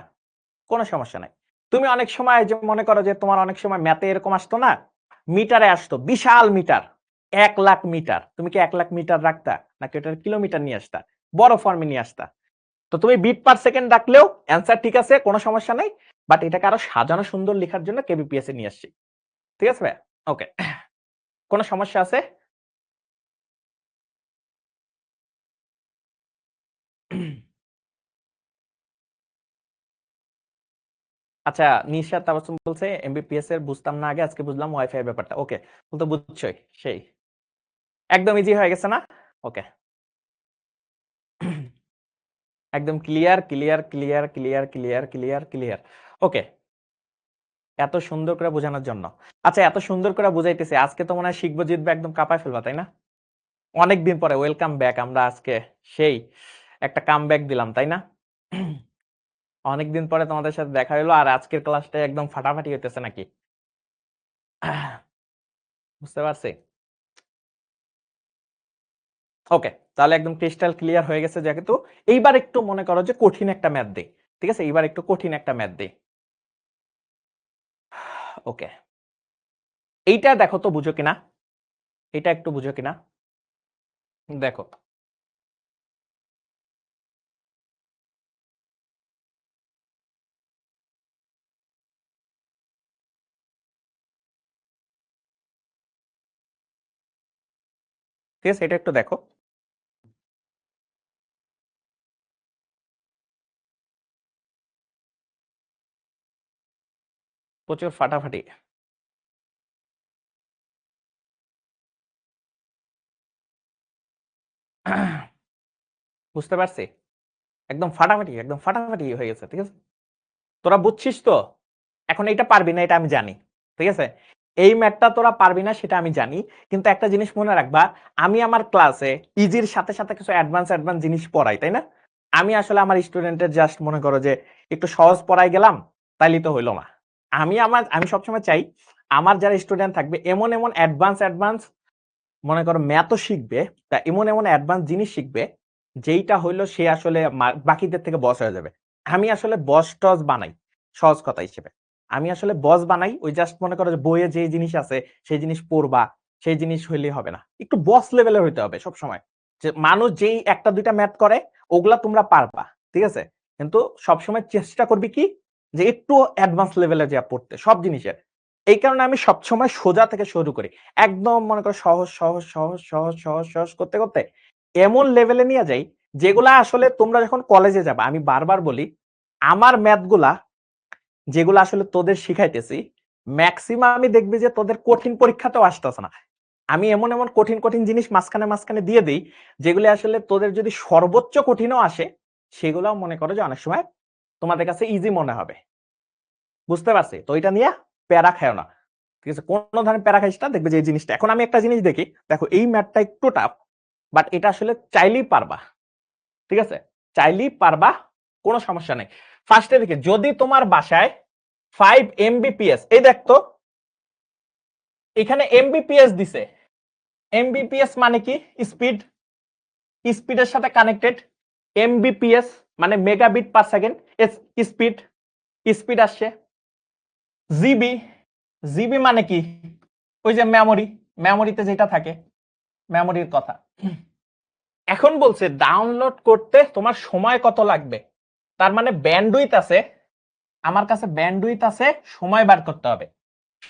[SPEAKER 1] কোনো সমস্যা নাই। তুমি অনেক সময় যে মনে করো যে তোমার অনেক সময় ম্যাথে এরকম আসতো না, মিটারে আসতো, বিশাল মিটার, 1,00,000 মিটার, তুমি কি 1,00,000 মিটার রাখতা নাকি ওটার কিলোমিটার নিয়ে আসতা, বড় ফর্মে নিয়ে আসতা? তো তুমি বিট পার সেকেন্ড রাখলেও অ্যান্সার ঠিক আছে, কোনো সমস্যা নাই। বাট এটাকে আরো সাজানো সুন্দর লেখার জন্য কেবিপিএস এ নিয়ে আসছি। ঠিক আছে ভাই? ওকে। কোনো সমস্যা আছে? আচ্ছা, নিশাত তাবাসসুম বলছে এমবিপিএস এর বুঝতাম না আগে, আজকে বুঝলাম ওয়াইফাই এর ব্যাপারটা। ওকে, তো বুঝছই, সেই একদম ইজি হয়ে গেছে না? ওকে। একদম clear clear clear clear clear clear clear. Okay, এত সুন্দর করে বোঝানোর জন্য। আচ্ছা, এত সুন্দর করে বুঝাইতেছে, আজকে তো মনে হয় শিখবো জিতবে, একদম কাঁপায় ফেলবা, তাই না? অনেকদিন পরে ওয়েলকাম ব্যাক, আমরা আজকে সেই একটা কাম ব্যাক দিলাম, তাই না? অনেকদিন পরে তোমাদের সাথে দেখা হলো, আর আজকের ক্লাসটা একদম ফাটাফাটি হইতেছে নাকি? বুঝতে পারছি। ওকে, তাহলে একদম ক্রিস্টাল ক্লিয়ার হয়ে গেছে। যেহেতু এইবার একটু মনে করো যে কঠিন একটা ম্যাথ দেই, ঠিক আছে, এইবার একটু কঠিন একটা ম্যাথ দেই। ওকে, এইটা দেখো তো বুঝো কিনা, এটা একটু বুঝো কিনা দেখো। ঠিক আছে, এটা একটু দেখো। প্রচুর ফাটাফাটি। বুঝতে পারছি, একদম ফাটাফাটি, একদম ফাটাফাটি হয়ে গেছে। ঠিক আছে, তোরা বুঝছিস তো? এখন এইটা পারবি না, এটা আমি জানি। ঠিক আছে, এই ম্যাথটা তোরা পারবি না সেটা আমি জানি, কিন্তু একটা জিনিস মনে রাখবা, আমি আমার ক্লাসে ইজির সাথে সাথে কিছু অ্যাডভান্স অ্যাডভান্স জিনিস পড়াই, তাই না? আমি আসলে আমার স্টুডেন্টের জাস্ট মনে করো যে একটু সহজ পড়াই গেলাম, তাইলে তো হইলো না। আমি সবসময় চাই আমার যারা স্টুডেন্ট থাকবে এমন এমন অ্যাডভান্স অ্যাডভান্স মনে করো ম্যাথও শিখবে, তা এমন এমন অ্যাডভান্স জিনিস শিখবে যেইটা হইলো সে আসলে বাকিদের থেকে বস হয়ে যাবে। আমি আসলে বস টস বানাই, সহজ কথা হিসেবে আমি আসলে বস বানাই। ওই জাস্ট মনে করো যে বইয়ে যে জিনিস আছে সেই জিনিস পড়বা, সেই জিনিস হইলেই হবে না, একটু বস লেভেলের হইতে হবে সব সময়। যে মানুষ যেই একটা দুইটা ম্যাথ করে ওগুলা তোমরা পারবা, ঠিক আছে, কিন্তু সবসময় চেষ্টা করবি কি যে একটু অ্যাডভান্স লেভেলে যা পড়তে সব জিনিসের। এই কারণে আমি সবসময় সোজা থেকে শুরু করি, একদম মনে করো সহজ সহজ সহজ সহজ সহজ সহজ করতে করতে এমন লেভেলে নিয়ে যাই যেগুলা আসলে তোমরা যখন কলেজে যাবা, আমি বারবার বলি আমার ম্যাথ গুলা যেগুলো আসলে তোদের শিখাইতেছি ম্যাক্সিমাম আমি দেখবি যে তোদের কঠিন পরীক্ষাতেও আসতেছে না। আমি এমন এমন কঠিন কঠিন জিনিস মাঝখানে মাঝখানে দিয়ে দিই যেগুলো আসলে তোদের যদি সর্বোচ্চ কঠিনও আসে সেগুলোও মনে করো যে অনেক সময় তোমাদের কাছে ইজি মনে হবে। বুঝতে পারছি তো? এটা নিয়ে প্যারা খায় না, ঠিক আছে, কোন ধরনের প্যারা খাইস না, দেখবে যে এই জিনিসটা। এখন আমি একটা জিনিস দেখি, দেখো এই ম্যাথটা একটু টাফ, বাট এটা আসলে চাইলেই পারবা, ঠিক আছে, চাইলেই পারবা, কোনো সমস্যা নেই। ফার্স্টে দেখি, যদি তোমার বাসায় 5 Mbps, এই দেখতো এখানে এমবিপিএস দিছে, এমবিপিএস মানে কি? স্পিড, স্পিডের সাথে কানেক্টেড। এমবিপিএস মানে megabit per second, speed, speed আসছে। জিবি, জিবি মানে কি? ওই যে মেমোরি, মেমোরিতে যেটা থাকে, মেমোরির কথা। এখন বলছে ডাউনলোড করতে তোমার সময় কত লাগবে, তার মানে ব্যান্ডউইথ আছে, আমার কাছে ব্যান্ডউইথ আছে, সময় বার করতে হবে।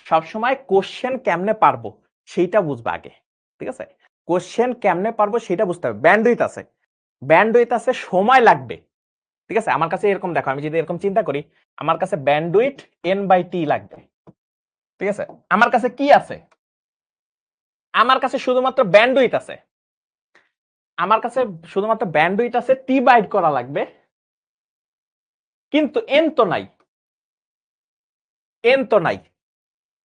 [SPEAKER 1] সব সময় কোশ্চেন কেমনে পারবো সেইটা বুঝবা আগে, ঠিক আছে? কোশ্চেন কেমনে পারবো সেটা বুঝতে হবে। ব্যান্ডউইথ আছে, সময় লাগবে, ঠিক আছে? আমার কাছে এরকম দেখো, আমি যদি এরকম চিন্তা করি, আমার কাছে ব্যান্ডউইথ n/t লাগবে, ঠিক আছে? আমার কাছে কি আছে? আমার কাছে শুধুমাত্র ব্যান্ডউইথ আছে, আমার কাছে শুধুমাত্র ব্যান্ডউইথ আছে, টি বাইট করা লাগবে, কিন্তু এন তো নাই, এন তো নাই।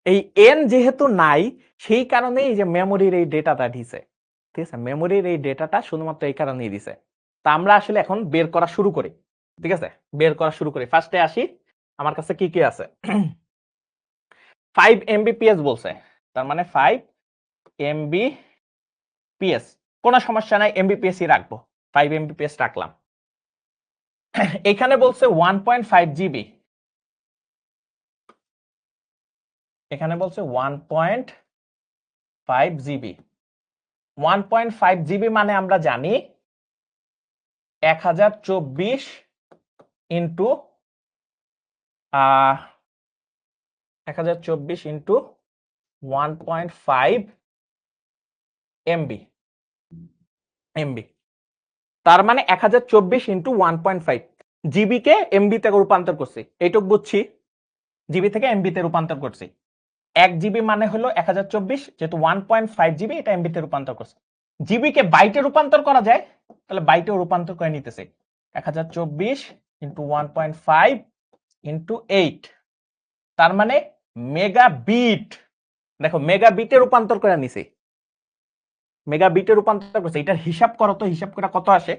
[SPEAKER 1] এই এন যেহেতু নাই, সেই কারণে এই যে মেমোরির এই ডেটাটা দিছে, ঠিক আছে? মেমোরির এই ডেটাটা শুধুমাত্র এই কারণেই দিছে। তা আমরা আসলে এখন বের করা শুরু করি, ঠিক আছে? বের করা শুরু করি। ফার্স্টে আসি, আমার কাছে কি কি আছে? 5 Mbps বলছে, তার মানে 5 Mbps, কোনো সমস্যা নাই, Mbps ই রাখবো, 5 Mbps রাখলাম। এখানে বলছে 1.5 জিবি, এখানে বলছে 1.5 জিবি। 1.5 জিবি মানে আমরা জানি 1024 ইন্টু 1024 ইন্টু 1.5 এমবি, তার মানে 1024 ইন্টু 1.5 জিবি কে এমবি তে রূপান্তর করছি, এইটুক বুঝছি, জিবি থেকে এমবি তে রূপান্তর করছি। 1 জিবি মানে হলো 1024, যেহেতু 1.5 জিবি, এটা এমবি তে রূপান্তর করছে। জিবি কে বাইটে রূপান্তর করা যায়, তাহলে বাইটেও রূপান্তর করে নিতেছে, 1024 ইন্টু 1.5 ইন্টু 8, তার মানে মেগাবিট। দেখো মেগাবিটে রূপান্তর করে নিছে, মেগাবিটে রূপান্তর করছে। এটার হিসাব করো তো, হিসাব করে কত আসে?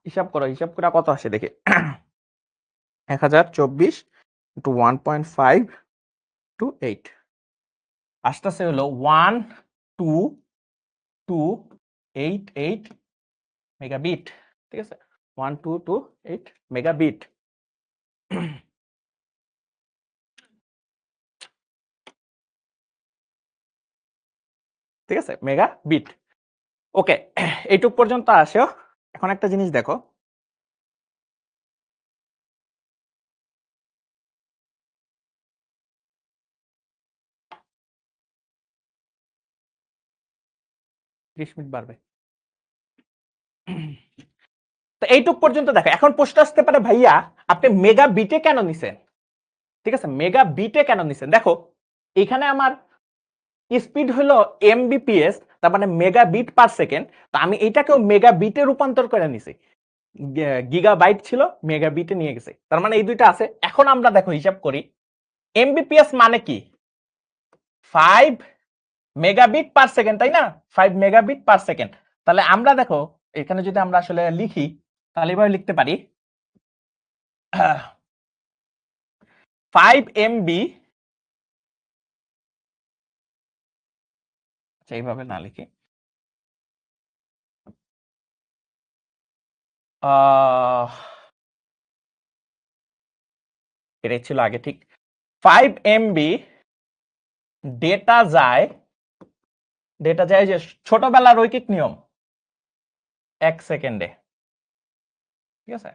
[SPEAKER 1] হিসাব করো, হিসাব করে কত আসে দেখে। 1024 ইন্টু 1.5 টু 8 আসতেছে হলো 1228 মেগাবিট, ঠিক আছে? 1228 মেগাবিট। ঠিক আছে, মেগাবিট। ওকে, এইটুক পর্যন্ত আসো। এখন একটা জিনিস দেখো, মিনিট বাড়বে। তো এইটুক পর্যন্ত দেখো। এখন প্রশ্ন আসতে পারে, ভাইয়া আপনি মেগাবিটে কেন নিছেন? ঠিক আছে, মেগাবিটে কেন নিছেন? দেখো এখানে আমার স্পিড হলো এমবিপিএস, তার মানে মেগাবিট পার সেকেন্ড। তো আমি এটাকেও মেগাবিটে রূপান্তর করে নিছি, গিগাবাইট ছিল মেগাবিটে নিয়ে গেছে, তার মানে এই দুইটা আছে। এখন আমরা দেখো হিসাব করি, এমবিপিএস মানে কি? 5 মেগাবিট পার সেকেন্ড, তাই না? 5 মেগাবিট পার সেকেন্ড। তাহলে আমরা দেখো এখানে যদি আমরা আসলে লিখি, তাহলে এভাবে লিখতে পারি 5 এমবি, আচ্ছা এইভাবে না লিখি, এটাই ছিল আগে, ঠিক। 5 এমবি ডেটা যায়, যে ছোটবেলার রৈখিক নিয়ম, 1 সেকেন্ডে, ঠিক আছে?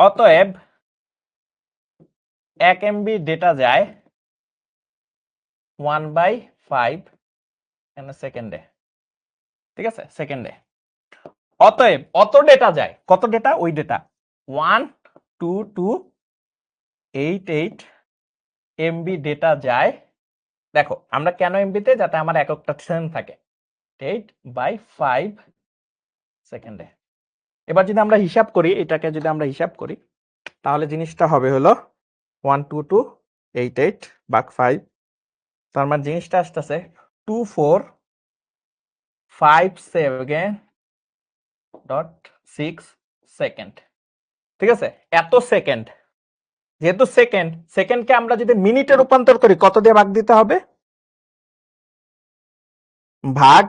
[SPEAKER 1] অতএব 1 এমবি ডেটা যায় 1/5 সেকেন্ডে, ঠিক আছে? সেকেন্ডে। অতএব অত ডেটা যায়, কত ডেটা? ওই ডেটা 12288 এমবি ডেটা যায়। দেখো আমরা কেন এমবিতে, যাতে আমার এককটা সেম থাকে, 8/5 সেকেন্ডে। এবার যদি আমরা হিসাব করি, এটাকে যদি আমরা হিসাব করি, তাহলে জিনিসটা হবে হলো 12288 ভাগ 5, তার মানে জিনিসটা আসতেছে 2457.6 সেকেন্ড, ঠিক আছে? এত সেকেন্ড, যেহেতু সেকেন্ড, সেকেন্ডকে আমরা যদি মিনিটে রূপান্তর করি, কত দিয়ে ভাগ দিতে হবে? ভাগ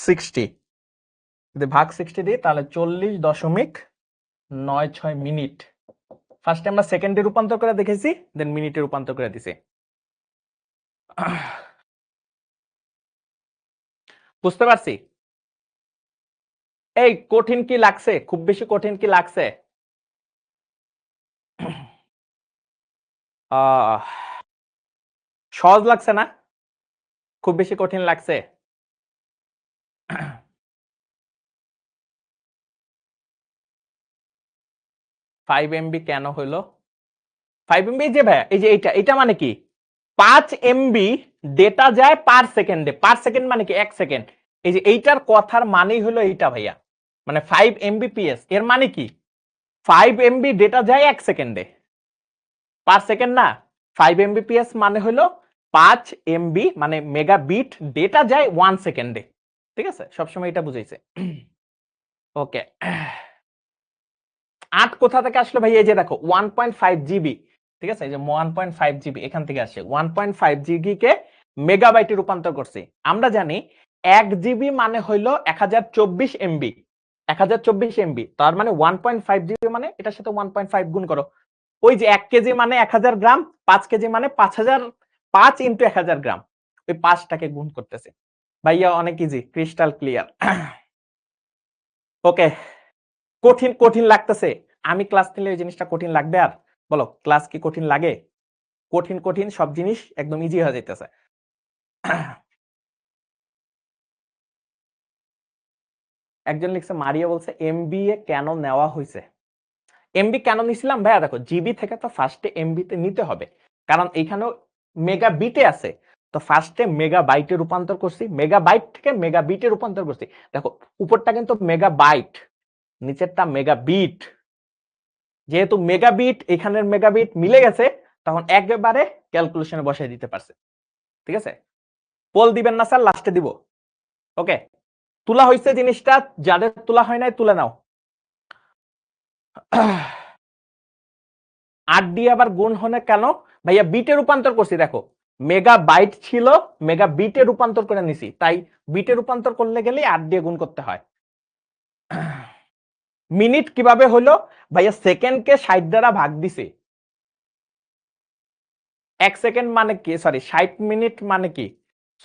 [SPEAKER 1] 60। যদি ভাগ 60 দিই, তাহলে 40.96 মিনিট। ফার্স্টে আমরা সেকেন্ডে রূপান্তর করে দেখেছি, দেন মিনিটে রূপান্তর করে দিছি। বুঝতে পারছি? এই কঠিন কি লাগছে? খুব বেশি কঠিন কি লাগছে? আহ সহজ লাগছে না? খুব বেশি কঠিন লাগছে? 5 এমবি কেন হইলো? 5 এমবি যে ভাইয়া এই যে এটা মানে কি? 5 এমবি ডেটা যায় পার সেকেন্ডে। পার সেকেন্ড মানে কি 1 সেকেন্ড। এই যে এইটার কথার মানেই হলো এইটা ভাইয়া। মানে 5 এমবিপিএস এর মানে কি? 5 এমবি ডেটা যায় 1 সেকেন্ডে। পার সেকেন্ড না। 5 এমবিপিএস মানে হলো 5 এমবি মানে মেগাবিট ডেটা যায় 1 সেকেন্ডে। ঠিক আছে? সবসময় এটা বুঝাইছে। ওকে। 8 কোথা থেকে আসলো ভাই? এই যে দেখো 1.5 জিবি। ঠিক আছে? এই যে 1.5 জিবি এখান থেকে আসে। 1.5 জিবি কে মেগাবাইটে রূপান্তর করছি। আমরা জানি 1 জিবি মানে হইলো 1024 এমবি। 1024 এমবি। তার মানে 1.5 জিবি মানে এটার সাথে 1.5 গুণ করো। ওই যে 1 কেজি মানে 1000 গ্রাম, 5 কেজি মানে 5000, 5 ইনটু 1000 গ্রাম। ওই 5টাকে গুণ করতেছে। ভাইয়া অনেক ইজি, ক্রিস্টাল ক্লিয়ার। ওকে, কঠিন কঠিন লাগতেছে। আমি ক্লাস নিলে এই জিনিসটা কঠিন লাগবে আর? বলো, ক্লাস কি কঠিন লাগে? কঠিন কঠিন সব জিনিস একদম ইজি হয়ে যাইতেছে। একজন লিখছে, মারিয়া বলছে এমবিএ কেন নেওয়া হয়েছে? এমবি কেন নিছিলাম ভাইয়া? দেখো জিবি থেকে তো ফার্স্টে এমবিতে নিতে হবে, কারণ এইখানেও মেগাবিটে আছে। তো ফার্স্টে মেগাবাইটে রূপান্তর করছি, মেগাবাইট থেকে মেগাবিটে রূপান্তর করছি। দেখো উপরটা কিন্তু মেগাবাইট, নিচেরটা মেগাবিট। যেহেতু মেগাবিট এখানের মেগাবিট মিলে গেছে, তখন একেবারে ক্যালকুলেশনে বসাই দিতে পারছে। ঠিক আছে? পোল দিবেন না স্যার, লাস্টে দিব। ওকে, তোলা হয়েছে জিনিসটা, যাদের তোলা হয় নাই তুলে নাও। 8 দিয়ে আবার গুণ হনে কেন ভাইয়া? বিটে রূপান্তর করছি। দেখো মেগাবাইট ছিল, মেগাবিটে রূপান্তর করে নিছি, তাই বিটে রূপান্তর করলে গেলে 8 দিয়ে গুণ করতে হয়। মিনিট কিভাবে হলো ভাইয়া? সেকেন্ডকে 60 দ্বারা ভাগ দিছে। 1 সেকেন্ড মানে কি? সরি, 60 মিনিট মানে কি?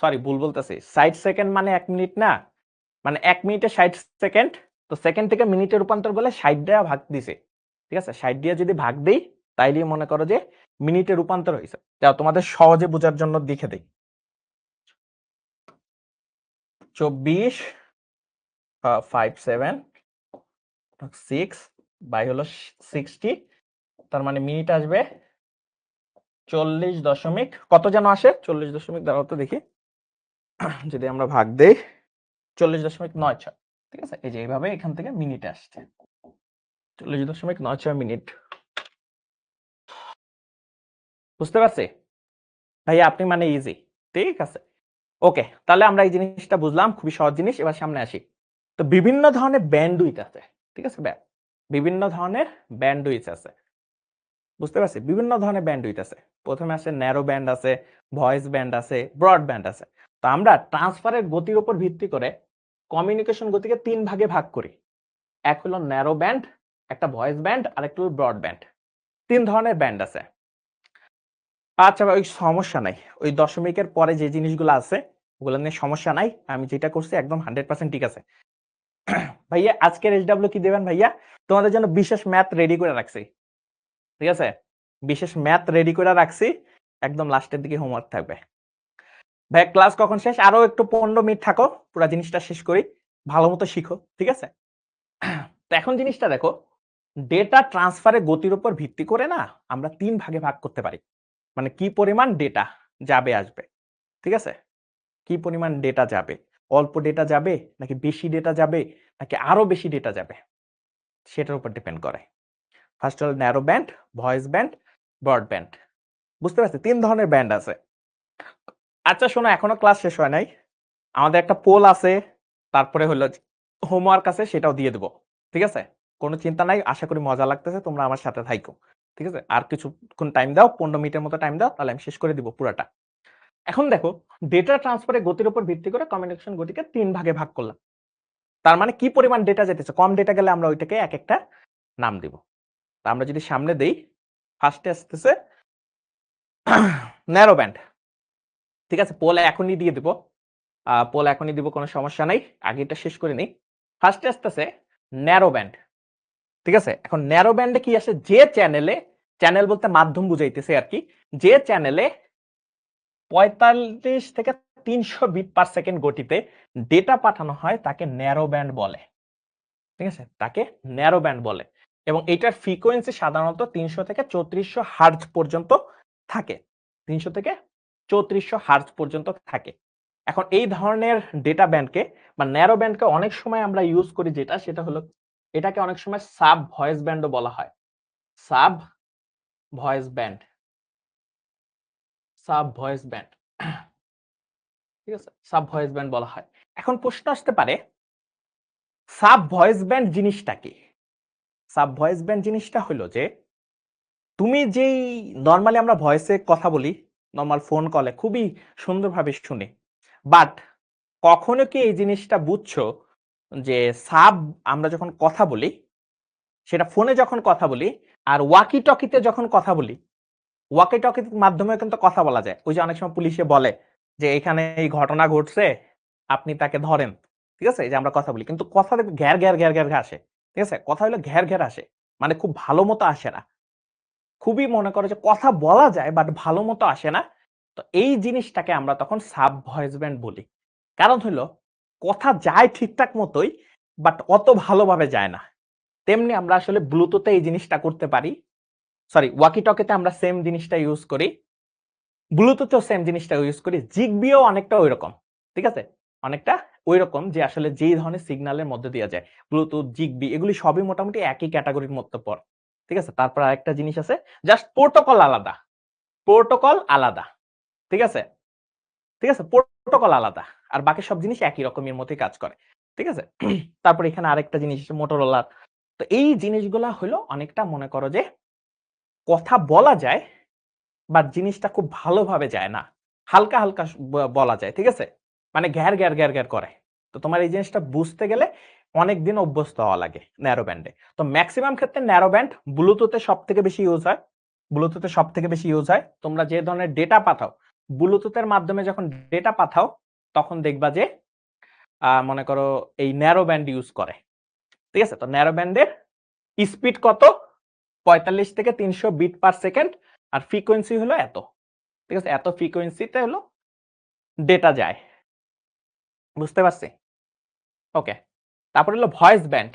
[SPEAKER 1] সরি ভুল বলতেছি। 60 সেকেন্ড মানে 1 মিনিট না, মানে 1 মিনিটে 60 সেকেন্ড। তো সেকেন্ড থেকে মিনিটে রূপান্তর করলে 60 দ্বারা ভাগ দিছে। ঠিক আছে? 60 দিয়ে যদি ভাগ দেই, তাইলে মনে করো যে মিনিটে রূপান্তর হয়েছে। যাও তোমাদের সহজে বোঝার জন্য লিখে দেই। 24 57 6 বাই হলো 60, তার মানে মিনিট আসবে 40 দশমিক কত যেন আসে? 40 দশমিক, দাঁড়াও তো দেখি। যদি আমরা ভাগ দেই 40.96। ঠিক আছে? এই যে এইভাবে এখান থেকে মিনিট আসছে 40.96 মিনিট। বুঝতে পারছি ভাইয়া? আপনি মানে ইজি। ঠিক আছে, ওকে, তাহলে আমরা এই জিনিসটা বুঝলাম, খুবই সহজ জিনিস। এবার সামনে আসি। তো বিভিন্ন ধরনের ব্যান্ডউইথ আছে। ঠিক আছে? বিভিন্ন ধরনের ব্যান্ডউইথ আছে। বুঝতে পারছি, বিভিন্ন ধরনের ব্যান্ডউইথ আছে। প্রথমে আছে ন্যারো ব্যান্ড আছে, ভয়েস ব্যান্ড আছে, ব্রড ব্যান্ড আছে। তো আমরা ট্রান্সফারের গতির উপর ভিত্তি করে কমিউনিকেশন গতিকে 3 ভাগে ভাগ করি। এক হলো ন্যারো ব্যান্ড, একটা ভয়েস ব্যান্ড, আর একটা হলো ব্রড ব্যান্ড। 3 ধরনের ব্যান্ড আছে। আচ্ছা ভাই, ওই সমস্যা নাই। ওই দশমিকের পরে যে জিনিসগুলো আছে ওগুলো নিয়ে সমস্যা নাই। আমি যেটা করছি একদম 100% ঠিক আছে। ভাইয়া আজকের এইচডব্লিউ কি দেবেন ভাইয়া? তোমাদের জন্য বিশেষ ম্যাথ রেডি করে রাখছি। ঠিক আছে? বিশেষ ম্যাথ রেডি করে রাখছি, একদম লাস্টের দিকে হোমওয়ার্ক থাকবে। ভাই ক্লাস কখন শেষ? আরো একটু 15 মিনিট থাকো, পুরো জিনিসটা শেষ করি, ভালো মতো শিখো। ঠিক আছে? তো এখন জিনিসটা দেখো, ডেটা ট্রান্সফারের গতির উপর ভিত্তি করে না আমরা 3 ভাগে ভাগ করতে পারি। মানে কি পরিমাণ ডেটা যাবে আসবে। ঠিক আছে? কি পরিমাণ ডেটা যাবে, অল্প ডেটা যাবে নাকি বেশি ডেটা যাবে নাকি আরো বেশি ডেটা যাবে, সেটার উপর ডিপেন্ড করে। ফার্স্ট হল narrow band, voice band, broad band. বুঝতে পারছি 3 ধরনের ব্যান্ড আছে। আচ্ছা শোনো, এখনো ক্লাস শেষ হয় নাই। আমাদের একটা পোল আছে, তারপরে হলো হোমওয়ার্ক আছে, সেটাও দিয়ে দেবো। ঠিক আছে? কোনো চিন্তা নাই, আশা করি মজা লাগতেছে, তোমরা আমার সাথে থাইকো। ঠিক আছে? আর কিছুক্ষণ টাইম দাও, 15 মিনিটের মতো টাইম দাও, তাহলে আমি শেষ করে দিব পুরাটা। এখন দেখো, ডেটা ট্রান্সফারের গতির উপর ভিত্তি করে কমিউনিকেশন গতিকে 3 ভাগে ভাগ করলাম। তার মানে কি পরিমাণ ডেটা যেতেছে, কম ডেটা গেলে আমরা ওইটাকে এক একটা নাম দিব। তা আমরা যদি সামনে দেই, ফার্স্টে আসতেছে ন্যারো ব্যান্ড। ঠিক আছে? পোল এখনই দিয়ে দিব, পোল এখনই দিব, কোনো সমস্যা নাই। আগে এটা শেষ করে নেই। ফার্স্টে আসতেছে ন্যারো ব্যান্ড। ঠিক আছে? এখন ন্যারো ব্যান্ডে কি আসে? যে চ্যানেলে, চ্যানেল বলতে মাধ্যম বুঝাইতেছে আর কি, যে চ্যানেলে 45 থেকে 300 বিট পার সেকেন্ড গতিতে ডেটা পাঠানো হয় তাকে ন্যারো ব্যান্ড বলে। ঠিক আছে, তাকে ন্যারো ব্যান্ড বলে এবং এটার ফ্রিকোয়েন্সি সাধারণত 300 থেকে 3400 হার্জ পর্যন্ত থাকে। 300 থেকে 3400 হার্জ পর্যন্ত থাকে। এখন এই ধরনের ডেটা ব্যান্ডকে বা ন্যারো ব্যান্ডকে অনেক সময় আমরা ইউজ করি, যেটা সেটা হলো এটাকে অনেক সময় সাব ভয়েস ব্যান্ডও বলা হয়। Sub voice band, sub voice band, ঠিক আছে, সাব ভয়েস ব্যান্ড বলা হয়। এখন প্রশ্ন আসতে পারে সাব ভয়েস ব্যান্ড জিনিসটা কি? সাব ভয়েস ব্যান্ড জিনিসটা হলো যে তুমি যেই নরমালি আমরা ভয়েসে কথা বলি, নরমাল ফোন কলে খুবই সুন্দরভাবে শুনি। বাট কখনো কি এই জিনিসটা বুঝছো যে সাব আমরা যখন কথা বলি, সেটা ফোনে যখন কথা বলি আর ওয়াকি টকিতে যখন কথা বলি, ওয়াকি টকির মাধ্যমে কিন্তু কথা বলা যায়। ওই যে অনেক সময় পুলিশে বলে যে এখানে এই ঘটনা ঘটছে, আপনি তাকে ধরেন। ঠিক আছে? এই যে আমরা কথা বলি। কিন্তু কথা দেখবে ঘ্যার, ঘ্যার, ঘ্যার, ঘ্যার, ঘ্যার আসে। ঠিক আছে? কথা হলো ঘ্যার, ঘ্যার আসে। মানে খুব ভালো মতো আসে না। খুবই মনে করো যে কথা বলা যায় বাট ভালো মতো আসে না। তো এই জিনিসটাকে আমরা তখন সাব ভয়েস ব্যান্ড বলি। কারণ হলো কথা যায় ঠিকঠাক মতোই বাট অত ভালোভাবে যায় না। তেমনি আমরা আসলে ব্লুটুথে এই জিনিসটা করতে পারি। সরি, ওয়াকি টকিতে আমরা সেম জিনিসটা ইউজ করি। ব্লুটুথেও সেম জিনিসটা ইউজ করি। জিগবিও অনেকটা ঐরকম। ঠিক আছে? অনেকটা ঐরকম যে আসলে যেই ধরনের সিগন্যালের মধ্যে দিয়ে যায়। ব্লুটুথ, জিগবি এগুলি সবই মোটামুটি একই ক্যাটেগরির মধ্যে পড়ে। ঠিক আছে? তারপর আরেকটা জিনিস আছে, জাস্ট প্রোটোকল আলাদা। প্রোটোকল আলাদা। ঠিক আছে? ঠিক আছে? প্রোটোকল আলাদা। আর বাকি সব জিনিস একই রকমের মতোই কাজ করে। ঠিক আছে? তারপর এখানে আরেকটা জিনিস মোটরোলার। তো এই জিনিসগুলা হলো অনেকটা মনে করো যে কথা বলা যায় বাট জিনিসটা খুব ভালোভাবে যায় না। হালকা, হালকা বলা যায়। ঠিক আছে? মানে ঘ্যার, ঘ্যার, ঘ্যার, ঘ্যার করে। তো তোমার এই জিনিসটা বুঝতে গেলে অনেকদিন অভ্যস্ত হওয়া লাগে ন্যারো ব্যান্ডে। তো মেক্সিমাম ক্ষেত্রে ন্যারো ব্যান্ড ব্লুটুথে সবথেকে বেশি ইউজ হয়। ব্লুটুথে সবথেকে বেশি ইউজ হয়। তোমরা যে ধরনের ডেটা পাঠাও, ব্লুটুথের মাধ্যমে যখন ডেটা পাঠাও তখন দেখবা যে মনে করো এই ন্যারো ব্যান্ড ইউজ করে। ঠিক আছে? তো ন্যারো ব্যান্ডের স্পিড কত? 45 থেকে 300 বিট পার সেকেন্ড আর ফ্রিকোয়েন্সি হলো এত। ঠিক আছে? এত ফ্রিকোয়েন্সিতে হলো ডেটা যায়। বুঝতে পারছি? ওকে। তারপর হলো ভয়েস ব্যান্ড।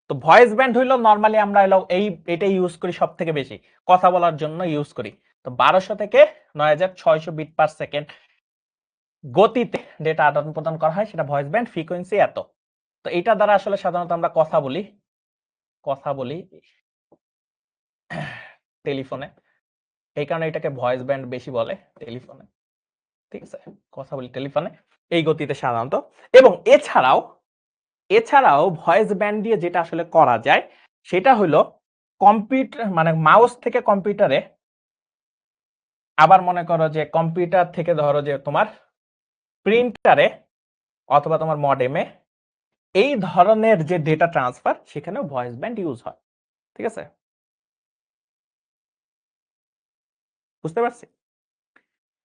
[SPEAKER 1] তো ভয়েস ব্যান্ড হইলো নরমালি আমরা হলো এটা ইউজ করি সবথেকে বেশি। কথা বলার জন্য ইউজ করি। তো 1200 থেকে 9600 বিট পার সেকেন্ড গতিতে ডেটা আদান-প্রদান করা হয়, সেটা ভয়েস ব্যান্ড, ফ্রিকোয়েন্সি এত। তো এটা দ্বারা আসলে সাধারণত আমরা কথা বলি টেলিফোনে। এই কারণে এটাকে ভয়েস ব্যান্ড বেশি বলে টেলিফোনে। ঠিক আছে? কথা বলি টেলিফোনে এই গতিতে সাধারণত। এবং এছাড়াও ভয়েস ব্যান্ড দিয়ে যেটা আসলে করা যায় সেটা হলো কম্পিউটার মানে মাউস থেকে কম্পিউটারে, আবার মনে করো যে কম্পিউটার থেকে ধরো যে তোমার প্রিন্টারে অথবা তোমার মডেমে, এই ধরনের যে ডেটা ট্রান্সফার সেখানেও ভয়েস ব্যান্ড ইউজ হয়। ঠিক আছে? বুঝতে পারছি?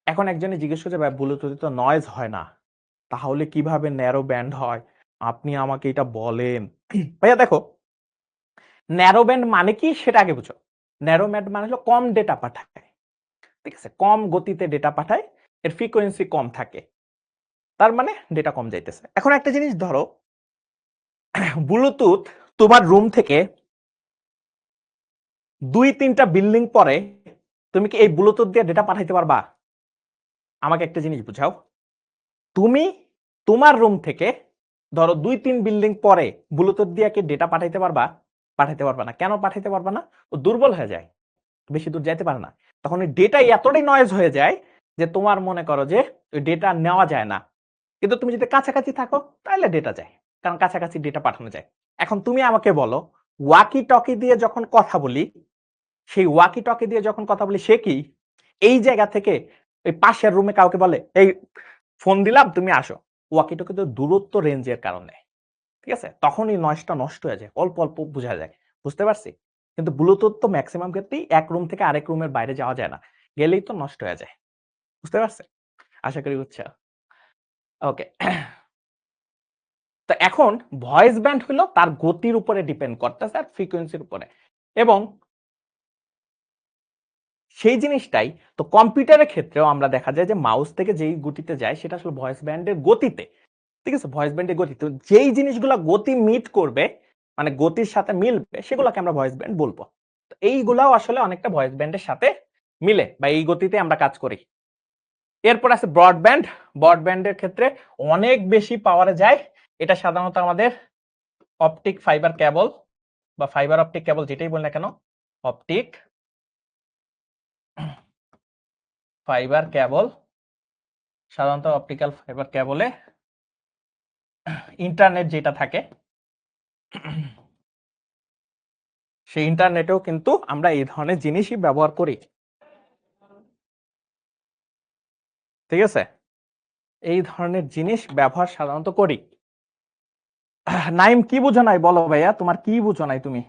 [SPEAKER 1] এখন একজনে জিজ্ঞেস করছে ভাই ব্লুটুথে তো নয়েজ হয় না, তাহলে কিভাবে ন্যারো ব্যান্ড হয়? আপনি আমাকে এটা বলেন। ভাইয়া দেখো, ন্যারো ব্যান্ড মানে কি সেটা আগে বুঝো। ন্যারো ব্যান্ড মানে হলো কম ডেটা পাঠায়। ঠিক আছে? কম গতিতে ডেটা পাঠায়, এর ফ্রিকোয়েন্সি কম থাকে। তার মানে ডেটা কম যাইতেছে। এখন একটা জিনিস ধরো, ব্লুটুথ তোমার রুম থেকে ২-৩টা বিল্ডিং পরে তুমি কি এই ব্লুটুথ দিয়ে ডেটা পাঠাইতে পারবা? আমাকে একটা জিনিস বুঝাও। তুমি তোমার রুম থেকে ধরো ২-৩ বিল্ডিং পরে ব্লুটুথ দিয়ে কি ডেটা পাঠাইতে পারবা? পাঠাইতে পারবা না। কেন পাঠাইতে পারবা না? ও দুর্বল হয়ে যায়। বেশি দূর যাইতে পারে না। তখন ওই ডেটা এতটাই নয়েজ হয়ে যায় যে তোমার মনে করো যে ওই ডেটা নেওয়া যায় না। কিন্তু তুমি যদি কাছাকাছি থাকো তাহলে ডেটা যায়। কারণ কাছাকাছি ডেটা পাঠানো যায়। এখন তুমি আমাকে বলো, ওয়াকি টকি দিয়ে যখন কথা বলি, সেই ওয়াকি টকি দিয়ে যখন কথা বলি সে কি এই জায়গা থেকে ওই পাশের রুমে কাউকে বলে, এই ফোন দিলাম তুমি আসো? ওয়াকি টকি তো দূরত্ব রেঞ্জের কারণে। ঠিক আছে? তখন এই নয়েজটা নষ্ট হয়ে যায়। অল্প, অল্প বুঝা যায়। বুঝতে পারছি? কিন্তু ব্লুটুথ তো মেক্সিমাম ক্ষেত্রেই এক রুম থেকে আরেক রুমের বাইরে যাওয়া যায় না। গেলেই তো নষ্ট হয়ে যায়। বুঝতে পারছেন? আশা করি বুঝছো। ওকে। তো এখন ভয়েস ব্যান্ড হলো তার গতির উপরে ডিপেন্ড করতেছে আর ফ্রিকোয়েন্সির উপরে। এবং সেই জিনিসটাই তো কম্পিউটারের ক্ষেত্রেও আমরা দেখা যায় যে মাউস থেকে যেই গতিতে যায় সেটা আসলে ভয়েস ব্যান্ডের গতিতে, ঠিক আছে? ভয়েস ব্যান্ডের গতি। তো যেই জিনিসগুলা গতি মিট করবে, মানে গতির সাথে মিলবে সেগুলাকে আমরা ভয়েস ব্যান্ড বলব। তো এইগুলাও আসলে অনেকটা ভয়েস ব্যান্ডের সাথে মিলে বা এই গতিতে আমরা কাজ করি। এরপর আছে ব্রডব্যান্ড। ব্রডব্যান্ডের ক্ষেত্রে অনেক বেশি পাওয়ারে যায়। এটা সাধারণত আমাদের অপটিক ফাইবার কেবল বা ফাইবার অপটিক কেবল যেটাই বলি না কেন, অপটিক ফাইবার কেবল, সাধারণত অপটিক্যাল ফাইবার কেবলে ইন্টারনেট যেটা থাকে সেই ইন্টারনেটেও কিন্তু আমরা এই ধরনের জিনিসই ব্যবহার করি, ঠিক আছে? এই ধরনের জিনিস ব্যবহার সাধারণত করি। নাইম কি বুঝো নাই বলো ভাইয়া, তোমার কি বুঝো নাই তুমি?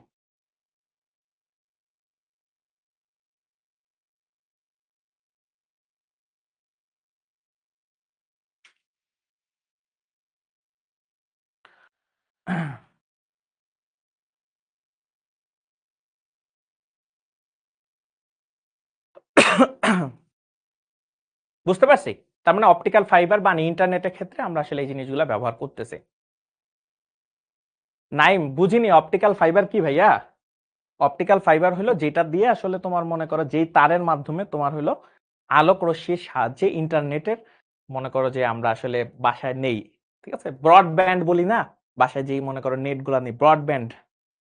[SPEAKER 1] বুঝতে পারছি। তার মানে অপটিক্যাল ফাইবার বা ইন্টারনেটের ক্ষেত্রে আমরা আসলে এই জিনিসগুলো ব্যবহার করতেছি। নাইম বুঝিনি অপটিক্যাল ফাইবার কি ভাইয়া? অপটিক্যাল ফাইবার হলো যেটা দিয়ে আসলে তোমার মনে করো যেই তারের মাধ্যমে তোমার হলো আলোক রশ্মির সাহায্যে ইন্টারনেটের, মনে করো যে আমরা আসলে বাসায় নেই, ঠিক আছে? ব্রডব্যান্ড বলি না, বাসায় যেই মনে করো নেট গুলা নেই, ব্রডব্যান্ড,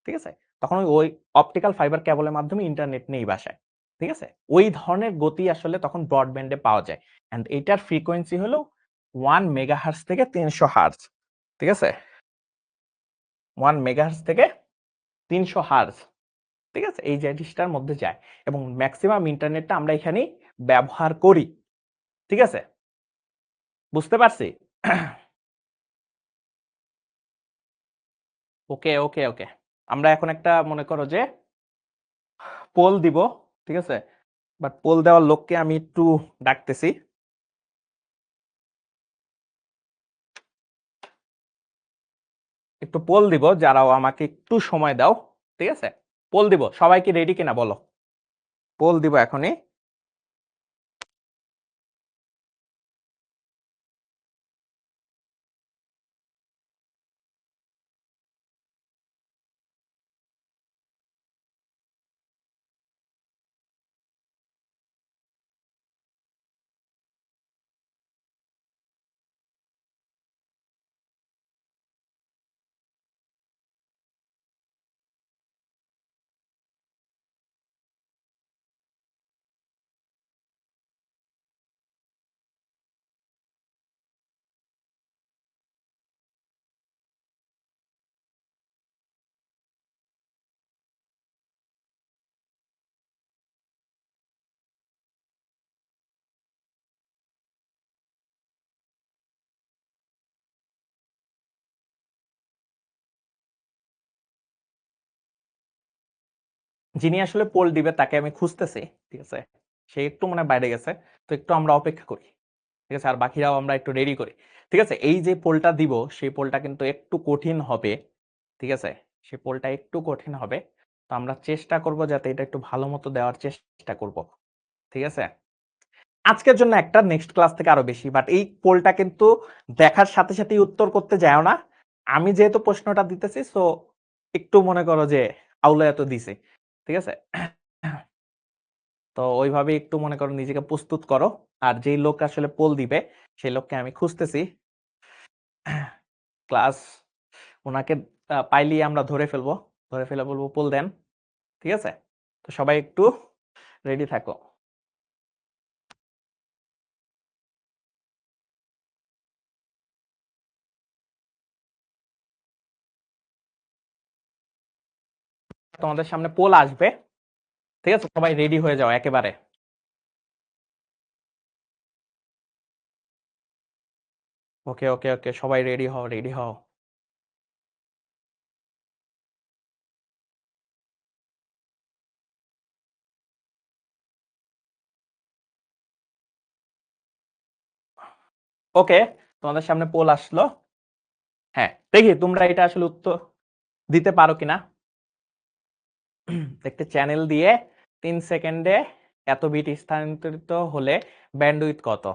[SPEAKER 1] ঠিক আছে? তখন ওই অপটিক্যাল ফাইবার কেবলের মাধ্যমে ইন্টারনেট নেই বাসায়, ঠিক আছে? ওই ধরনের গতি আসলে তখন ব্রডব্যান্ডে পাওয়া যায়। এন্ড এটার ফ্রিকোয়েন্সি হলো 1 মেগাহার্টজ থেকে 300 হার্টজ, ঠিক আছে? 1 মেগাহার্টজ থেকে 300 হার্টজ, ঠিক আছে? এই জিনিসটার মধ্যে যায় এবং ম্যাক্সিমাম ইন্টারনেটটা আমরা এখানেই ব্যবহার করি, ঠিক আছে? বুঝতে পারছি? ওকে, ওকে, ওকে। আমরা এখন একটা মনে করো যে পোল দিব, ঠিক আছে? বাট পোল দেওয়ার লোককে আমি একটু ডাকতেছি। একটু পোল দিব, যারাও আমাকে একটু সময় দাও, ঠিক আছে? পোল দিব। সবাই কি রেডি কিনা বলো? পোল দিব এখনই। যিনি আসলে পোল দিবে তাকে আমি খুঁজতেছি, ঠিক আছে? সে একটু মনে হয় বাইরে গেছে। তো একটু আমরা অপেক্ষা করি। ঠিক আছে? আর বাকিরাও আমরা একটু রেডি করি। ঠিক আছে? এই যে পোলটা দিব, সেই পোলটা কিন্তু একটু কঠিন হবে। ঠিক আছে? সেই পোলটা একটু কঠিন হবে। তো আমরা চেষ্টা করব যাতে এটা একটু ভালো মতো দেওয়ার চেষ্টা করব। ঠিক আছে? আজকের জন্য একটা, নেক্সট ক্লাস থেকে আরো বেশি। বাট এই পোলটা কিন্তু দেখার সাথে সাথেই উত্তর করতে যাও না। আমি যেহেতু প্রশ্নটা দিতেছি, সো একটু মনে করো যে আউলাইয়া তো দিছি। ঠিক আছে? তো ওইভাবে একটু মনে করো নিজেকে প্রস্তুত করো। আর যেই লোক আসলে পোল দিবে, সেই লোককে আমি খুঁজতেছি। ক্লাস উনাকে পাইলেই আমরা ধরে ফেলবো। ধরে ফেলে বলবো পোল দেন। ঠিক আছে? তো সবাই একটু রেডি থাকো। তোমাদের সামনে পোল আসবে। ঠিক আছে? সবাই রেডি হয়ে যাও একেবারে। ওকে, ওকে, ওকে। সবাই রেডি হও, রেডি হও। ওকে, তোমাদের সামনে পোল আসলো। হ্যাঁ, দেখি তোমরা এটা আসলে উত্তর দিতে পারো কিনা। একটা চ্যানেল দিয়ে 3 সেকেন্ডে এত বিট স্থানান্তরিত হলে ব্যান্ডউইথ কত?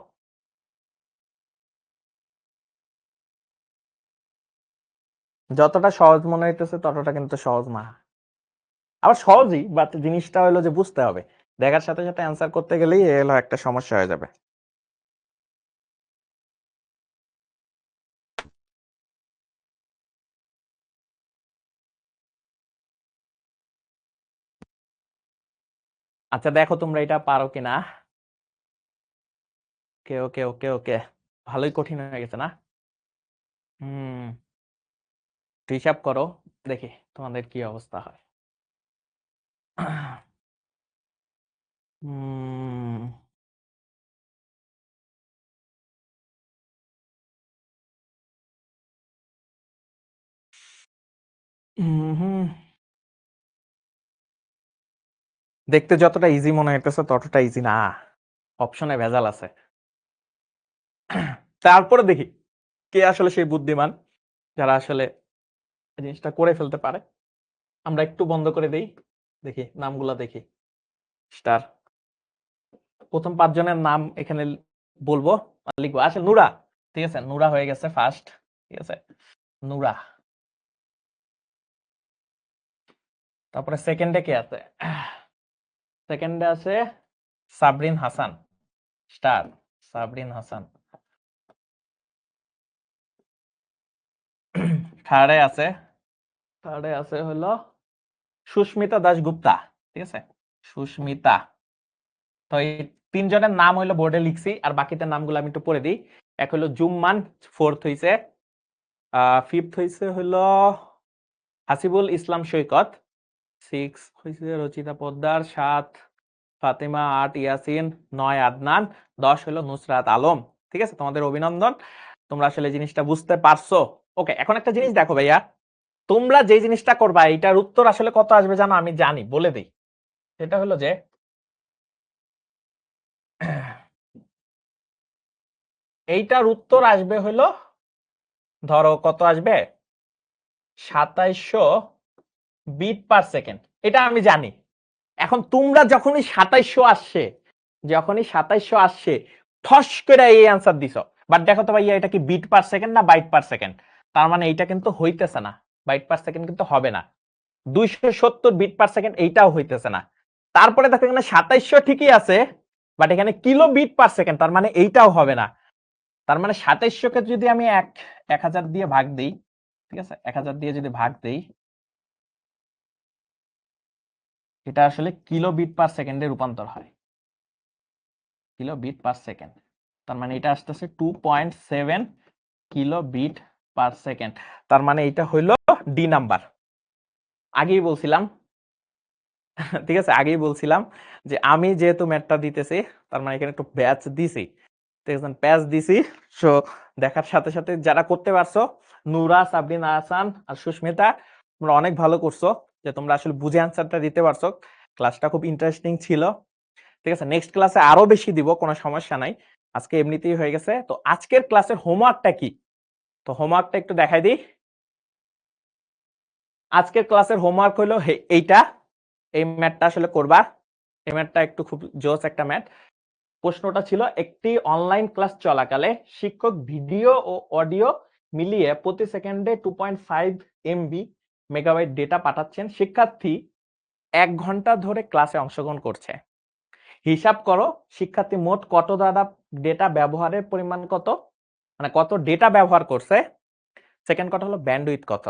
[SPEAKER 1] যতটা সহজ মনে হইতেছে ততটা কিন্তু সহজ না, আবার সহজই, বাট জিনিসটা হলো যে বুঝতে হবে, দেখার সাথে সাথে অ্যান্সার করতে গেলেই এলো একটা সমস্যা হয়ে যাবে। আচ্ছা দেখো তোমরা এটা পারো কিনা। ওকে ওকে ওকে ওকে, ভালোই কঠিন হয়ে গেছে না? হুম, হিসাব করো, দেখি তোমাদের কি অবস্থা হয়। হুম হুম, দেখতে যতটা ইজি মনে হইতেছে ততটা ইজি না, অপশনে ভেজাল আছে। তারপরে দেখি কে আসলে সেই বুদ্ধিমান যারা আসলে জিনিসটা করে ফেলতে পারে। আমরা একটু বন্ধ করে দেই, দেখি নামগুলা দেখি। স্টার, প্রথম 5 জনের নাম এখানে বলবো, লিখবো। আসলে নুরা, ঠিক আছে, নুরা হয়ে গেছে ফার্স্ট, ঠিক আছে, নুরা। তারপরে সেকেন্ডে কে আছে? সেকেন্ডে আছে সাবরিন হাসান, স্টার, সাবরিন হাসান। থার্ডে আছে, থার্ডে আছে হলো সুস্মিতা দাশগুপ্তা, ঠিক আছে, সুস্মিতা। তো এই 3 জনের নাম হইলো বোর্ডে লিখছি, আর বাকিদের নামগুলো আমি একটু পড়ে দিই। এক হলো জুম্মান, ফোর্থ হইছে, ফিফথ হইছে হইলো হাসিবুল ইসলাম সৈকত, 6 হইছে রচিতা পোদ্দার, 7 ফাতেমা, 8 ইয়াসিন, 9 আদনান, 10 হলো নুসরাত আলম। ঠিক আছে, তোমাদের অভিনন্দন, তোমরা আসলে জিনিসটা বুঝতে পারছো। ওকে, এখন একটা জিনিস দেখো ভাইয়া, তোমরা যে জিনিসটা করবা এটার উত্তর আসলে কত আসবে জানো? আমি জানি, বলে দেই। সেটা হলো যে এইটার উত্তর আসবে হলো, ধরো কত আসবে, 2700 বিট পার সেকেন্ড, এটা আমি জানি। এখন তোমরা যখনই 2700 আসছে, যখনই 2700 আসছে, ঠস করে এই অ্যান্সার দিছো, বাট দেখো তো ভাইয়া এটা কি বিট পার সেকেন্ড না বাইট পার সেকেন্ড? তার মানে এইটা কিন্তু হইতেছে না, বাইট পার সেকেন্ড কিন্তু হবে না। 270 বিট পার সেকেন্ড এইটাও হইতেছে না। তারপরে দেখো এখানে 2700 ঠিকই আছে, বাট এখানে কিলো বিট পার সেকেন্ড, তার মানে এইটাও হবে না। তার মানে 2700 কে যদি আমি 1000 দিয়ে ভাগ দেই, ঠিক আছে, 1000 দিয়ে যদি ভাগ দেই, এটা আসলে কিলো বিট পার সেকেন্ডে রূপান্তর হয়, কিলো বিট পার সেকেন্ড। তার মানে এটা আসতেছে 2.7 কিলো বিট পার সেকেন্ড। তার মানে এটা হইল ডি নাম্বার। আগেই বলছিলাম, ঠিক আছে, আগেই বলছিলাম যে আমি যেহেতু ম্যাথটা দিতেছি, তার মানে এখানে একটু ব্যাচ দিছি, ঠিক আছে, প্যাচ দিছি। সো দেখার সাথে সাথে যারা করতে পারছো, নুরা, সাবরিন আহসান আর সুস্মিতা, তোমরা অনেক ভালো করছো, যে তোমরা আসলে বুঝে অ্যান্সারটা দিতে পারছো। ক্লাসটা খুব ইন্টারেস্টিং ছিল, ঠিক আছে। নেক্সট ক্লাসে আরো বেশি দিব, কোনো সমস্যা নাই, আজকে এমনিতেই হয়ে গেছে। তো আজকের ক্লাসের হোমওয়ার্কটা কি? তো হোমওয়ার্কটা একটু দেখাই দিই। আজকের ক্লাসের হোমওয়ার্ক হলো এইটা, এই ম্যাথটা আসলে করবা। এই ম্যাথটা একটু খুব জোস একটা ম্যাথ। প্রশ্নটা ছিল, একটি অনলাইন ক্লাস চলাকালে শিক্ষক ভিডিও ও অডিও মিলিয়ে প্রতি সেকেন্ডে 2.5 এমবি মেগাবাইট ডেটা পাঠাচ্ছেন, শিক্ষার্থী 1 ঘন্টা ধরে ক্লাসে অংশগ্রহণ করছে। হিসাব করো শিক্ষার্থী মোট কত ডেটা ব্যবহারের পরিমাণ কত, মানে কত ডেটা ব্যবহার করছে। সেকেন্ড কথা হলো ব্যান্ডউইথ কত,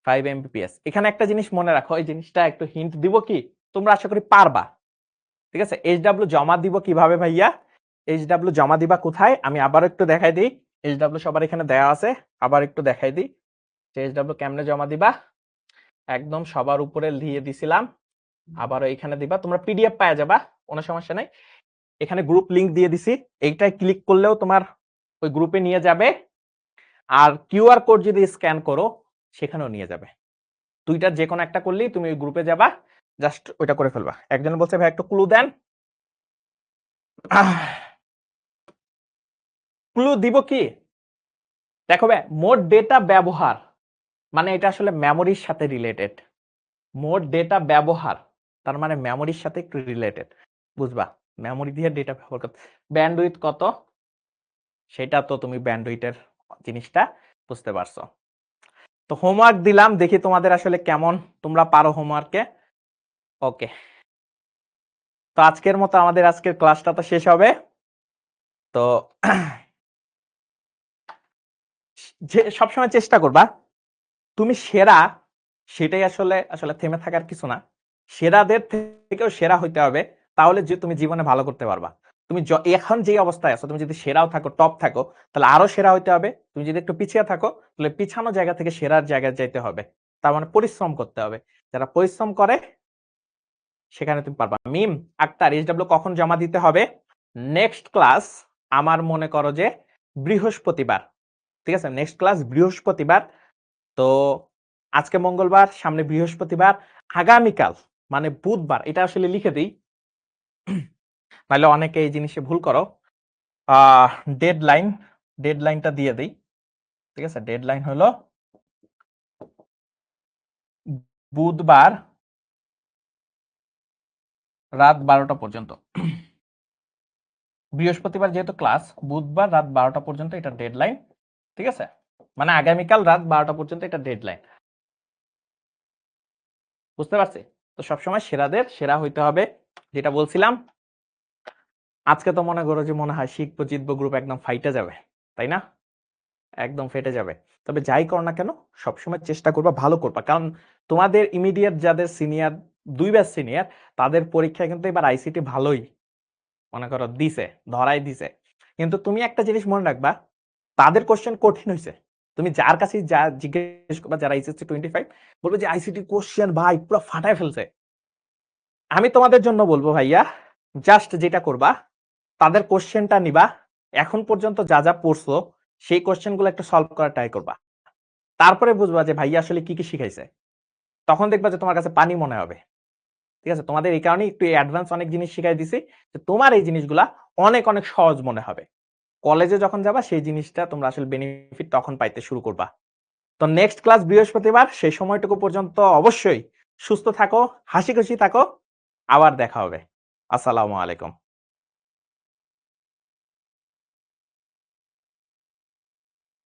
[SPEAKER 1] 5 এমবিপিএস। এখানে একটা জিনিস মনে রাখো, এই জিনিসটা একটু হিন্ট দিব কি, তোমরা আশা করি পারবা, ঠিক আছে। এইচডব্লিউ জমা দিব কিভাবে ভাইয়া? এইচডব্লিউ জমা দিবা কোথায়, আমি আবার একটু দেখাই দিই। এইচডব্লিউ সবার এখানে দেওয়া আছে, আবার একটু দেখাই দিই যে এইচডব্লিউ কেমনে জমা দিবা। একদম সবার উপরে দিয়ে দিছিলাম, আবার এখানে দিবা, তোমরা পিডিএফ পাওয়া যাবা, কোনো সমস্যা নাই। এখানে গ্রুপ লিংক দিয়ে দিছি, এইটাই ক্লিক করলেও তোমার ওই গ্রুপে নিয়ে যাবে, আর কিউআর কোড যদি স্ক্যান করো সেখানেও নিয়ে যাবে। দুইটার যে কোনো একটা করলেই তুমি ওই গ্রুপে যাবা, জাস্ট ওইটা করে ফেলবা। একজন বলছে ভাই একটু ক্লু দেন, ক্লু দিব কি? দেখো ভাই, মোট ডেটা ব্যবহার মানে এটা আসলে মেমোরির সাথে রিলেটেড। মোট ডেটা ব্যবহার তার মানে মেমোরির সাথে একটু রিলেটেড, বুঝবা? মেমোরি দিয়ে ডেটা ব্যবহার করতে। ব্যান্ডউইথ কত? সেটা তো তুমি ব্যান্ডউইথের জিনিসটা বুঝতে পারছো। তো হোমওয়ার্ক দিলাম, দেখি তোমাদের আসলে কেমন তোমরা পারো হোমওয়ার্কে। ওকে, তো আজকের মতো আমাদের আজকের ক্লাসটা তো শেষ হবে। তো যে সবসময় চেষ্টা করবা তুমি সেরা, সেটাই আসলে আসলে থেমে থাকার কিছু না, সেরাদের থেকেও সেরা হইতে হবে, তাহলে যে তুমি জীবনে ভালো করতে পারবা। তুমি এখন যে অবস্থায় আছো, তুমি যদি সেরাও থাকো, টপ থাকো, তাহলে আরো সেরা হইতে হবে। তুমি যদি একটু পিছিয়ে থাকো, তাহলে পিছানো জায়গা থেকে সেরার জায়গায় যাইতে হবে। তার মানে পরিশ্রম করতে হবে। যারা পরিশ্রম করে সেখানে তুমি পারবা। মিম আক্তার, SW কখন জমা দিতে হবে? নেক্সট ক্লাস আমার মনে করো যে বৃহস্পতিবার, ঠিক আছে? নেক্সট ক্লাস বৃহস্পতিবার। তো আজকে মঙ্গলবার, সামনে বৃহস্পতিবার, আগামীকাল মানে বুধবার, এটা আসলে লিখে দিই, নাহলে অনেকে এই জিনিসে ভুল করো। ডেডলাইন, ডেডলাইনটা দিয়ে দিই, ঠিক আছে? ডেডলাইন হলো বুধবার রাত 12টা পর্যন্ত। বৃহস্পতিবার যেহেতু ক্লাস, বুধবার রাত 12টা পর্যন্ত এটা ডেডলাইন, ঠিক আছে? মানে আগামীকাল রাত 12টা পর্যন্ত এটা ডেডলাইন, বুঝতে পারছি? তো সবসময় সেরাদের সেরা হইতে হবে, যেটা বলছিলাম। আজকে তো মনে করো যে মনে হয় শিখবো জিতবো গ্রুপ একদম ফাইটে যাবে, তাই না? একদম ফেটে যাবে। তবে যাই করো না কেন, সবসময় চেষ্টা করবা ভালো করবা, কারণ তোমাদের ইমিডিয়েট যাদের সিনিয়র, 2 ব্যাচ সিনিয়র, তাদের পরীক্ষায় কিন্তু এবার আইসিটি ভালোই মনে করো দিছে, ধরাই দিছে। কিন্তু তুমি একটা জিনিস মনে রাখবা, তাদের কোশ্চেন কঠিন হয়েছে। তুমি যার কাছে যা জিজ্ঞেস করবা, যারা এইচএসসি 25, বলবে যে আইসিটি কোশ্চেন ভাই পুরো ফাটায় ফেলছে। আমি তোমাদের জন্য বলবো ভাইয়া, জাস্ট যেটা করবা, তাদের কোশ্চেনটা নিবা, এখন পর্যন্ত যা যা পড়ছো সেই কোশ্চেন গুলো একটু সলভ করার ট্রাই করবা। তারপরে বুঝবা যে ভাইয়া আসলে কি কি শিখাইছে। তখন দেখবা যে তোমার কাছে পানি মনে হবে, ঠিক আছে? তোমাদের এই কারণে একটু অ্যাডভান্স অনেক জিনিস শিখাই দিছি, যে তোমার এই জিনিসগুলা অনেক অনেক সহজ মনে হবে। কলেজে যখন যাবা সেই জিনিসটা তোমরা আসলে বেনিফিট তখন পাইতে শুরু করবা। তো নেক্সট ক্লাস বৃহস্পতিবার, সেই সময়টুকু পর্যন্ত অবশ্যই সুস্থ থাকো, হাসি খুশি থাকো। আবার দেখা হবে। আসসালামু আলাইকুম।